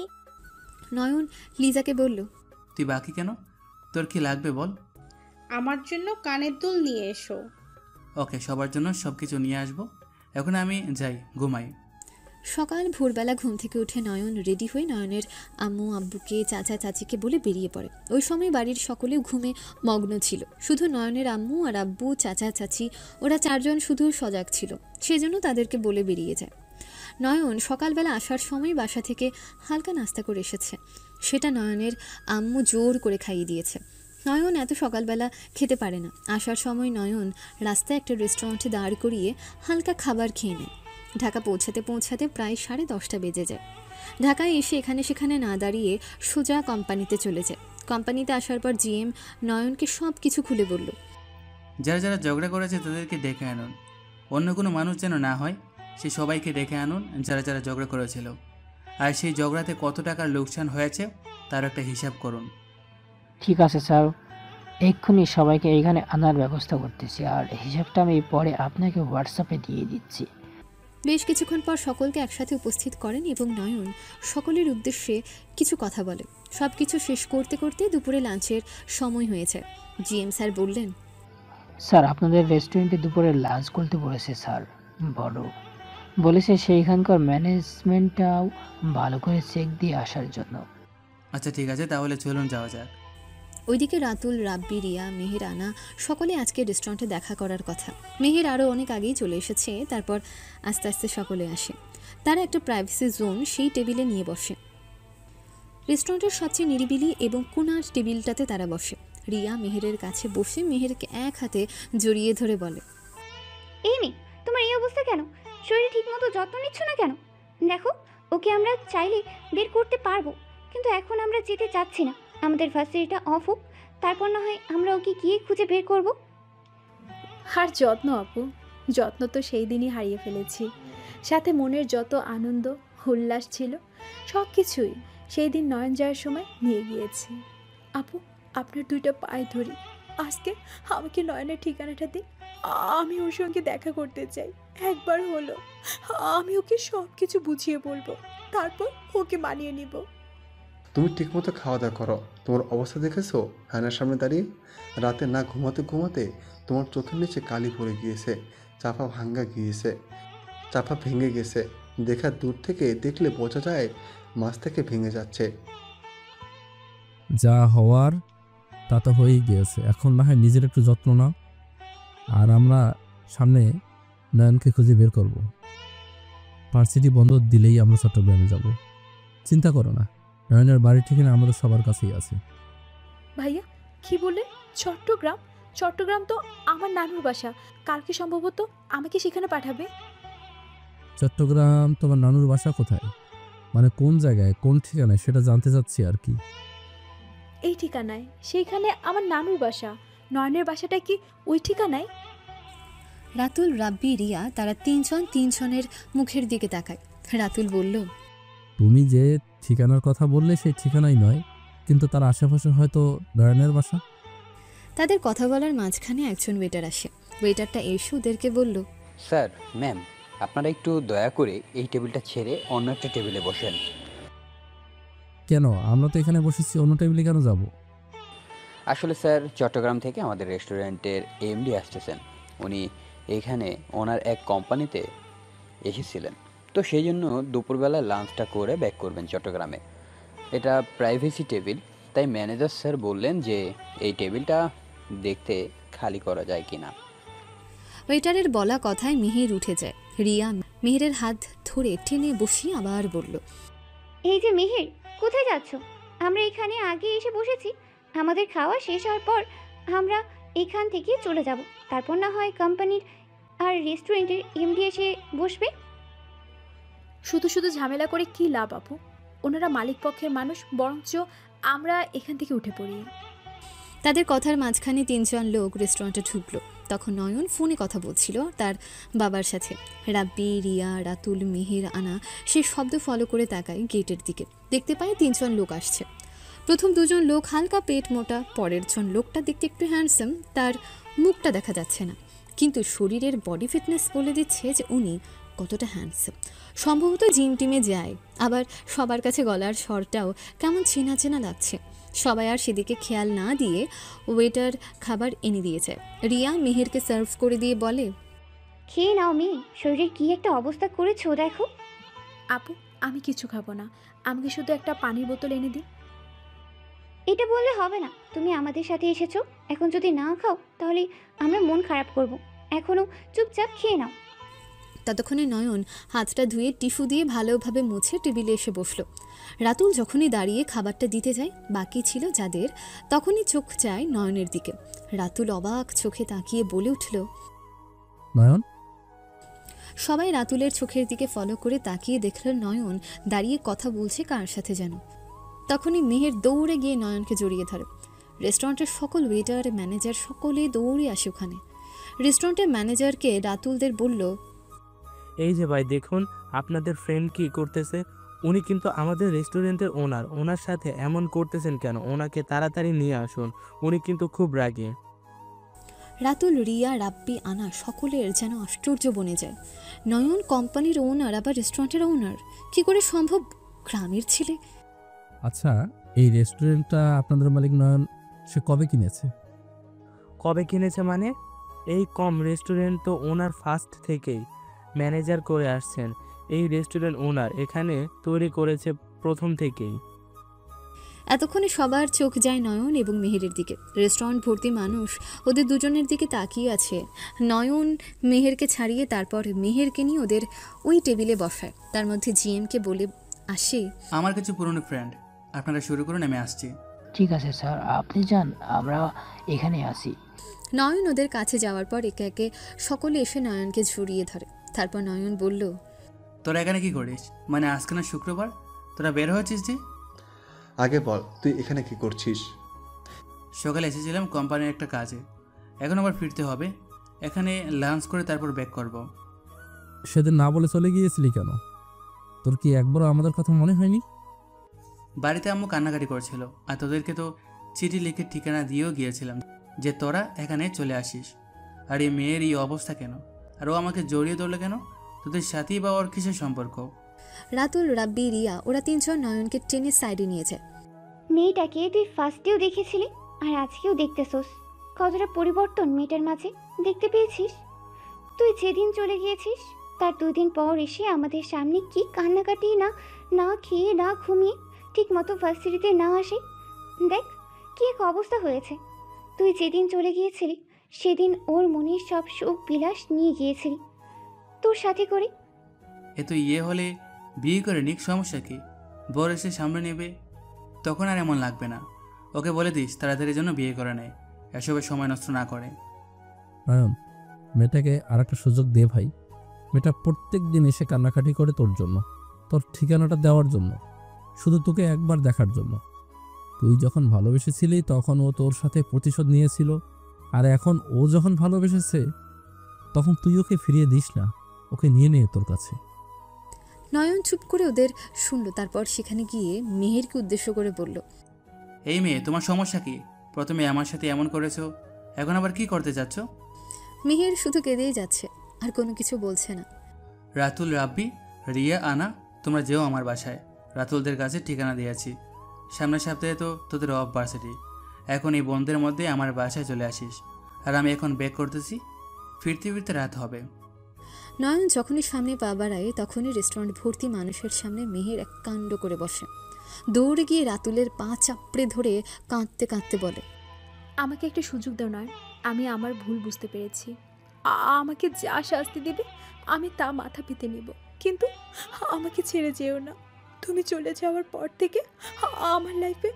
নয়ন লিজাকে বলল, তুই বাকি কেন? তোর কি লাগবে বল। আমার জন্য কানের দুল নিয়ে এসো। ওকে, সবার জন্য সব কিছু নিয়ে আসবো। এখন আমি যাই, ঘুমাই। সকাল ভোরবেলা ঘুম থেকে উঠে নয়ন রেডি হয়ে নয়নের আম্মু আব্বুকে চাচা চাচিকে বলে বেরিয়ে পড়ে। ওই সময় বাড়ির সকলেও ঘুমে মগ্ন ছিল, শুধু নয়নের আম্মু আর আব্বু চাচা চাচি ওরা 4জন শুধু সজাগ ছিল, সেজন্য তাদেরকে বলে বেরিয়ে যায়। নয়ন সকালবেলা আসার সময় বাসা থেকে হালকা নাস্তা করে এসেছে, সেটা নয়নের আম্মু জোর করে খাইয়ে দিয়েছে। নয়ন এত সকালবেলা খেতে পারে না। আসার সময় নয়ন রাস্তায় একটা রেস্টুরেন্টে দাঁড় করিয়ে হালকা খাবার খেয়ে নেয়। ঢাকা পৌঁছাতে পৌঁছাতে প্রায় 10:30 বেজে যায়। ঢাকায় এসে এখানে সেখানে না দাঁড়িয়ে সোজা কোম্পানিতে চলে যায়। কোম্পানিতে আসার পর জিএম নয়নকে সব কিছু খুলে বলল, যারা যারা ঝগড়া করেছে তাদেরকে ডেকে আনুন, অন্য কোনো মানুষ যেন না হয়, সে সবাইকে ডেকে আনুন যারা যারা ঝগড়া করেছিল। আর সেই ঝগড়াতে কত টাকার লোকসান হয়েছে তার একটা হিসাব করুন। ঠিক আছে স্যার, এক্ষুনি সবাইকে এইখানে আনার ব্যবস্থা করতেছি, আর হিসাবটা আমি পরে আপনাকে হোয়াটসঅ্যাপে দিয়ে দিচ্ছি। বেশ কিছুক্ষণ পর সকলকে একসাথে উপস্থিত করেন এবং নয়ন সকলের উদ্দেশ্যে কিছু কথা বলে। সব কিছু শেষ করতে করতে দুপুরে লাঞ্চের সময় হয়েছে। জিএম স্যার বললেন, স্যার আপনাদের রেস্টুরেন্টে দুপুরে লাঞ্চ করতে বলেছে স্যার, বড় বলেছে সেইখানকার ম্যানেজমেন্টটাও ভালো করে চেক দিয়ে আসার জন্য। আচ্ছা ঠিক আছে, তাহলে চলুন যাওয়া যাক। ওইদিকে রাতুল, রাব্বি, রিয়া, মেহের, আনা সকলে আজকে রেস্টুরেন্টে দেখা করার কথা। মেহের আরও অনেক আগেই চলে এসেছে, তারপর আস্তে আস্তে সকলে আসে। তারা একটা প্রাইভেসি জোন সেই টেবিলে নিয়ে বসে। রেস্টুরেন্টের সবচেয়ে নিরিবিলি এবং কোনার টেবিলটাতে তারা বসে। রিয়া মেহেরের কাছে বসে মেহেরকে এক হাতে জড়িয়ে ধরে বলে, এই মেয়ে, তোমার এই অবস্থা কেন? শরীরে ঠিকমতো যত্ন নিচ্ছ না কেন? দেখো, ওকে আমরা চাইলে বের করতে পারবো, কিন্তু এখন আমরা যেতে চাচ্ছি না। আমাদের ভার্সিটিটা অফ হোক, তারপর না হয় আমরা ওকে গিয়ে খুঁজে বের করব। আর যত্ন আপু, যত্ন তো সেই দিনই হারিয়ে ফেলেছি। সাথে মনের যত আনন্দ উল্লাস ছিল সব কিছুই সেই দিন নয়ন যাওয়ার সময় নিয়ে গিয়েছি। আপু, আপনার 2টা পায়ে ধরি, আজকে আমাকে নয়নের ঠিকানাটা দিন, আমি ওর সঙ্গে দেখা করতে চাই। একবার হলো, আমি ওকে সব কিছু বুঝিয়ে বলবো, তারপর ওকে মানিয়ে নিব। তুমি ঠিকমতো খাওয়া দাওয়া করো। তোমার অবস্থা দেখেছো? আয়নার সামনে দাঁড়িয়ে রাতে না ঘুমাতে ঘুমাতে তোমার চোখের নিচে কালি পড়ে গিয়েছে, চাপা ভেঙে গেছে। দেখা দূর থেকে দেখলে বোঝা যায় মাছ থেকে ভেঙে যাচ্ছে। যা হওয়ার তা তো হয়েই গিয়েছে, এখন না হয় নিজের একটু যত্ন নাও, আর আমরা সামনে নয়নকে খুঁজে বের করব। ভার্সিটি বন্ধ দিলেই আমরা চট্টগ্রামে যাব, চিন্তা করো না। নয়নের বাড়ির ঠিকানা আমাদের সবার কাছেই আছে। ভাইয়া কি বললেন? চট্টগ্রাম? চট্টগ্রাম তো আমার নানুর বাসা, কালকে সম্ভবত আমাকে সেখানে পাঠাবে। চট্টগ্রাম তোমার নানুর বাসা কোথায়, মানে কোন জায়গায়, কোন ঠিকানায়, সেটা জানতে চাচ্ছি আর কি। এই ঠিকানায়, সেইখানে আমার নানুর বাসা। নয়নের বাসাটা কি ওই ঠিকানায়? রাতুল, রাব্বি, রিয়া তারা তিনজনের মুখের দিকে তাকায়। রাতুল বলল, তুমি যে ঠিকানার কথা বললে সেই ঠিকানাই নয়, কিন্তু তার আশেপাশে হয়তো নয়নের বাসা। তাদের কথা বলার মাঝখানে একজন ওয়েটার আসে। ওয়েটারটা এসে ওদেরকে বলল, স্যার, ম্যাম, আপনারা একটু দয়া করে এই টেবিলটা ছেড়ে অন্য একটা টেবিলে বসেন। কেন? আমরা তো এখানে বসেছি, অন্য টেবিলে কেন যাব? আসলে স্যার, চট্টগ্রাম থেকে আমাদের রেস্টুরেন্টের এমডি আসতেছেন। উনি এখানে ওনার এক কোম্পানিতে এসেছিলেন, তো সেই জন্য দুপুরবেলা লাঞ্চটা করে ব্যাক করবেন চট্টগ্রামে। এটা প্রাইভেসি টেবিল, তাই ম্যানেজার স্যার বললেন যে এই টেবিলটা দেখতে খালি করা যায় কিনা। ওয়েটারের বলা কথায় মিহির উঠে যায়। রিয়া মিহিরের হাত ধরে টেনে বসিয়ে আবার বলল, এই যে মিহির, কোথায় যাচ্ছ? আমরা এখানে আগে এসে বসেছি। আমাদের খাওয়া শেষ হওয়ার পর আমরা এখান থেকে চলে যাব, তারপর না হয় কোম্পানির আর রেস্টুরেন্টের এমডি এসে বসবে। শুধু শুধু ঝামেলা করে কি লাভ আপু? ওনারা মালিক পক্ষের মানুষ, বরঞ্চ আমরা এখান থেকে উঠে পড়ি। তাদের কথার মাঝখানে তিনজন লোক রেস্টুরেন্টে ঢুকলো। তখন নয়ন ফোনে কথা বলছিল তার বাবার সাথে। রাব্বি, রিয়া, রাতুল, মিহির, আনা সে শব্দ ফলো করে তাকায় গেটের দিকে। দেখতে পায় তিনজন লোক আসছে। প্রথম দুজন লোক হালকা পেট মোটা, পরের জন লোকটা দেখতে একটু হ্যান্ডসাম, তার মুখটা দেখা যাচ্ছে না, কিন্তু শরীরের বডি ফিটনেস বলে দিচ্ছে যে উনি কতটা হ্যান্ডসাম। সম্ভবত জিম টিমে যায়। আবার সবার কাছে গলার স্বরটাও কেমন চেনা চেনা লাগছে। সবাই আর সেদিকে খেয়াল না দিয়ে ওয়েটার খাবার এনে দিয়ে যায়। রিয়া মিহিরকে সার্ভ করে দিয়ে বলে, খেয়ে নাও মেয়ে, শরীরের কি একটা অবস্থা করেছো দেখো। আপু, আমি কিছু খাবো না, আমাকে শুধু একটা পানির বোতল এনে দিন। এটা বললে হবে না, তুমি আমাদের সাথে এসেছো, এখন যদি না খাও তাহলে আমরা মন খারাপ করব। এখনো চুপচাপ খেয়ে নাও। ততক্ষণে নয়ন হাতটা ধুয়ে টিস্যু দিয়ে ভালোভাবে মুছে টেবিলে এসে বসলো। রাতুল যখনই দাঁড়িয়ে খাবারটা দিতে যায়, বাকি ছিল যাদের, তখনই চোখ যায় নয়নের দিকে। রাতুল অবাক চোখে তাকিয়ে বলে উঠল, নয়ন। সবাই রাতুলের চোখের দিকে ফলো করে তাকিয়ে দেখল নয়ন দাঁড়িয়ে কথা বলছে কার সাথে যেন। তখনই মেহের দৌড়ে গিয়ে নয়নকে জড়িয়ে ধরে। রেস্টুরেন্টের সকল ওয়েটার, ম্যানেজার সকলে দৌড়ে আসে ওখানে। রেস্টুরেন্টের ম্যানেজারকে রাতুলদের বলল, এই যে ভাই দেখুন আপনাদের ফ্রেন্ড কি করতেছে। উনি কিন্তু আমাদের রেস্টুরেন্টের ওনার, ওনার সাথে এমন করতেছেন কেন? ওনাকে তাড়াতাড়ি নিয়ে আসুন, উনি কিন্তু খুব রাগী। রাতুল, রিয়া, রাব্বি, আনা সকলের যেন আশ্চর্য বনে যায়। নয়ন কোম্পানির ওনার, আবার রেস্টুরেন্টের ওনার, কি করে সম্ভব? গ্রামের ছেলে। আচ্ছা, এই রেস্টুরেন্টটা আপনাদের মালিক নয়ন সে কবে কিনেছে? কবে কিনেছে মানে? এই কম রেস্টুরেন্ট তো ওনার ফার্স্ট থেকেই ম্যানেজার করে আসছেন। এই রেস্টুরেন্ট ওনার এখানে তৈরি করেছে প্রথম থেকেই। এতক্ষণে সবার চোখ যায় নয়ন এবং মেহেরের দিকে। রেস্টুরেন্ট ভর্তি মানুষ ওদের দুজনের দিকে তাকিয়ে আছে। নয়ন মেহেরকে ছাড়িয়ে তারপর মেহেরকে নিয়ে ওদের ওই টেবিলে বসায়। তার মধ্যে জিএমকে বলে আসে, আমার কিছু পুরনো ফ্রেন্ড, আপনারা শুরু করুন, আমি আসছি। ঠিক আছে স্যার, আপনি যান, আমরা এখানে আসি। নয়ন ওদের কাছে যাওয়ার পর একে একে সকলে এসে নয়নকে জড়িয়ে ধরে। তারপর নয়ন বলল, তোরা এখানে কি করিস? মানে আজকে না শুক্রবার, তোরা বের হয়েছিস যে? আগে বল, তুই এখানে কি করছিস? সকালে এসেছিলাম কোম্পানির একটা কাজে, এখন আবার ফিরতে হবে। এখানে লাঞ্চ করে তারপর ব্যাক করব। সেদিন না বলে চলে গিয়েছিলি কেন? তোর কি একবারও আমাদের কথা মনে হয়নি? বাড়িতে আম্মু কান্নাকাটি করছিল, আর তোদেরকে তো চিঠি লিখে ঠিকানা দিয়েও গিয়েছিলাম যে তোরা এখানে চলে আসিস। আর এই মেয়ের এই অবস্থা কেন? আর ও আমাকে জড়িয়ে ধরলো কেন? তোদের সাথেই বা ওর কিসের সম্পর্ক? রাতুল, রাব্বি, রিয়া ওরা তিনজন নয়নকে টেনে সাইডে নিয়ে যায়। মেয়েটাকে তুই ফার্স্টেও দেখেছিলি আর আজকেও দেখতেছোস, কতটা পরিবর্তন মেয়েটার মাঝে দেখতে পেয়েছিস। তুই যেদিন চলে গিয়েছিস তার 2 দিন পর এসে আমাদের সামনে কি কান্নাকাটি, না খেয়ে না ঘুমিয়ে ঠিক মতো ভার্সিটিতে না আসে। দেখ কি এক অবস্থা হয়েছে। তুই যেদিন চলে গিয়েছিলি সেদিন ওর মনের সব সুখ বিলাস নিয়ে গিয়েছিলি তোর সাথে করে। এ তো হলে বিয়ে করে নিক, সমস্যা কি? বর এসে সামনে নেবে, তখন আর এমন লাগবে না। ওকে বলে দিস তাড়াতাড়ি জন্য বিয়ে করে নেয়, এসবের সময় নষ্ট না করে। নয়ন, মেয়েটাকে আর একটা সুযোগ দে ভাই। মেয়েটা প্রত্যেক দিন এসে কান্নাকাটি করে তোর জন্য, তোর ঠিকানাটা দেওয়ার জন্য, শুধু তোকে একবার দেখার জন্য। তুই যখন ভালোবেসেছিলি তখন ও তোর সাথে প্রতিশোধ নিয়েছিল, আর এখন ও যখন ভালোবেসেছে তখন তুই ওকে ফিরিয়ে দিস না, ওকে নিয়ে নে তোর কাছে। নয়ন চুপ করে ওদের শুনল, তারপর সেখানে গিয়ে মেহেরকে উদ্দেশ্য করে বলল, এই মেয়ে, তোমার সমস্যা কি? প্রথমে আমার সাথে এমন করেছো, এখন আবার কি করতে চাচ্ছ? মেহের শুধু কেঁদেই যাচ্ছে, আর কোনো কিছু বলছে না। রাতুল, রাব্বি, রিয়া, আনা, তোমরা যেও আমার বাসায়। রাতুলদের কাছে ঠিকানা দিয়েছি। সামনের সপ্তাহে তো তোদের অফ ভার্সিটি। এখন এই বন্ধের মধ্যে আমার বাসায় চলে আসিস। আর আমি এখন ব্যাক করতেছি, ফিরতে ফিরতে রাত হবে। নয়ন যখনই সামনে পা বাড়ায় তখনই রেস্টুরেন্ট ভর্তি মানুষের সামনে মেহের এক কাণ্ড করে বসে। দৌড়ে গিয়ে রাতুলের পা চাপড়ে ধরে কাঁদতে কাঁদতে বলে, আমাকে একটা সুযোগ দাও নয়, আমি আমার ভুল বুঝতে পেরেছি। আমাকে যা শাস্তি দেবে আমি তা মাথা পেতে নিব, কিন্তু আমাকে ছেড়ে যেও না। তুমি চলে যাওয়ার পর থেকে আমার লাইফে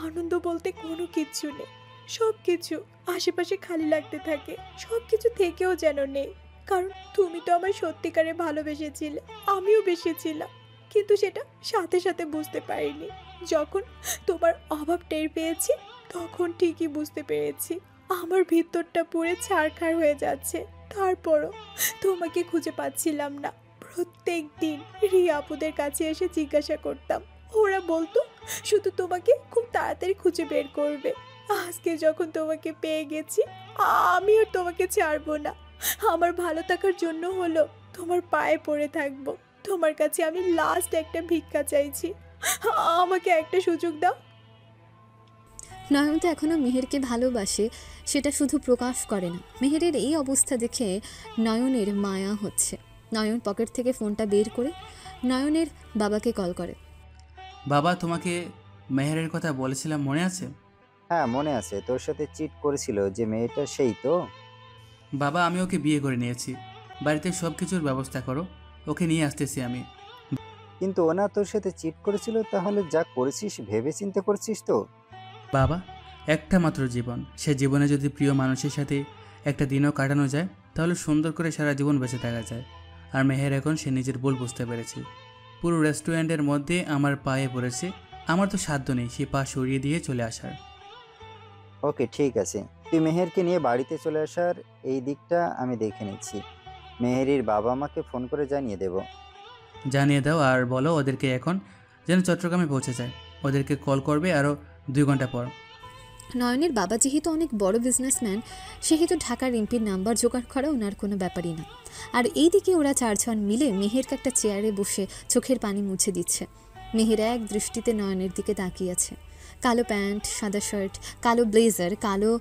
আনন্দ বলতে কোনো কিচ্ছু নেই। সব কিছু আশেপাশে খালি লাগতে থাকে, সব কিছু থেকেও যেন নেই। কারণ তুমি তো আমায় সত্যিকারে ভালোবেসেছিলে, আমিও বেসেছিলাম, কিন্তু সেটা সাথে সাথে বুঝতে পারিনি। যখন তোমার অভাব টের পেয়েছি তখন ঠিকই বুঝতে পেরেছি আমার ভিতরটা পুরো ছারখার হয়ে যাচ্ছে। তারপরও তোমাকে খুঁজে পাচ্ছিলাম না। প্রত্যেক দিন রিয়া আপুদের কাছে এসে জিজ্ঞাসা করতাম, ওরা বলতো শুধু তোমাকে খুব তাড়াতাড়ি খুঁজে বের করবে। আজকে যখন তোমাকে পেয়ে গেছি আমি আর তোমাকে ছাড়বো না। আমার ভালো থাকার জন্য হলো তোমার পায়ে পড়ে থাকবো। তোমার কাছে আমি লাস্ট একটা ভিক্ষা চাইছি, আমাকে একটা সুযোগ দাও। নয়ন তো এখনও মেহেরকে ভালোবাসে, সেটা শুধু প্রকাশ করে না। মেহেরের এই অবস্থা দেখে নয়নের মায়া হচ্ছে। নয়ন পকেট থেকে ফোনটা বের করে নয়নের বাবাকে কল করে। বাবা, তোমাকে মেহেরের কথা বলেছিলাম, মনে আছে? হ্যাঁ মনে আছে, তোর সাথে চিট করেছিল যে মেয়েটা, সেই তো? বাবা, আমি ওকে বিয়ে করে নিয়েছি। বাড়িতে সব কিছুর ব্যবস্থা করো, ওকে নিয়ে আসতেছি আমি। কিন্তু ওনা তোর সাথে চিট করেছিল, তাহলে যা করেছিস ভেবে চিন্তে করছিস তো? বাবা, একটা মাত্র জীবন, সে জীবনে যদি প্রিয় মানুষের সাথে একটা দিনও কাটানো যায় তাহলে সুন্দর করে সারা জীবন বেঁচে থাকা যায়। আর মেহের এখন সে নিজের ভুল বুঝতে পেরেছে। পুরো রেস্টুরেন্টের মধ্যে আমার পায়ে পড়েছে, আমার তো সাধ্য নেই সে পা সরিয়ে দিয়ে চলে আসার। ওকে ঠিক আছে, তুই মেহেরকে নিয়ে বাড়িতে চলে আসার এই দিকটা আমি দেখে নিচ্ছি। মেহেরির বাবা মাকে ফোন করে জানিয়ে দেব। জানিয়ে দাও, আর বলো ওদেরকে এখন যেন চট্টগ্রামে পৌঁছে যায়। ওদেরকে কল করবে আরও 2 ঘন্টা পর। নয়নের বাবা যেহেতু অনেক বড় বিজনেসম্যান, সেহেতু ঢাকার এমপির নাম্বার জোগাড় করা ওনার কোনো ব্যাপারই না। আর এইদিকে ওরা 4 জন মিলে মেহেরকে একটা চেয়ারে বসে চোখের পানি মুছে দিচ্ছে। মেহের এক দৃষ্টিতে নয়নের দিকে তাকিয়ে আছে। কালো প্যান্ট, সাদা শার্ট, কালো ব্লেজার, কালো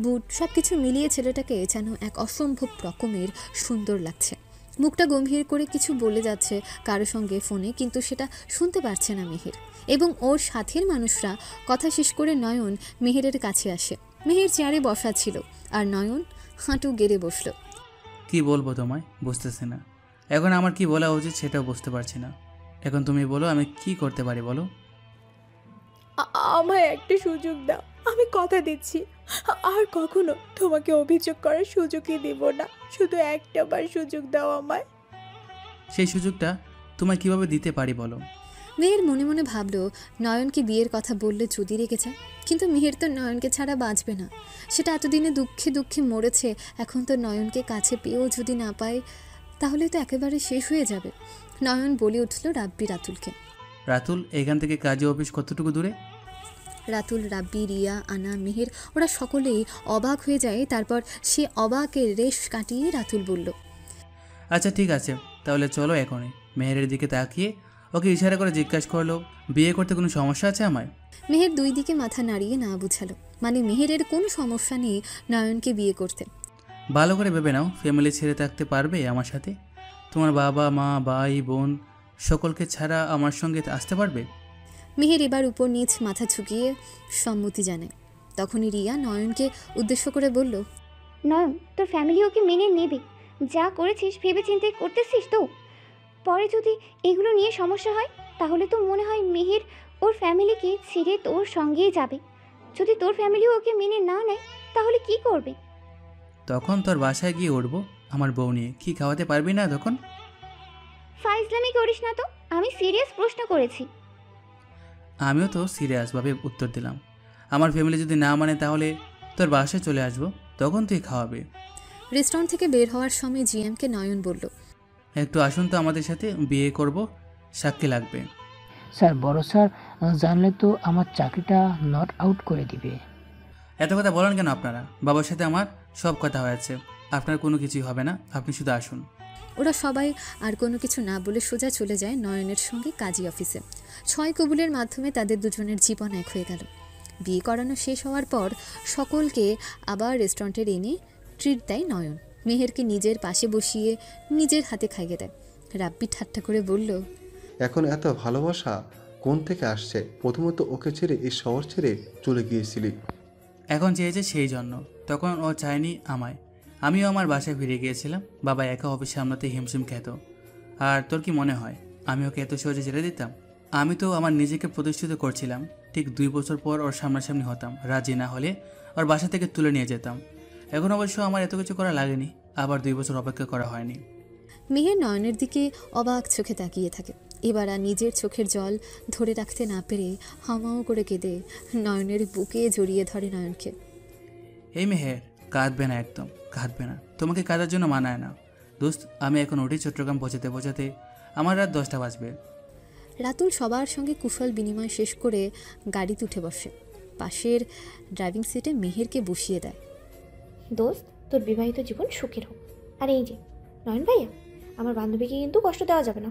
বুট, সব কিছু মিলিয়ে ছেলেটাকে যেন এক অসম্ভব রকমের সুন্দর লাগছে। মুখটা গম্ভীর করে কিছু বলে যাচ্ছে কারো সঙ্গে ফোনে, কিন্তু সেটা শুনতে পারছে না মেহের। এবং ওর সাথের মানুষরা কথা শেষ করে নয়ন মেহেরের কাছে আসে। মেহের চেয়ারে বসা ছিল আর নয়ন হাঁটু গেড়ে বসল। কি বলবো তোমায়, বুঝতেছি না। এখন আমার কি বলা উচিত সেটাও বুঝতে পারছি না। এখন তুমি বলো আমি কি করতে পারি, বলো। আমায় একটা সুযোগ দাও, আমি কথা দিচ্ছি আর কখনো তোমাকে অভিযোগ করার সুযোগই দিব না। শুধু একটা বার সুযোগ দাও আমায়। সেই সুযোগটা তোমায় কিভাবে দিতে পারি বলো। মেহের মনে মনে ভাবলো নয়নকে বিয়ের কথা বললে যদি রেগে যায়, কিন্তু মেহের তো নয়নকে ছাড়া বাঁচবে না। সেটা এতদিনে দুঃখে দুঃখে মরেছে, এখন তো নয়নকে কাছে পেয়েও যদি না পায় তাহলে তো একেবারে শেষ হয়ে যাবে। নয়ন বলে উঠল রাব্বি রাতুলকে। রাতুল, এখান থেকে কাজী অফিস কতটুকু দূরে? রাতুল, রাব্বি, রিয়া, আনা, মেহের ওরা সকলেই অবাক হয়ে যায়। তারপর সে অবাকের রেশ কাটিয়ে রাতুল বলল, আচ্ছা ঠিক আছে, তাহলে চলো এখনই। মেহেরের দিকে তাকিয়ে ওকে ইশারা করে জিজ্ঞাসা করলো, বিয়ে করতে কোনো সমস্যা আছে আমায়? মেহের 2 দিকে মাথা নাড়িয়ে না বুঝালো, মানে মেহেরের কোনো সমস্যা নেই নয়নকে বিয়ে করতে। ভালো করে ভেবে নাও, ফ্যামিলি ছেড়ে থাকতে পারবে আমার সাথে? তোমার বাবা মা, ভাই বোন সকলকে ছাড়া আমার সঙ্গে আসতে পারবে? মেহের এবার উপর নিচ মাথা ঝুঁকিয়ে সম্মতি জানায়। তখনই রিয়া নয়নকে উদ্দেশ্য করে বলল, নয়ন, তোর ফ্যামিলি ওকে মেনে নেবে? যা করেছিস ভেবে চিন্তে করতেছিস তো? পরে যদি এগুলো নিয়ে সমস্যা হয় তাহলে তো মনে হয় মেহের ওর ফ্যামিলিকে ছেড়ে তোর সঙ্গেই যাবে। যদি তোর ফ্যামিলি ওকে মেনে না নেয় তাহলে কি করবে? তখন তোর বাসায় গিয়ে উঠবো আমার বউ নিয়ে। কি খাওয়াতে পারবি না তখন? ফাইজলামি করিস না তো, আমি সিরিয়াস প্রশ্ন করেছি। আমিও তো সিরিয়াসভাবে উত্তর দিলাম, আমার ফ্যামিলি যদি না মানে তাহলে তোর বাসায় চলে আসবো, তখন তুই খাওয়াবে। রেস্টুরেন্ট থেকে বের হওয়ার সময় জিএমকে নয়ন বলল, একটু আসুন তো আমাদের সাথে, বিয়ে করব, সাক্ষী লাগবে। স্যার বড় স্যার জানলে তো আমার চাকরিটা নট আউট করে দিবে। এত কথা বলেন কেন আপনারা? বাবার সাথে আমার সব কথা হয়েছে, আপনার কোনো কিছুই হবে না, আপনি শুধু আসুন। ওরা সবাই আর কোনো কিছু না বলে সোজা চলে যায় নয়নের সঙ্গে কাজী অফিসে। 6 কবুলের মাধ্যমে তাদের দুজনের জীবন এক হয়ে গেল। বিয়ে করানো শেষ হওয়ার পর সকলকে আবার রেস্টুরেন্টের এনে ট্রিট দেয় নয়ন। মেহেরকে নিজের পাশে বসিয়ে নিজের হাতে খাইয়ে দেয়। রাব্বি ঠাট্টা করে বলল, এখন এত ভালোবাসা কোন থেকে আসছে? প্রথমত ওকে ছেড়ে এই শহর ছেড়ে চলে গিয়েছিলি, এখন চেয়েছে সেই জন্য, তখন ও চায়নি আমায়। আমিও আমার বাসায় ফিরে গিয়েছিলাম, বাবা একা অফিস সামলাতে হিমশিম খেত। আর তোর কি মনে হয় আমি ওকে এত সহজে ছেড়ে দিতাম? আমি তো আমার নিজেকে প্রতিষ্ঠিত করছিলাম। ঠিক 2 বছর পর ওর সামনাসামনি হতাম, রাজি না হলে ওর বাসা থেকে তুলে নিয়ে যেতাম। এখন অবশ্য আমার এত কিছু করা লাগেনি, আবার 2 বছর অপেক্ষা করা হয়নি। মেহের নয়নের দিকে অবাক চোখে তাকিয়ে থাকে। এবার আর নিজের চোখের জল ধরে রাখতে না পেরে হামাও করে কেঁদে নয়নের বুকে জড়িয়ে ধরে নয়নকে। এই মেহের, কাঁদবে না, একদম কাঁদবে না, তোমাকে কাঁদার জন্য মানায় না। দোস্ত, আমি এখন উঠি, চট্টগ্রাম পৌঁছাতে পৌঁছাতে আমার রাত 10টা বাজবে। রাতুল সবার সঙ্গে কুশল বিনিময় শেষ করে গাড়িতে উঠে বসে। পাশের ড্রাইভিং সিটে মেহেরকে বসিয়ে দেয়। দোস্ত, তোর বিবাহিত জীবন সুখের হোক। আর এই যে নয়ন ভাইয়া, আমার বান্ধবীকে কিন্তু কষ্ট দেওয়া যাবে না।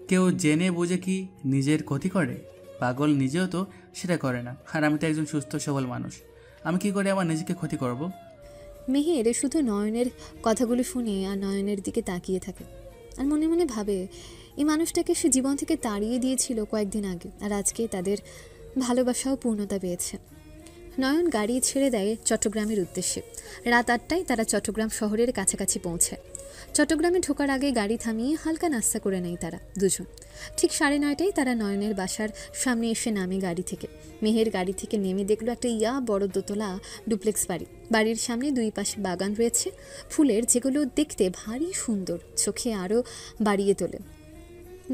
কেউ জেনে বুঝে কি নিজের ক্ষতি করে? পাগল নিজেও তো সেটা করে না, আর আমি তো একজন সুস্থ সবল মানুষ, আমি কি করে আমার নিজেকে ক্ষতি করব? মেহের শুধু নয়নের কথাগুলো শুনে আর নয়নের দিকে তাকিয়ে থাকে, আর মনে মনে ভাবে এই মানুষটাকে সে জীবন থেকে তাড়িয়ে দিয়েছিল কয়েকদিন আগে, আর আজকে তাদের ভালোবাসাও পূর্ণতা পেয়েছে। নয়ন গাড়ি ছেড়ে দেয় চট্টগ্রামের উদ্দেশ্যে। রাত 8টায় তারা চট্টগ্রাম শহরের কাছাকাছি পৌঁছায়। চট্টগ্রামে ঢোকার আগে গাড়ি থামিয়ে হালকা নাস্তা করে নেয় তারা দুজন। ঠিক 9:30টায় তারা নয়নের বাসার সামনে এসে নামে গাড়ি থেকে। মেহের গাড়ি থেকে নেমে দেখলো একটা বড় দোতলা ডুপ্লেক্স বাড়ি। বাড়ির সামনে 2 পাশে বাগান রয়েছে ফুলের, যেগুলো দেখতে ভারী সুন্দর, চোখে আরও বাড়িয়ে তোলে।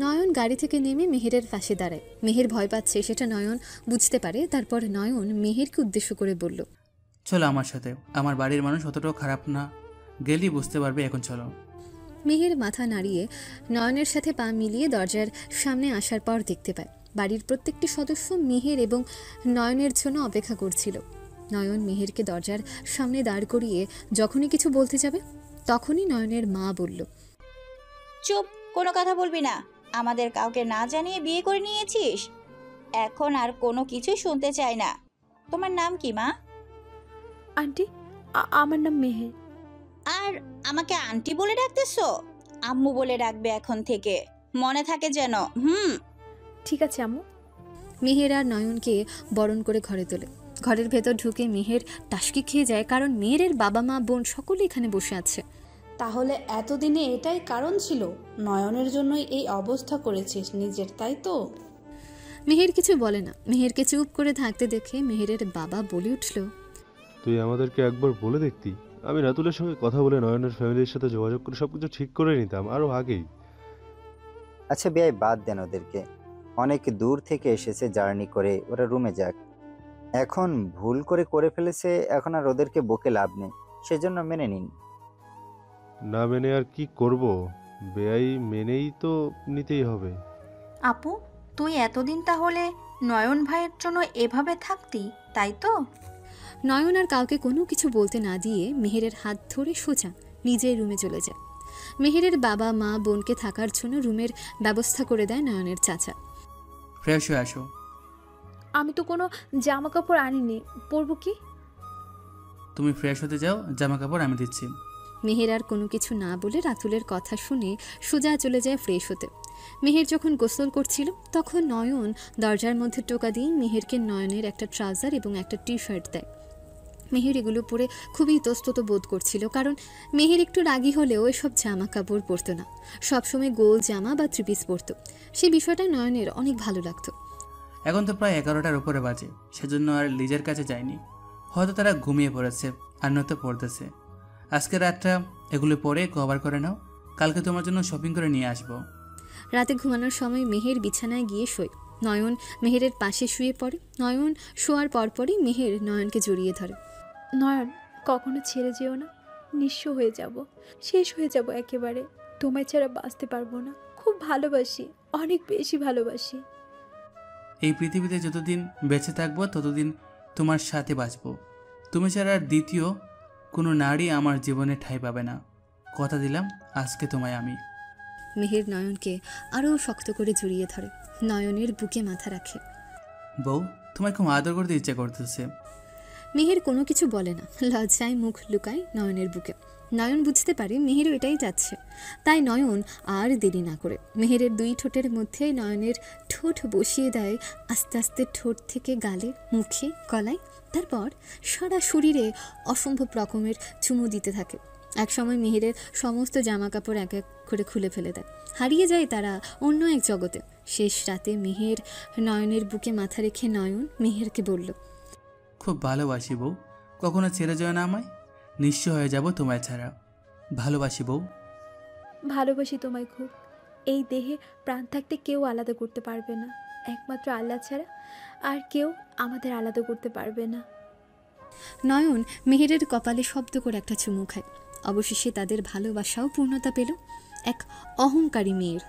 নয়ন গাড়ি থেকে নেমে মেহেরের পাশে দাঁড়ায়। মেহের ভয় পাচ্ছে সেটা নয়ন বুঝতে পারে। তারপর নয়ন মেহেরকে উদ্দেশ্য করে বলল, চলো আমার সাথে, আমার বাড়ির মানুষ অতটাও খারাপ না, গেলেই বুঝতে পারবে, এখন চলো। মেহের মাথা নাড়িয়ে নয়নের সাথে পা মিলিয়ে দরজার সামনে আসার পর দেখতে পায় বাড়ির প্রত্যেকটি সদস্য মেহের এবং নয়নের জন্য অপেক্ষা করছিল। নয়ন মেহেরকে দরজার সামনে দাঁড় করিয়ে যখনই কিছু বলতে যাবে তখনই নয়নের মা বলল, চুপ, কোনো কথা বলবি না। আমাদের কাউকে না জানিয়ে বিয়ে করে নিয়েছিস, এখন আর কোনো কিছু শুনতে চাই না। তোমার নাম কি মা? আন্টি, আমার নাম মেহের। আর আমাকে আন্টি বলে ডাকতেছো? আম্মু বলে ডাকবে এখন থেকে, মনে থাকে যেন। ঠিক আছে আম্মু। মেহের আর নয়নকে বরণ করে ঘরে তোলে। ঘরের ভেতর ঢুকে মেহের টাসকি খেয়ে যায়, কারণ মেহেরের বাবা মা বোন সকলে এখানে বসে আছে। তাহলে এতদিনে এটাই কারণ ছিল, নয়নের জন্যই এই অবস্থা করেছিস নিজের, তাই তো? মেহের কিছু বলে না। মেহেরকে চুপ করে থাকতে দেখে মেহেরের বাবা বলে উঠল, তুই আমাদেরকে একবার বলে দেখতি, আমি রাতুলের সঙ্গে কথা বলে নয়নের ফ্যামিলির সাথে যোগাযোগ করে সবকিছু ঠিক করে নিতাম আরও আগেই। আচ্ছা বেয়াই, বাদ দেন ওদেরকে, অনেক দূর থেকে এসেছে জার্নি করে, ওরা রুমে যাক। এখন ভুল করে ফেলেছে, এখন আর ওদেরকে বকে লাভ নেই, সেজন্য মেনে নিন। না মেনে আর কি করব, বেয়াই, মেনেই তো নিতেই হবে। আপু, তুই এতদিন তাহলে নয়ন ভাইয়ের জন্য এভাবে থাকতি, তাই তো? নয়ন আর কাউকে কোনো কিছু বলতে না দিয়ে মেহেরের হাত ধরে সোজা নিজের রুমে চলে যায়। মেহেরের বাবা মা বোনকে থাকার জন্য রুমের ব্যবস্থা করে দেয় নয়নের চাচা। ফ্রেশ হয়ে আসো। আমি তো কোনো জামা কাপড় আনিনি, পরবো কি? তুমি ফ্রেশ হতে যাও, জামা কাপড় আমি দিচ্ছি। মেহের আর কোনো কিছু না বলে রাতুলের কথা শুনে সোজা চলে যায় ফ্রেশ হতে। মেহের যখন গোসল করছিল তখন নয়ন দরজার মধ্যে টোকা দিয়ে মেহেরকে নয়নের একটা ট্রাউজার এবং একটা টি-শার্ট দেয়। মেহের এগুলো পরে খুবই ইতস্তত বোধ করছিল, কারণ মেহের একটু রাগী হলেও এসব জামা কাপড় পরতো না, সবসময় গোল জামা বা থ্রি-পিস পরতো। সেই বিষয়টা নয়নের অনেক ভালো লাগতো। এখন তো প্রায় 11টার উপরে বাজে, সেজন্য আর লিজের কাছে যায়নি। হয়তো তারা ঘুমিয়ে পড়েছে আর নয়তো পড়তেছে। আজকে রাতটা এগুলো পরে কভার করে নাও, কালকে তোমার জন্য শপিং করে নিয়ে আসবো। রাতে ঘুমানোর সময় মেহের বিছানায় গিয়ে শোয়। নয়ন মেহেরের পাশে শুয়ে পড়ে। নয়ন শোয়ার পরপরই মেহের নয়নকে জড়িয়ে ধরে। নয়ন, কখনো ছেড়ে যেও না, নিঃস্ব হয়ে যাব, শেষ হয়ে যাব একেবারে। তোমায় ছাড়া বাঁচতে পারবো না। খুব ভালোবাসি, অনেক বেশি ভালোবাসি। এই পৃথিবীতে যতদিন বেঁচে থাকবো ততদিন তোমার সাথে বাঁচবো। তুমি ছাড়া আর দ্বিতীয় কোনো নারী আমার জীবনে ঠাঁই পাবে না। কথা দিলাম আজকে তোমায় আমি। মেহের নয়নকে আরও শক্ত করে জড়িয়ে ধরে, নয়নের বুকে মাথা রাখে। বউ, তোমায় খুব আদর করতে ইচ্ছা করতেছে। মেহের কোনো কিছু বলে না, লজ্জায় মুখ লুকায় নয়নের বুকে। নয়ন বুঝতে পারে মেহেরও এটাই যাচ্ছে, তাই নয়ন আর দেরি না করে মেহেরের দুই ঠোঁটের মধ্যে নয়নের ঠোঁট বসিয়ে দেয়। আস্তে আস্তে ঠোঁট থেকে গালে, মুখে, গলায়, তারপর সারা শরীরে অসম্ভব রকমের চুমু দিতে থাকে। একসময় মেহেরের সমস্ত জামা কাপড় এক এক করে খুলে ফেলে দেয়। হারিয়ে যায় তারা অন্য এক জগতে। শেষ রাতে মেহের নয়নের বুকে মাথা রেখে নয়ন মেহেরকে বলল, খুব ভালোবাসি বউ, কখনো ছেড়ে যায় না আমায়। নিঃস্ব হয়ে যাব তোমায় ছাড়া। ভালোবাসি বউ। ভালোবাসি তোমায় খুব। এই দেহে প্রাণ থাকতে কেউ আলাদা করতে পারবে না, একমাত্র আল্লাহ ছাড়া আর কেউ আমাদের আলাদা করতে পারবে না। নয়ন মেহেরের কপালে শব্দ করে একটা চুমু খায়। অবশেষে তাদের ভালোবাসাও পূর্ণতা পেল। এক অহংকারী মেয়ের